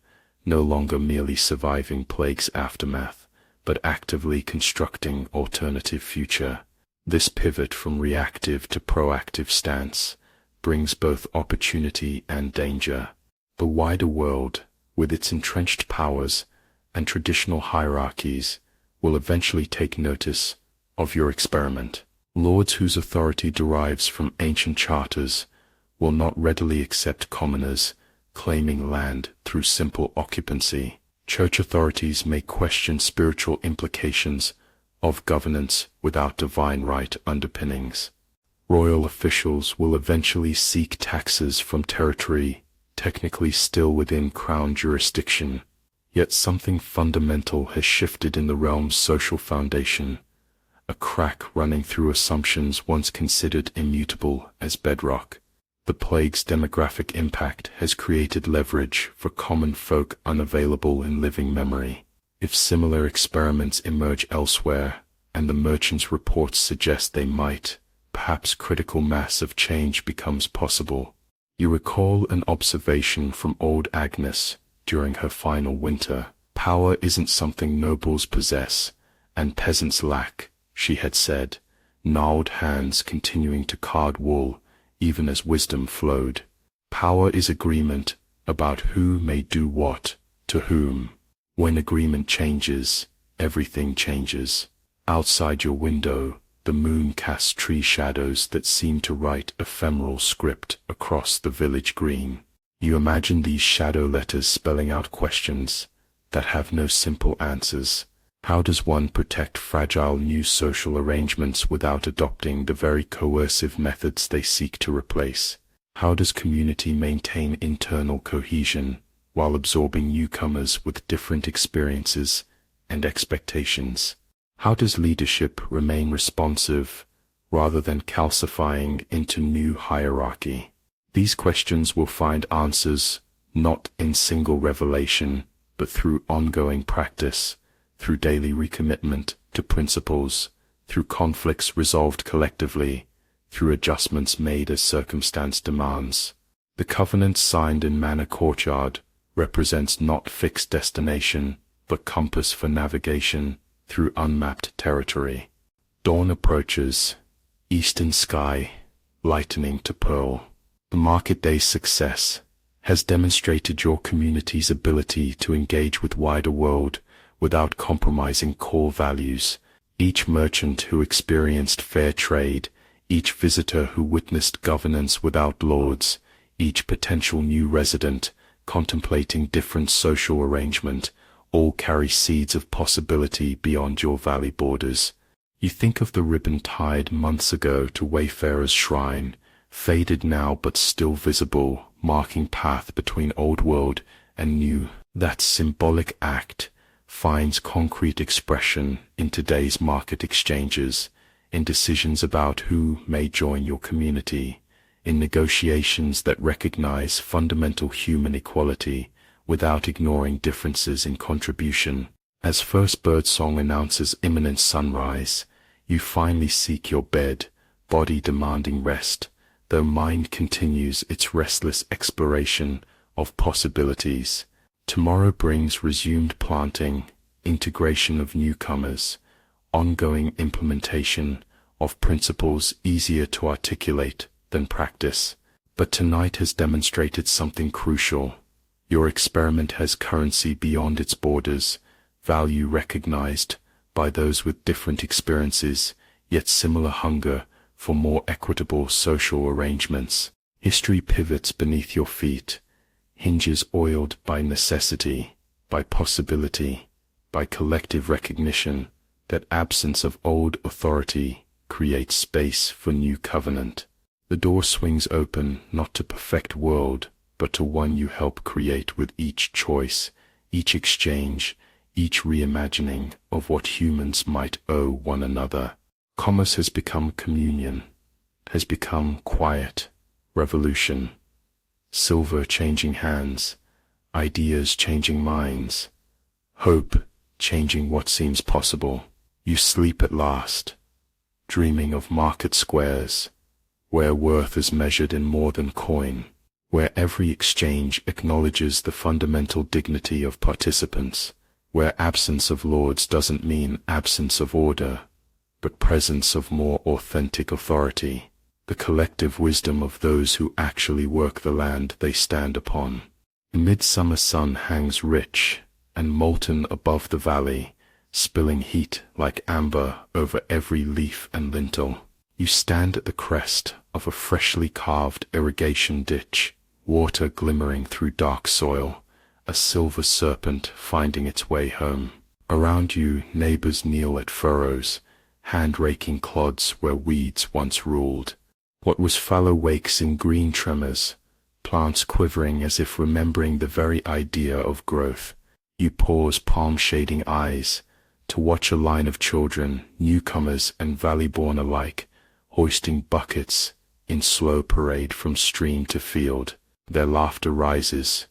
no longer merely surviving plague's aftermath, but actively constructing alternative future. This pivot from reactive to proactive stance brings both opportunity and danger. The wider world, with its entrenched powers and traditional hierarchies, will eventually take notice of your experiment. Lords whose authority derives from ancient charters will not readily accept commoners claiming land through simple occupancy. Church authorities may question spiritual implications of governance without divine right underpinnings. Royal officials will eventually seek taxes from territory technically still within crown jurisdiction. Yet something fundamental has shifted in the realm's social foundation, a crack running through assumptions once considered immutable as bedrock. The plague's demographic impact has created leverage for common folk unavailable in living memory. If similar experiments emerge elsewhere, and the merchants' reports suggest they might, perhaps critical mass of change becomes possible. You recall an observation from old Agnes during her final winter. Power isn't something nobles possess, and peasants lack, she had said, gnarled hands continuing to card wool even as wisdom flowed. Power is agreement about who may do what, to whom. When agreement changes, everything changes. Outside your window, the moon casts tree shadows that seem to write ephemeral script across the village green. You imagine these shadow letters spelling out questions that have no simple answers. How does one protect fragile new social arrangements without adopting the very coercive methods they seek to replace? How does community maintain internal cohesion while absorbing newcomers with different experiences and expectations? How does leadership remain responsive rather than calcifying into new hierarchy? These questions will find answers not in single revelation, but through ongoing practice, through daily recommitment to principles, through conflicts resolved collectively, through adjustments made as circumstance demands. The covenant signed in Manor Courtyard represents not fixed destination, but compass for navigation through unmapped territory. Dawn approaches, eastern sky lightening to pearl. The market day's success has demonstrated your community's ability to engage with wider world without compromising core values. Each merchant who experienced fair trade, each visitor who witnessed governance without lords, each potential new resident contemplating different social arrangement, all carry seeds of possibility beyond your valley borders. You think of the ribbon tied months ago to Wayfarer's shrine, faded now but still visible, marking path between old world and new. That symbolic act finds concrete expression in today's market exchanges, in decisions about who may join your community, in negotiations that recognize fundamental human equality without ignoring differences in contribution. As first birdsong announces imminent sunrise, you finally seek your bed, body demanding rest, though mind continues its restless exploration of possibilities. Tomorrow brings resumed planting, integration of newcomers, ongoing implementation of principles easier to articulate than practice. But tonight has demonstrated something crucial. Your experiment has currency beyond its borders, value recognized by those with different experiences, yet similar hunger for more equitable social arrangements. History pivots beneath your feet, hinges oiled by necessity, by possibility, by collective recognition. That absence of old authority creates space for new covenant. The door swings open not to perfect world, but to one you help create with each choice, each exchange, each reimagining of what humans might owe one another. Commerce has become communion, has become quiet, revolution, silver changing hands, ideas changing minds, hope changing what seems possible. You sleep at last, dreaming of market squares, where worth is measured in more than coin, where every exchange acknowledges the fundamental dignity of participants, where absence of lords doesn't mean absence of order, but presence of more authentic authority, the collective wisdom of those who actually work the land they stand upon. The midsummer sun hangs rich and molten above the valley, spilling heat like amber over every leaf and lintel. You stand at the crest of a freshly carved irrigation ditch, water glimmering through dark soil, a silver serpent finding its way home. Around you, neighbors kneel at furrows, hand-raking clods where weeds once ruled. What was fallow wakes in green tremors, plants quivering as if remembering the very idea of growth. You pause, palm-shading eyes, to watch a line of children, newcomers and valley-born alike, hoisting buckets in slow parade from stream to field. Their laughter rises,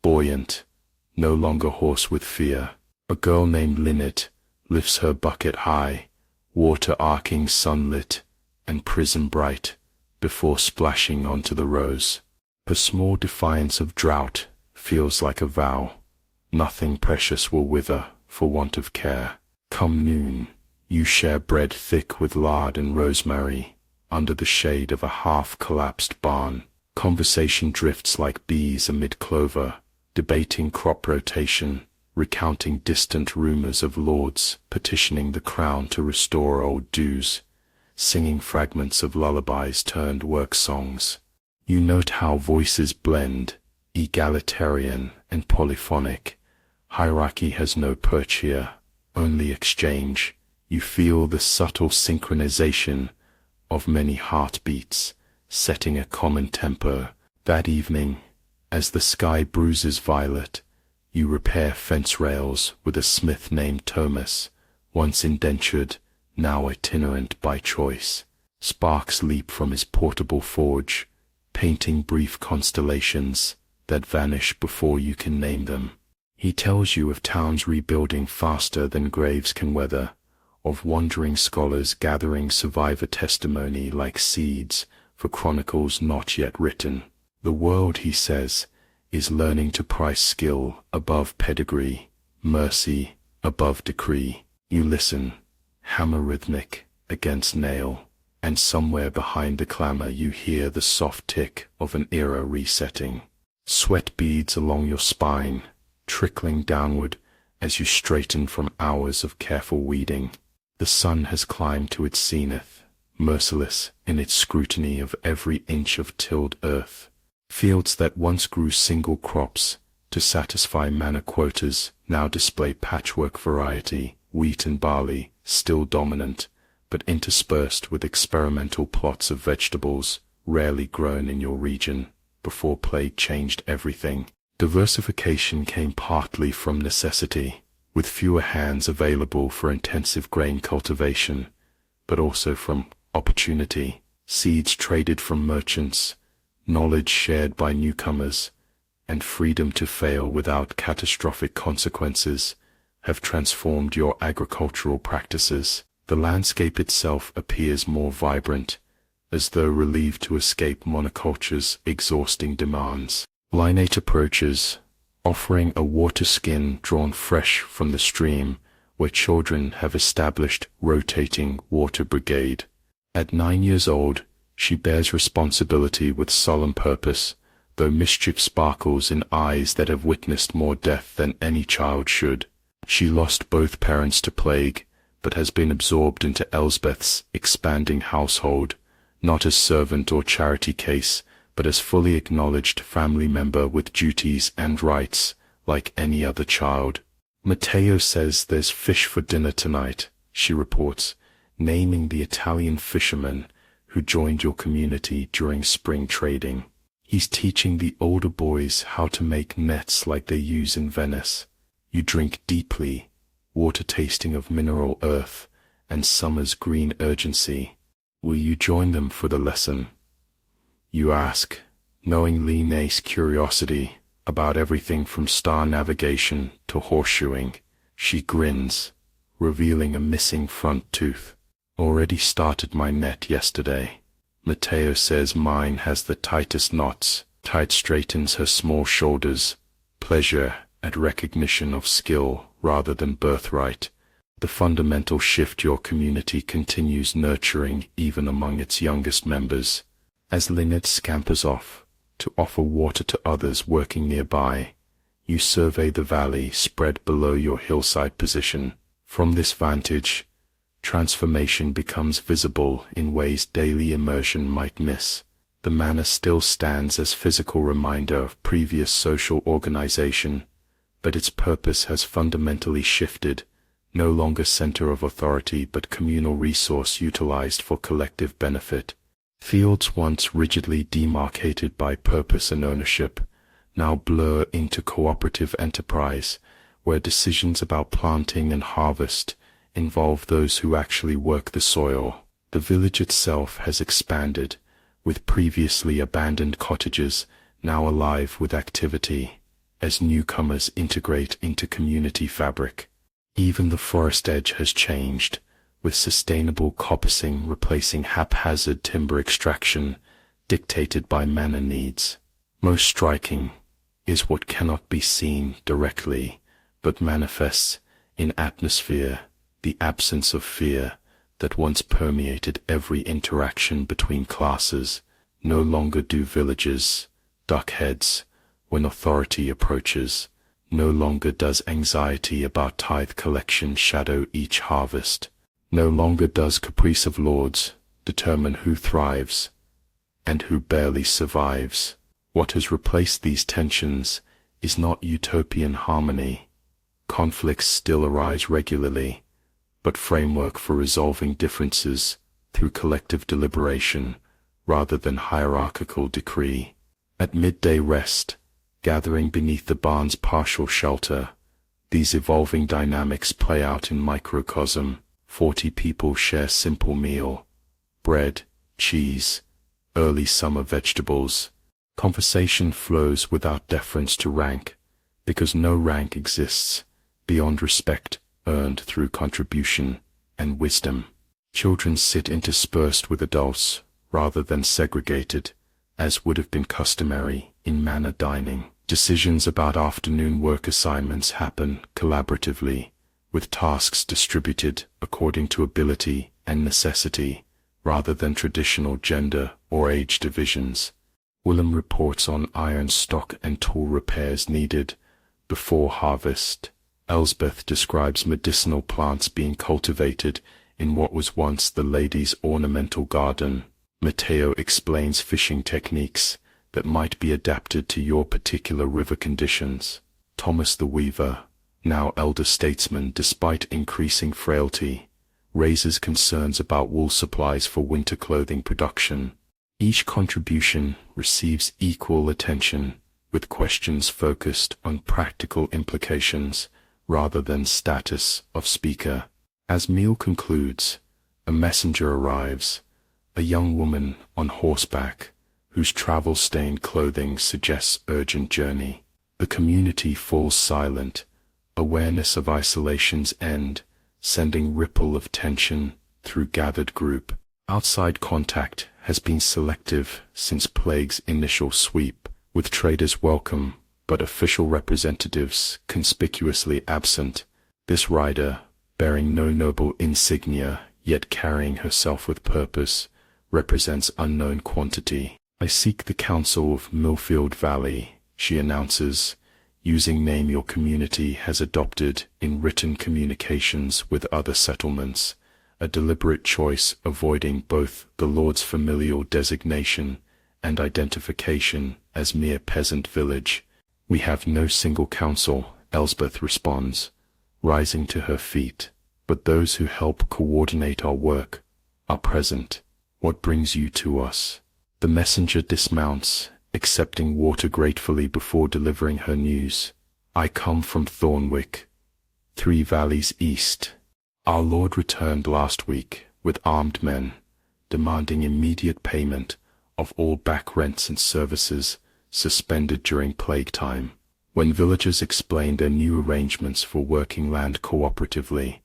buoyant, no longer hoarse with fear. A girl named Lynette lifts her bucket high, water arcing sunlit and prism bright, before splashing onto the rows. Her small defiance of drought feels like a vow. Nothing precious will wither for want of care. Come noon, you share bread thick with lard and rosemary, under the shade of a half-collapsed barn. Conversation drifts like bees amid clover, debating crop rotation, recounting distant rumors of lords petitioning the crown to restore old dues, singing fragments of lullabies turned work songs. You note how voices blend, egalitarian and polyphonic. Hierarchy has no perch here, only exchange. You feel the subtle synchronization of many heartbeats, setting a common tempo. That evening, as the sky bruises violet, you repair fence rails with a smith named Thomas, once indentured, now itinerant by choice. Sparks leap from his portable forge, painting brief constellations that vanish before you can name them. He tells you of towns rebuilding faster than graves can weather, of wandering scholars gathering survivor testimony like seeds for chronicles not yet written. The world, he says, is learning to price skill above pedigree, mercy above decree. You listen, hammer rhythmic against nail, and somewhere behind the clamor you hear the soft tick of an era resetting. Sweat beads along your spine, trickling downward as you straighten from hours of careful weeding. The sun has climbed to its zenith, merciless in its scrutiny of every inch of tilled earth. Fields that once grew single crops to satisfy manna quotas now display patchwork variety, wheat and barley still dominant, but interspersed with experimental plots of vegetables rarely grown in your region before plague changed everything. Diversification came partly from necessity, with fewer hands available for intensive grain cultivation, but also from opportunity. Seeds traded from merchants, knowledge shared by newcomers, and freedom to fail without catastrophic consequences have transformed your agricultural practices. The landscape itself appears more vibrant, as though relieved to escape monoculture's exhausting demands. Lineate approaches, offering a water skin drawn fresh from the stream where children have established rotating water brigade. At 9 years old, she bears responsibility with solemn purpose, though mischief sparkles in eyes that have witnessed more death than any child should. She lost both parents to plague, but has been absorbed into Elsbeth's expanding household, not as servant or charity case, but as fully acknowledged family member with duties and rights, like any other child. Matteo says there's fish for dinner tonight, she reports, naming the Italian fisherman who joined your community during spring trading. He's teaching the older boys how to make nets like they use in Venice. You drink deeply, water tasting of mineral earth and summer's green urgency. Will you join them for the lesson? You ask, knowing Lena's curiosity about everything from star navigation to horseshoeing. She grins, revealing a missing front tooth. Already started my net yesterday. Matteo says mine has the tightest knots. Tight straightens her small shoulders. Pleasure at recognition of skill rather than birthright. The fundamental shift your community continues nurturing even among its youngest members. As Lynette scampers off to offer water to others working nearby, you survey the valley spread below your hillside position. From this vantage, transformation becomes visible in ways daily immersion might miss. The manor still stands as physical reminder of previous social organization, but its purpose has fundamentally shifted, no longer center of authority but communal resource utilized for collective benefit. Fields once rigidly demarcated by purpose and ownership now blur into cooperative enterprise, where decisions about planting and harvest involve those who actually work the soil. The village itself has expanded, with previously abandoned cottages now alive with activity, as newcomers integrate into community fabric. Even the forest edge has changed, with sustainable coppicing replacing haphazard timber extraction dictated by manor needs. Most striking is what cannot be seen directly, but manifests in atmosphere, the absence of fear that once permeated every interaction between classes. No longer do villagers duck heads when authority approaches. No longer does anxiety about tithe collection shadow each harvest. No longer does caprice of lords determine who thrives and who barely survives. What has replaced these tensions is not utopian harmony. Conflicts still arise regularly, but framework for resolving differences through collective deliberation rather than hierarchical decree. At midday rest, gathering beneath the barn's partial shelter, these evolving dynamics play out in microcosm. 40 people share simple meal, bread, cheese, early summer vegetables. Conversation flows without deference to rank, because no rank exists beyond respect earned through contribution and wisdom. Children sit interspersed with adults rather than segregated, as would have been customary in manor dining. Decisions about afternoon work assignments happen collaboratively, with tasks distributed according to ability and necessity, rather than traditional gender or age divisions. Willem reports on iron stock and tool repairs needed before harvest. Elsbeth describes medicinal plants being cultivated in what was once the lady's ornamental garden. Matteo explains fishing techniques that might be adapted to your particular river conditions. Thomas the weaver, now elder statesman despite increasing frailty, raises concerns about wool supplies for winter clothing production. Each contribution receives equal attention, with questions focused on practical implications rather than status of speaker. As meal concludes, a messenger arrives, a young woman on horseback, whose travel-stained clothing suggests urgent journey. The community falls silent, awareness of isolation's end, sending ripple of tension through gathered group. Outside contact has been selective since plague's initial sweep, with traders welcome, but official representatives conspicuously absent. This rider, bearing no noble insignia, yet carrying herself with purpose, represents unknown quantity. I seek the counsel of Millfield Valley, she announces, using name your community has adopted in written communications with other settlements, a deliberate choice avoiding both the Lord's familial designation and identification as mere peasant village. We have no single council, Elsbeth responds, rising to her feet, but those who help coordinate our work are present. What brings you to us? The messenger dismounts, accepting water gratefully before delivering her news. I come from Thornwick, 3 valleys east. Our Lord returned last week with armed men, demanding immediate payment of all back rents and services suspended during plague time. When villagers explained their new arrangements for working land cooperatively,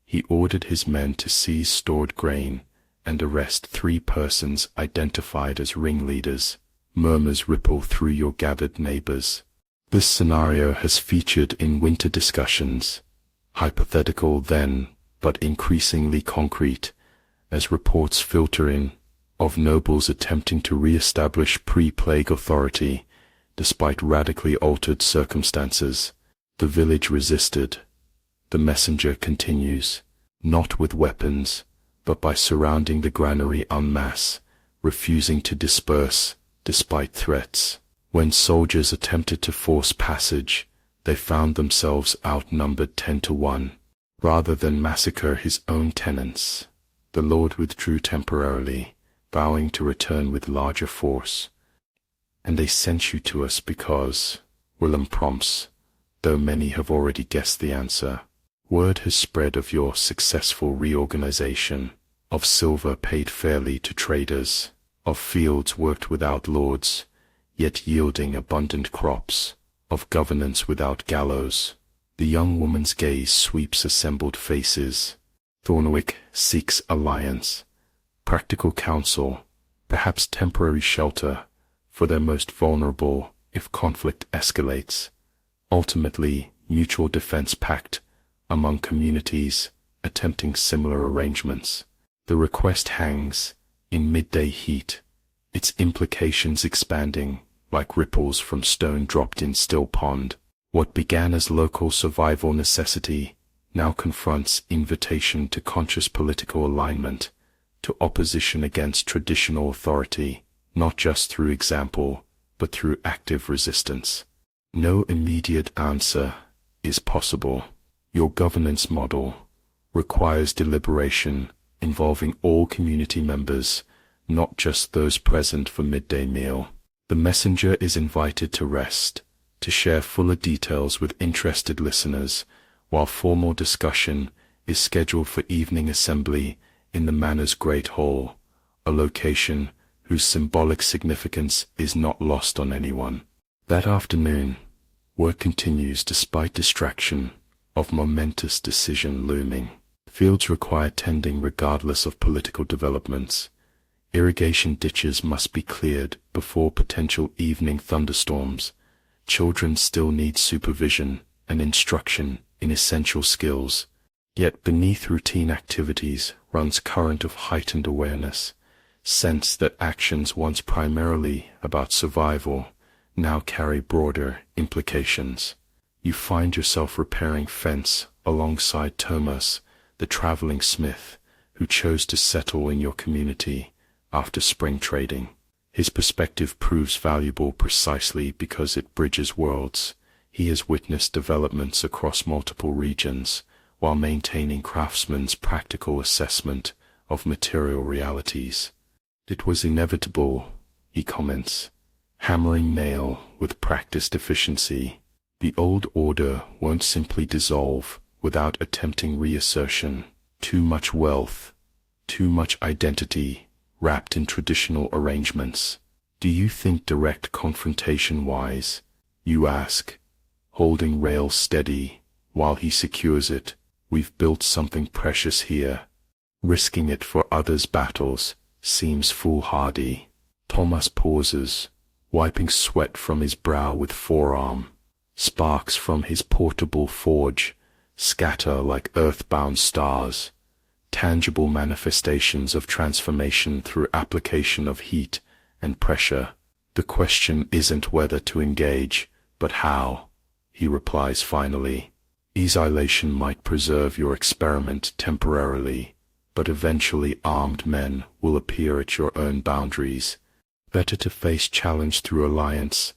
he ordered his men to seize stored grain and arrest 3 persons identified as ringleaders. Murmurs ripple through your gathered neighbors. This scenario has featured in winter discussions, hypothetical then, but increasingly concrete, as reports filter in of nobles attempting to re-establish pre-plague authority despite radically altered circumstances. The village resisted. The messenger continues, not with weapons, but by surrounding the granary en masse, refusing to disperse despite threats. When soldiers attempted to force passage, they found themselves outnumbered 10-1. Rather than massacre his own tenants, the Lord withdrew temporarily, vowing to return with larger force. And they sent you to us because, Willem prompts, though many have already guessed the answer. Word has spread of your successful reorganization, of silver paid fairly to traders, of fields worked without lords, yet yielding abundant crops, of governance without gallows. The young woman's gaze sweeps assembled faces. Thornwick seeks alliance, practical counsel, perhaps temporary shelter for their most vulnerable if conflict escalates. Ultimately, mutual defense pact among communities attempting similar arrangements. The request hangs in midday heat, its implications expanding like ripples from stone dropped in still pond. What began as local survival necessity now confronts invitation to conscious political alignment, to opposition against traditional authority, not just through example, but through active resistance. No immediate answer is possible. Your governance model requires deliberation involving all community members, not just those present for midday meal. The messenger is invited to rest, to share fuller details with interested listeners, while formal discussion is scheduled for evening assembly in the manor's Great Hall, a location whose symbolic significance is not lost on anyone. That afternoon, work continues despite distraction of momentous decision looming. Fields require tending regardless of political developments. Irrigation ditches must be cleared before potential evening thunderstorms. Children still need supervision and instruction in essential skills. Yet beneath routine activities runs current of heightened awareness, sense that actions once primarily about survival now carry broader implications. You find yourself repairing fence alongside Thomas, the traveling smith, who chose to settle in your community after spring trading. His perspective proves valuable precisely because it bridges worlds. He has witnessed developments across multiple regions, while maintaining craftsman's practical assessment of material realities. It was inevitable, he comments, hammering nail with practiced efficiency. The old order won't simply dissolve without attempting reassertion. Too much wealth, too much identity, wrapped in traditional arrangements. Do you think direct confrontation wise? You ask, holding rail steady while he secures it. We've built something precious here. Risking it for others' battles seems foolhardy. Thomas pauses, wiping sweat from his brow with forearm. Sparks from his portable forge scatter like earthbound stars, tangible manifestations of transformation through application of heat and pressure. The question isn't whether to engage, but how, he replies finally. Isolation might preserve your experiment temporarily, but eventually armed men will appear at your own boundaries. Better to face challenge through alliance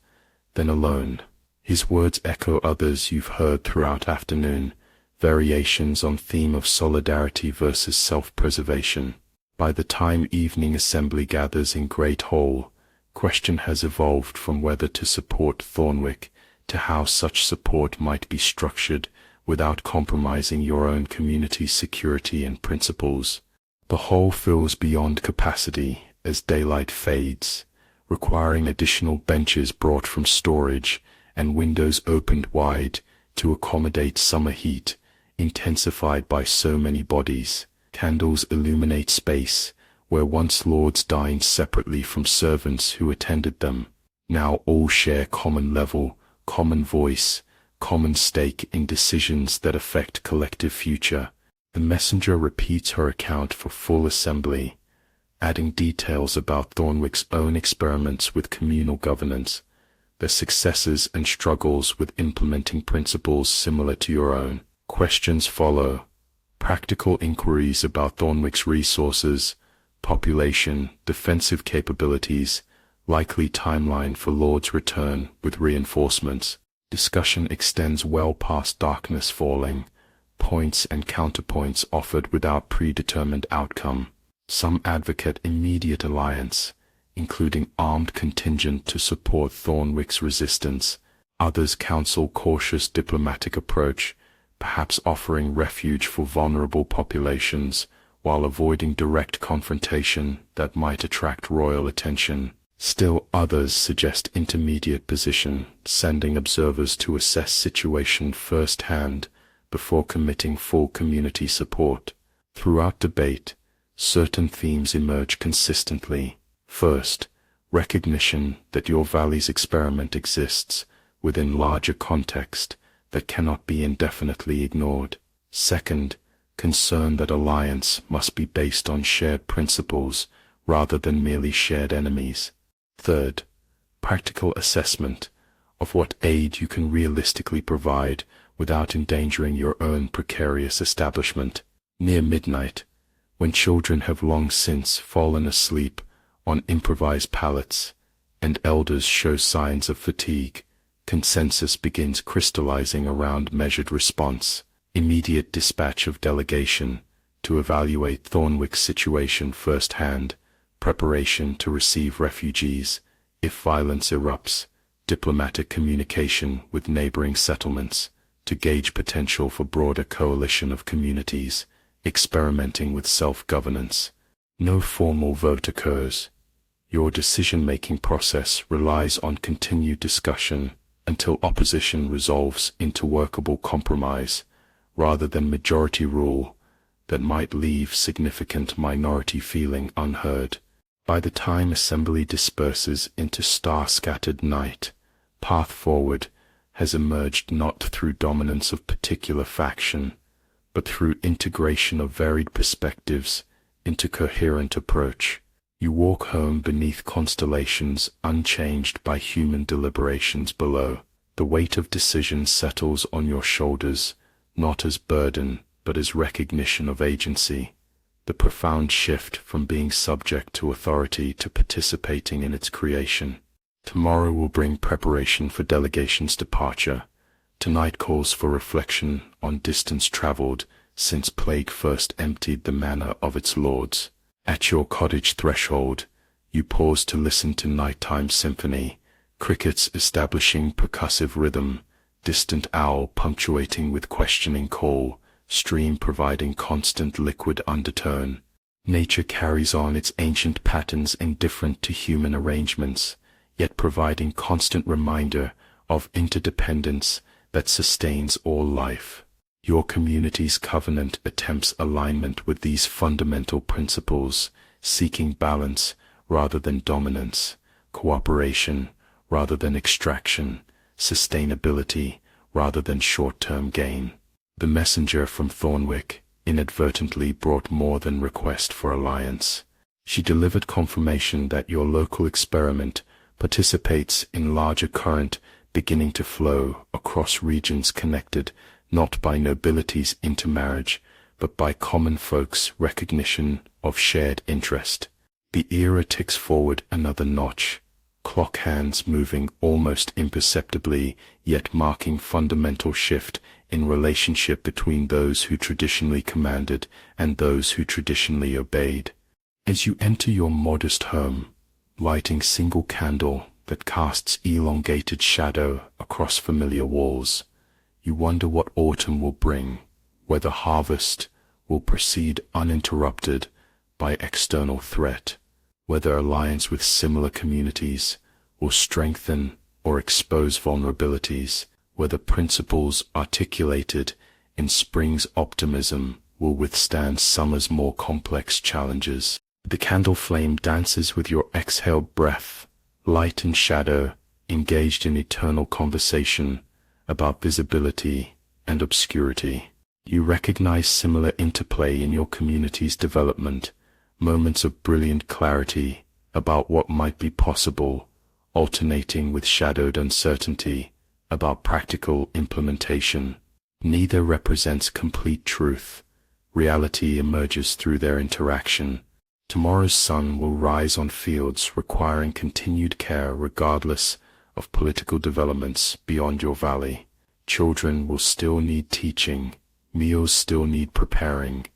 than alone. His words echo others you've heard throughout afternoon, variations on theme of solidarity versus self-preservation. By the time evening assembly gathers in Great Hall, question has evolved from whether to support Thornwick to how such support might be structured without compromising your own community's security and principles. The hall fills beyond capacity as daylight fades, requiring additional benches brought from storage and windows opened wide to accommodate summer heat, intensified by so many bodies. Candles illuminate space where once lords dined separately from servants who attended them. Now all share common level, common voice, common stake in decisions that affect collective future. The messenger repeats her account for full assembly, adding details about Thornwick's own experiments with communal governance, their successes and struggles with implementing principles similar to your own. Questions follow. Practical inquiries about Thornwick's resources, population, defensive capabilities, likely timeline for Lord's return with reinforcements. Discussion extends well past darkness falling, points and counterpoints offered without predetermined outcome. Some advocate immediate alliance, including armed contingent to support Thornwick's resistance. Others counsel cautious diplomatic approach, perhaps offering refuge for vulnerable populations while avoiding direct confrontation that might attract royal attention. Still others suggest intermediate position, sending observers to assess situation firsthand before committing full community support. Throughout debate, certain themes emerge consistently. First, recognition that your valley's experiment exists within larger context that cannot be indefinitely ignored. Second, concern that alliance must be based on shared principles rather than merely shared enemies. Third, practical assessment of what aid you can realistically provide without endangering your own precarious establishment. Near midnight, when children have long since fallen asleep on improvised pallets and elders show signs of fatigue, consensus begins crystallizing around measured response, immediate dispatch of delegation to evaluate Thornwick's situation firsthand, preparation to receive refugees if violence erupts, diplomatic communication with neighboring settlements to gauge potential for broader coalition of communities, experimenting with self-governance. No formal vote occurs. Your decision-making process relies on continued discussion until opposition resolves into workable compromise, rather than majority rule that might leave significant minority feeling unheard. By the time assembly disperses into star-scattered night, path forward has emerged not through dominance of particular faction, but through integration of varied perspectives into coherent approach. You walk home beneath constellations unchanged by human deliberations below. The weight of decision settles on your shoulders, not as burden, but as recognition of agency. The profound shift from being subject to authority to participating in its creation. Tomorrow will bring preparation for delegation's departure. Tonight calls for reflection on distance traveled since plague first emptied the manor of its lords. At your cottage threshold, you pause to listen to nighttime symphony, crickets establishing percussive rhythm, distant owl punctuating with questioning call, stream providing constant liquid undertone. Nature carries on its ancient patterns indifferent to human arrangements, yet providing constant reminder of interdependence that sustains all life. Your community's covenant attempts alignment with these fundamental principles, seeking balance rather than dominance, cooperation rather than extraction, sustainability rather than short-term gain. The messenger from Thornwick inadvertently brought more than request for alliance. She delivered confirmation that your local experiment participates in larger current beginning to flow across regions connected not by nobility's intermarriage, but by common folks' recognition of shared interest. The era ticks forward another notch, clock hands moving almost imperceptibly, yet marking fundamental shift in relationship between those who traditionally commanded and those who traditionally obeyed. As you enter your modest home, lighting single candle that casts elongated shadow across familiar walls, you wonder what autumn will bring, whether harvest will proceed uninterrupted by external threat, whether alliance with similar communities will strengthen or expose vulnerabilities, whether principles articulated in spring's optimism will withstand summer's more complex challenges. The candle flame dances with your exhaled breath, light and shadow engaged in eternal conversation about visibility and obscurity. You recognize similar interplay in your community's development, moments of brilliant clarity about what might be possible, alternating with shadowed uncertainty about practical implementation. Neither represents complete truth. Reality emerges through their interaction. Tomorrow's sun will rise on fields requiring continued care regardless of political developments beyond your valley. Children will still need teaching, meals still need preparing,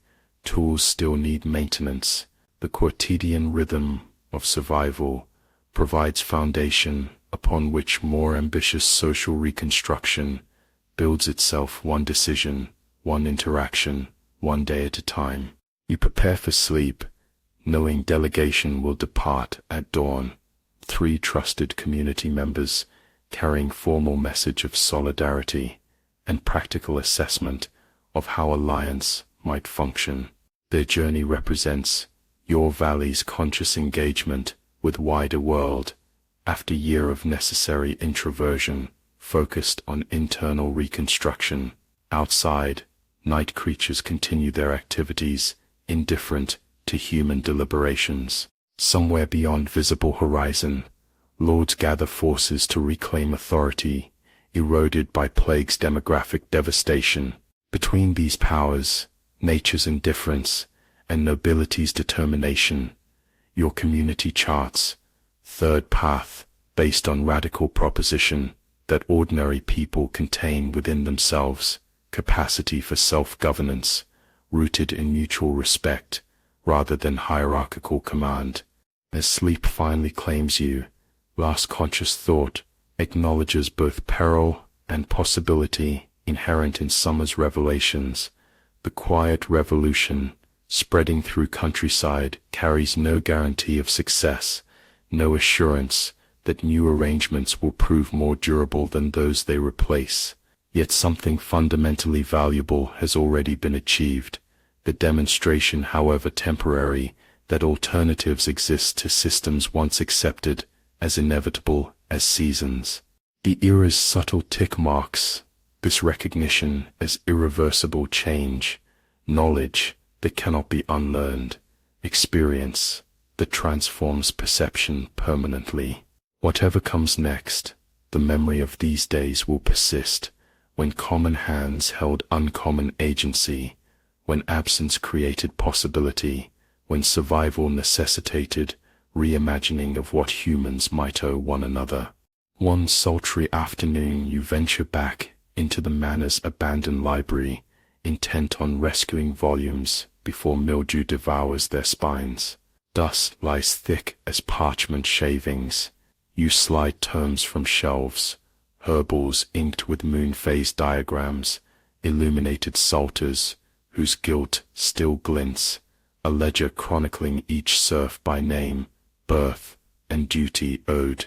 tools still need maintenance. The quotidian rhythm of survival provides foundation upon which more ambitious social reconstruction builds itself, one decision, one interaction, one day at a time. You prepare for sleep, knowing delegation will depart at dawn. 3 trusted community members carrying formal message of solidarity and practical assessment of how alliance might function. Their journey represents your valley's conscious engagement with wider world after year of necessary introversion focused on internal reconstruction. Outside, night creatures continue their activities, indifferent to human deliberations. Somewhere beyond visible horizon, lords gather forces to reclaim authority, eroded by plague's demographic devastation. Between these powers, nature's indifference, and nobility's determination, your community charts third path based on radical proposition that ordinary people contain within themselves capacity for self-governance, rooted in mutual respect rather than hierarchical command. As sleep finally claims you, last conscious thought acknowledges both peril and possibility inherent in summer's revelations. The quiet revolution spreading through countryside carries no guarantee of success, no assurance that new arrangements will prove more durable than those they replace. Yet something fundamentally valuable has already been achieved, the demonstration, however temporary, that alternatives exist to systems once accepted as inevitable as seasons. The era's subtle tick marks this recognition as irreversible change, knowledge that cannot be unlearned, experience that transforms perception permanently. Whatever comes next, the memory of these days will persist, when common hands held uncommon agency, when absence created possibility, when survival necessitated reimagining of what humans might owe one another. One sultry afternoon you venture back into the manor's abandoned library, intent on rescuing volumes before mildew devours their spines. Dust lies thick as parchment shavings. You slide tomes from shelves, herbals inked with moon phase diagrams, illuminated psalters whose gilt still glints, a ledger chronicling each serf by name, birth, and duty owed.